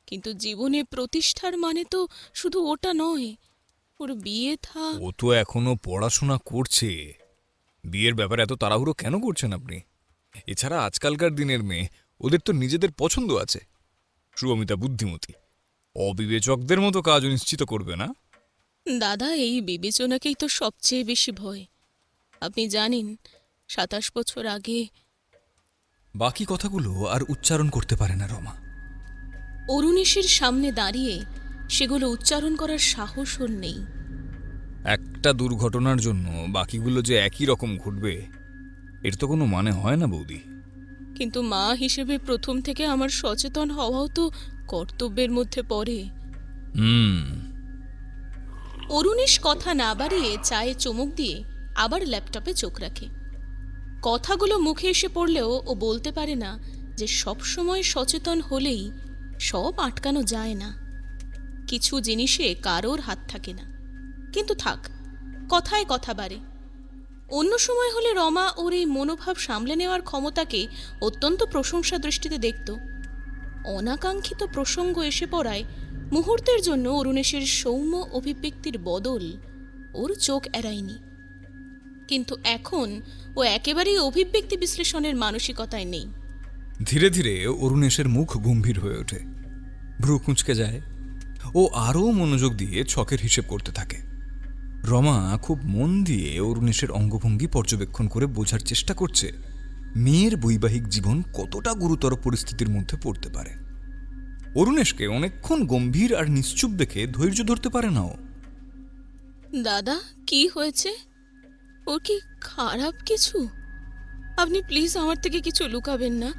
কিন্তু জীবনে প্রতিষ্ঠার মানে তো শুধু ওটা নয়। ওর বিয়ে ও তো এখনো পড়াশোনা করছে। বিয়ের ব্যাপারে এত তাড়াহুড়ো কেন করছেন আপনি? এছাড়া আজকালকার দিনের মেয়ে, ওদের তো নিজেদের পছন্দ আছে। শুভমিতা বুদ্ধিমতী, অবিবেচকদের মতো কাজও নিশ্চিত করবে না। দাদা, এই বিবেচনাকেই তো সবচেয়ে বেশি ভয়। আপনি জানেন, 27 বছর আগে। বাকি কথাগুলো আর উচ্চারণ করতে পারে না রমা। অরুণেশের সামনে দাঁড়িয়ে সেগুলো উচ্চারণ করার সাহস ওর নেই। একটা দুর্ঘটনার জন্য বাকিগুলো যে একই রকম ঘটবে, এর তো কোনো মানে হয় না বৌদি। কিন্তু মা হিসেবে প্রথম থেকে আমার সচেতন হওয়াও তো কর্তব্যের মধ্যে পড়ে। অরুণেশ কথা না বাড়িয়ে চায়ে চুমুক দিয়ে আবার ল্যাপটপে চোখ রাখে। কথাগুলো মুখে এসে পড়লেও ও বলতে পারে না যে সব সময় সচেতন হলেই সব আটকানো যায় না। কিছু জিনিসে কারোর হাত থাকে না। কিন্তু থাক, কথায় কথা বাড়ে। অন্য সময় হলে রমা ওর এই মনোভাব সামলে নেওয়ার ক্ষমতাকে অত্যন্ত প্রশংসা দৃষ্টিতে দেখত। অনাকাঙ্ক্ষিত প্রসঙ্গ এসে পড়ায় মুহূর্তের জন্য অরুণেশের সৌম্য অভিব্যক্তির বদল ওর চোখ এড়ায়নি। কিন্তু এখন ও একেবারেই অভিব্যক্তি বিশ্লেষণের মানসিকতায় নেই। ধীরে ধীরে অরুণেশের মুখ গম্ভীর হয়ে ওঠে, ভ্রু কুঁচকে যায়। ও আরও মনোযোগ দিয়ে ছকের হিসেব করতে থাকে। রমা খুব মন দিয়ে অরুণেশের অঙ্গভঙ্গি পর্যবেক্ষণ করে বোঝার চেষ্টা করছে মেয়ের বৈবাহিক জীবন কতটা গুরুতর পরিস্থিতির মধ্যে পড়তে পারে। অরুণেশকে অনেকক্ষণ গম্ভীর আর নিশ্চুপ দেখে ধৈর্য ধরতে পারে না ও। দাদা, কি হয়েছে? ওর কি খারাপ কিছু? আপনি প্লিজ আমার থেকে কিছু লুকাবেন না।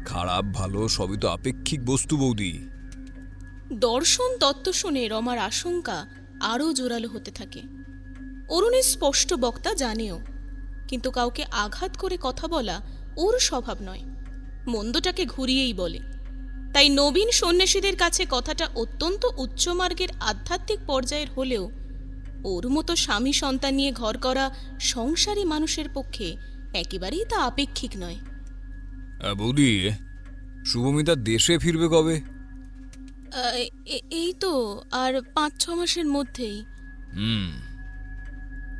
খারাপ ভালো সবই তো আপেক্ষিক বস্তু বৌদি। দর্শন তত্ত্ব শুনে রমার আশঙ্কা আরও জোরালো হতে থাকে। অরুণের স্পষ্ট বক্তা জানেও, কিন্তু কাউকে আঘাত করে কথা বলা ওর স্বভাব নয়, মন্দটাকে ঘুরিয়েই বলে। তাই নবীন সন্ন্যাসীদের কাছে কথাটা অত্যন্ত উচ্চমার্গের আধ্যাত্মিক পর্যায়ের হলেও ওর মতো স্বামী সন্তান নিয়ে ঘর করা সংসারী মানুষের পক্ষে একেবারেই তা আপেক্ষিক নয়। বৌদি, শুভমিতা দেশে ফিরবে কবে? এই তো আর 5-6 মাসের মধ্যেই।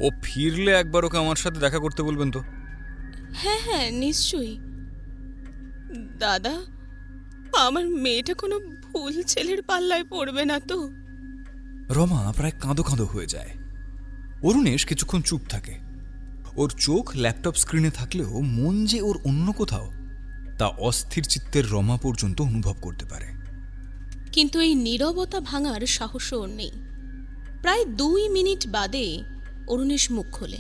ও ফিরলে একবার ওকে আমার সাথে দেখা করতে বলবেন তো। হ্যাঁ হ্যাঁ, নিশ্চয়ই। দাদা, আমার মেয়েটা কোনো ভুল ছেলের পাল্লায় পড়বে না তো? রমা প্রায় কাঁদো কাঁদো হয়ে যায়। অরুণেশ কিছুক্ষণ চুপ থাকে। ওর চোখ ল্যাপটপ স্ক্রিনে থাকলেও মন যে ওর অন্য কোথাও, তা অস্থির চিত্তের রমা পর্যন্ত অনুভব করতে পারে। কিন্তু এই নীরবতা ভাঙার সাহসও ওর নেই। প্রায় 2 মিনিট বাদে অরুণেশ মুখ খোলে।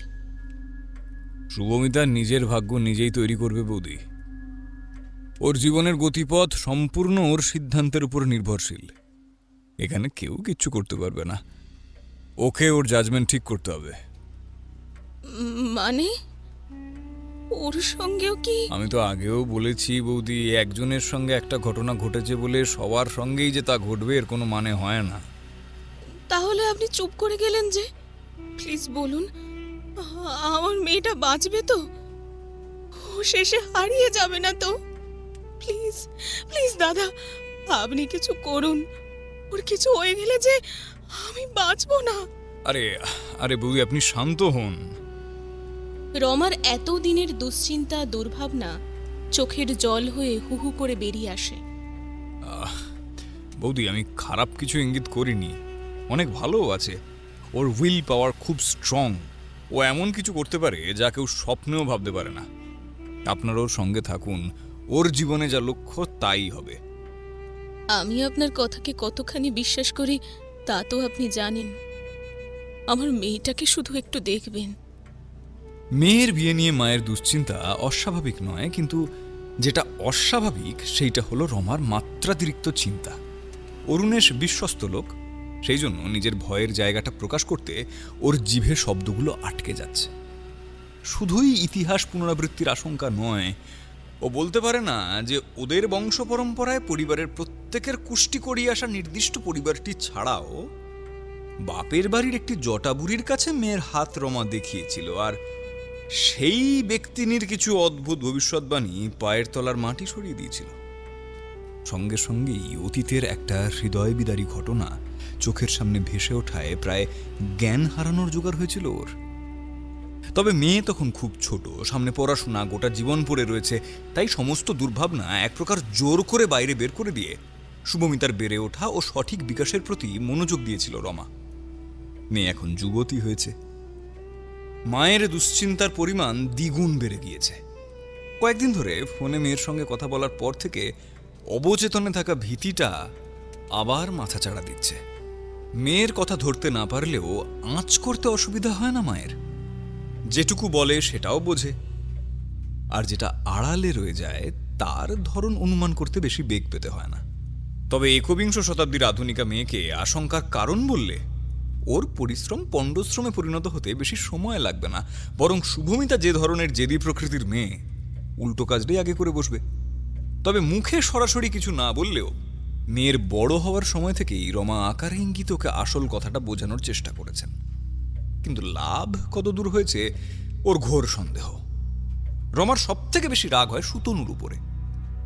শুভমিতা নিজের ভাগ্য নিজেই তৈরি করবে বৌদি। ওর জীবনের গতিপথ সম্পূর্ণ ওর সিদ্ধান্তের উপর নির্ভরশীল। এখানে কেউ কিচ্ছু করতে পারবে না। ওকে ওর জাজমেন্ট ঠিক করতে হবে। মানে ওর সঙ্গেও কি? আমি তো আগেও বলেছি বৌদি, একজনের সঙ্গে একটা ঘটনা ঘটেছে বলে সবার সঙ্গেই যে তা ঘটবে এর কোনো মানে হয় না। তাহলে আপনি চুপ করে গেলেন যে? প্লিজ বলুন, আমার মেয়েটা বাঁচবে তো? ও শেষে হারিয়ে যাবে না তো? প্লিজ প্লিজ দাদা, আপনি কিছু করুন। ওর কিছু হয়ে গেলে যে আমি বাঁচবো না। আরে আরে বৌদি, আপনি শান্ত হন। রমার এত দিনের দুশ্চিন্তা দুর্ভাবনা চোখের জল হয়ে হুহু করে বেরিয়ে আসে। বৌদি, আমি খারাপ কিছু ইঙ্গিত করিনি। অনেক ভালো আছে। ওর উইল পাওয়ার খুব স্ট্রং। ও এমন কিছু করতে পারে যা কেউ স্বপ্নেও ভাবতে পারে না। আপনারা ওর সঙ্গে থাকুন, ওর জীবনে যা লক্ষ্য তাই হবে। আমি আপনার কথাকে কতখানি বিশ্বাস করি তা তো আপনি জানেন। আমার মেয়েটাকে শুধু একটু দেখবেন। মেয়ের বিয়ে নিয়ে মায়ের দুশ্চিন্তা অস্বাভাবিক নয়, কিন্তু যেটা অস্বাভাবিক সেইটা হলো রমার মাত্রাতিরিক্ত চিন্তা। অরুণেশ বিশ্বস্ত লোক, সেই জন্য নিজের ভয়ের জায়গাটা প্রকাশ করতে ওর জিভে শব্দগুলো আটকে যাচ্ছে। শুধুই ইতিহাস পুনরাবৃত্তির আশঙ্কা নয়, ও বলতে পারে না যে ওদের বংশ পরম্পরায় পরিবারের প্রত্যেকের কুষ্টি করিয়ে আসা নির্দিষ্ট পরিবারটি ছাড়াও বাপের বাড়ির একটি জটাবুড়ির কাছে মেয়ের হাত রমা দেখিয়েছিল, আর সেই ব্যক্তিনির কিছু অদ্ভুত ভবিষ্যৎবাণী পায়ের তলার মাটি সরিয়ে দিয়েছিল। সঙ্গে সঙ্গেই অতীতের একটা হৃদয় বিদারী ঘটনা চোখের সামনে ভেসে ওঠায় প্রায় জ্ঞান হারানোর জোগাড় হয়েছিল ওর। তবে মেয়ে তখন খুব ছোট, সামনে পড়াশোনা, গোটা জীবন পড়ে রয়েছে, তাই সমস্ত দুর্ভাবনা এক প্রকার জোর করে বাইরে বের করে দিয়ে শুভমিতার বেড়ে ওঠা ও সঠিক বিকাশের প্রতি মনোযোগ দিয়েছিল রমা। মেয়ে এখন যুবতী হয়েছে। মায়ের দুশ্চিন্তার পরিমাণ দ্বিগুণ বেড়ে গিয়েছে। কয়েকদিন ধরে ফোনে মেয়ের সঙ্গে কথা বলার পর থেকে অবচেতনে থাকা ভীতিটা আবার মাথাচাড়া দিচ্ছে। মেয়ের কথা ধরতে না পারলেও আঁচ করতে অসুবিধা হয় না মায়ের। যেটুকু বলে সেটাও বোঝে, আর যেটা আড়ালে রয়ে যায় তার ধরন অনুমান করতে বেশি বেগ পেতে হয় না। তবে একবিংশ শতাব্দীর আধুনিকা মেয়েকে আশঙ্কার কারণ বললে ওর পরিশ্রম পণ্ডশ্রমে পরিণত হতে বেশি সময় লাগবে না, বরং শুভমিতা যে ধরনের জেদি প্রকৃতির মেয়ে, উল্টো কাজটাই আগে করে বসবে। তবে মুখে সরাসরি কিছু না বললেও মেয়ের বড় হওয়ার সময় থেকেই রমা আকারে ইঙ্গিত ওকে আসল কথাটা বোঝানোর চেষ্টা করেছেন। কিন্তু লাভ কত দূর হয়েছে ওর ঘোর সন্দেহ। রমার সব থেকে বেশি রাগ হয় সুতনুর উপরে।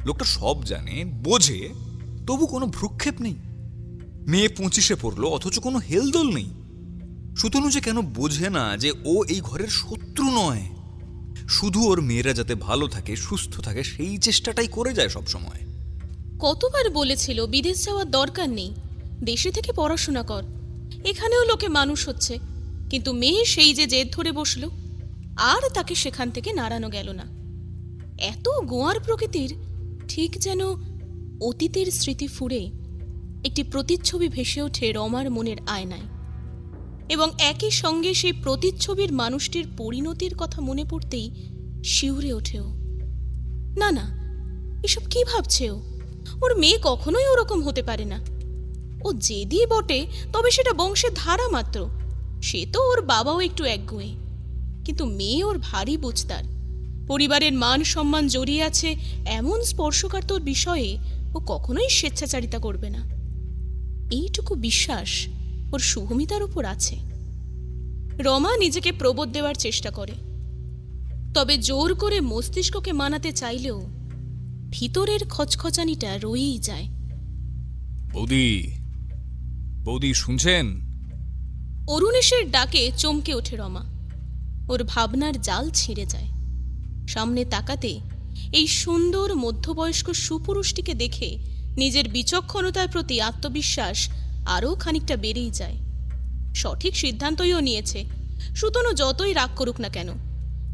লোকটা সব জানে, বোঝে, তবু কোনো ভ্রুক্ষেপ নেই। মেয়ে 25-এ পড়লো, অথচ কোনো হেলদোল নেই। সুতনু যে কেন বোঝে না যে ও এই ঘরের শত্রু নয়, শুধু ওর মেয়েরা যাতে ভালো থাকে, সুস্থ থাকে, সেই চেষ্টাটাই করে যায় সব সময়। কতবার বলেছিল বিদেশ যাওয়ার দরকার নেই, দেশে থেকে পড়াশোনা কর, এখানেও লোকে মানুষ হচ্ছে। কিন্তু মেয়ে সেই যে জেদ ধরে বসলো, আর তাকে সেখান থেকে নাড়ানো গেল না। এত গোয়ার প্রকৃতির ঠিক যেন অতীতের স্মৃতি ফুঁড়ে একটি প্রতিচ্ছবি ভেসে ওঠে রমার মনের আয়নায়, এবং একই সঙ্গে সেই প্রতিচ্ছবির মানুষটির পরিণতির কথা মনে পড়তেই শিউরে ওঠেও। না না, এসব কি ভাবছে ও? ওর মেয়ে কখনোই ওরকম হতে পারে না। ও জেদি বটে, তবে সেটা বংশের ধারা মাত্র। সে তো ওর বাবাও একটু একগুঁয়ে, কিন্তু মেয়ে ওর ভারী বুঝতার। পরিবারের মান সম্মান জড়িয়ে আছে এমন স্পর্শকাতর বিষয়ে ও কখনোই স্বেচ্ছাচারিতা করবে না। এইটুকু বিশ্বাস ওর শুভমিতার উপর আছে। রমা নিজেকে প্রবোধ দেওয়ার চেষ্টা করে, তবে জোর করে মস্তিষ্ককে মানাতে চাইলেও ভিতরের খচখচানিটা রয়েই যায়। বৌদি, বৌদি শুনছেন? অরুণেশের ডাকে চমকে ওঠে রমা। ওর ভাবনার জাল ছিঁড়ে যায়। সামনে তাকাতে এই সুন্দর মধ্যবয়স্ক সুপুরুষটিকে দেখে নিজের বিচক্ষণতার প্রতি আত্মবিশ্বাস আরও খানিকটা বেড়েই যায়। সঠিক সিদ্ধান্তইও নিয়েছে। সুতনু যতই রাগ করুক না কেন,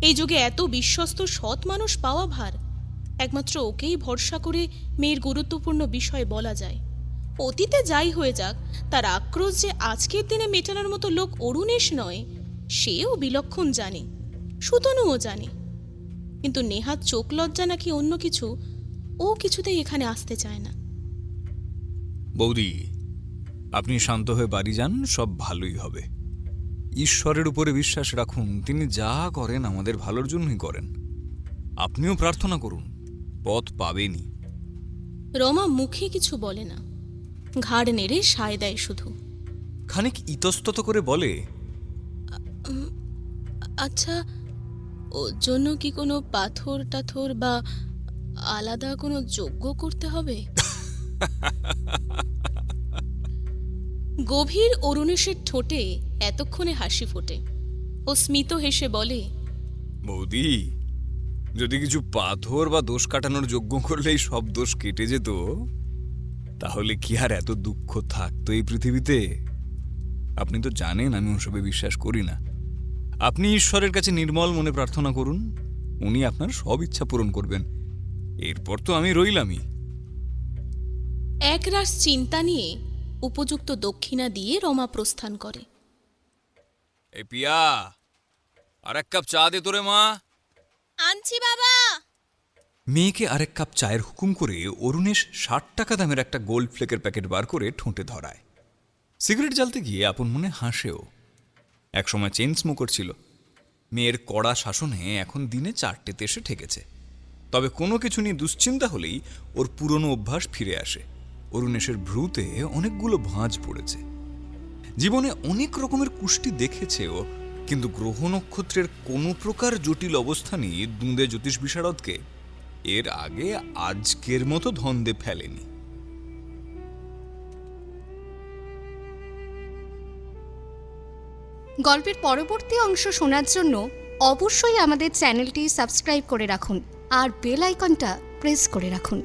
এই যুগে এত বিশ্বস্ত সৎ মানুষ পাওয়া ভার। একমাত্র ওকেই ভরসা করে মেয়ের গুরুত্বপূর্ণ বিষয় বলা যায়। অতীতে যাই হয়ে যাক, তার আক্রোশ যে আজকের দিনে মেটানোর মতো লোক অরুণেশ নয়, সেও বিলক্ষণ জানে, সুতনুও জানে। কিন্তু নেহাত চোখ লজ্জা নাকি অন্য কিছু, ও কিছুতেই এখানে আসতে চায় না। বৌদি, আপনি শান্ত হয়ে বাড়ি যান, সব ভালোই হবে। ঈশ্বরের উপরে বিশ্বাস রাখুন, তিনি যা করেন আমাদের ভালোর জন্যই করেন। আপনিও প্রার্থনা করুন, পথ পাবেনই। রমা মুখে কিছু বলে না, ঘাড় নেড়ে সায় দেয় শুধু। খানিক ইতস্তত করে বলে, আচ্ছা, ওর জন্য কি কোনো পাথর টাথর বা আলাদা কোনো যজ্ঞ করতে হবে? গভীর অরুণেশের ঠোঁটে এতক্ষণে হাসি ফোটে। ও স্মিত হেসে বলে, বৌদি, যদি কিছু পাথর বা দোষ কাটানোর যজ্ঞ করলেই সব দোষ কেটে যেত, তাহলে কি আর এত দুঃখ থাকতো এই পৃথিবীতে? আপনি তো জানেন আমি ওসবে বিশ্বাস করি না। আপনি ঈশ্বরের কাছে নির্মল মনে প্রার্থনা করুন, উনি আপনার সব ইচ্ছা পূরণ করবেন। এরপর তো আমি রইলামই। একরাশ চিন্তা নিয়ে উপযুক্ত দক্ষিণা দিয়ে রমা প্রস্থান করে। এই পিয়া, আর এক কাপ চা দে তোরে মা। আনছি বাবা। মেয়েকে আরেক কাপ চায়ের হুকুম করে অরুণেশ 60 টাকা দামের একটা গোল্ড ফ্লেকের প্যাকেট বার করে ঠোঁটে ধরায়। সিগারেট জ্বালতে গিয়ে আপন মনে হাসেও। একসময় চেইন স্মোকার ছিল। মেয়ের কড়া শাসনে এখন দিনে 4টেতে এসে ঠেকেছে। তবে কোনো কিছু নিয়ে দুশ্চিন্তা হলেই ওর পুরনো অভ্যাস ফিরে আসে। অরুণেশের ভ্রুতে অনেকগুলো ভাঁজ পড়েছে। জীবনে অনেক রকমের কুষ্টি দেখেছে ও, কিন্তু গ্রহ নক্ষত্রের কোনো প্রকার জটিল অবস্থানই দুঁদে জ্যোতিষ বিশারদকে এর আগে আজকের মতো ধন্দে ফেলেনি। গল্পের পরবর্তী অংশ শোনার জন্য অবশ্যই আমাদের চ্যানেলটি সাবস্ক্রাইব করে রাখুন আর বেল আইকনটা প্রেস করে রাখুন।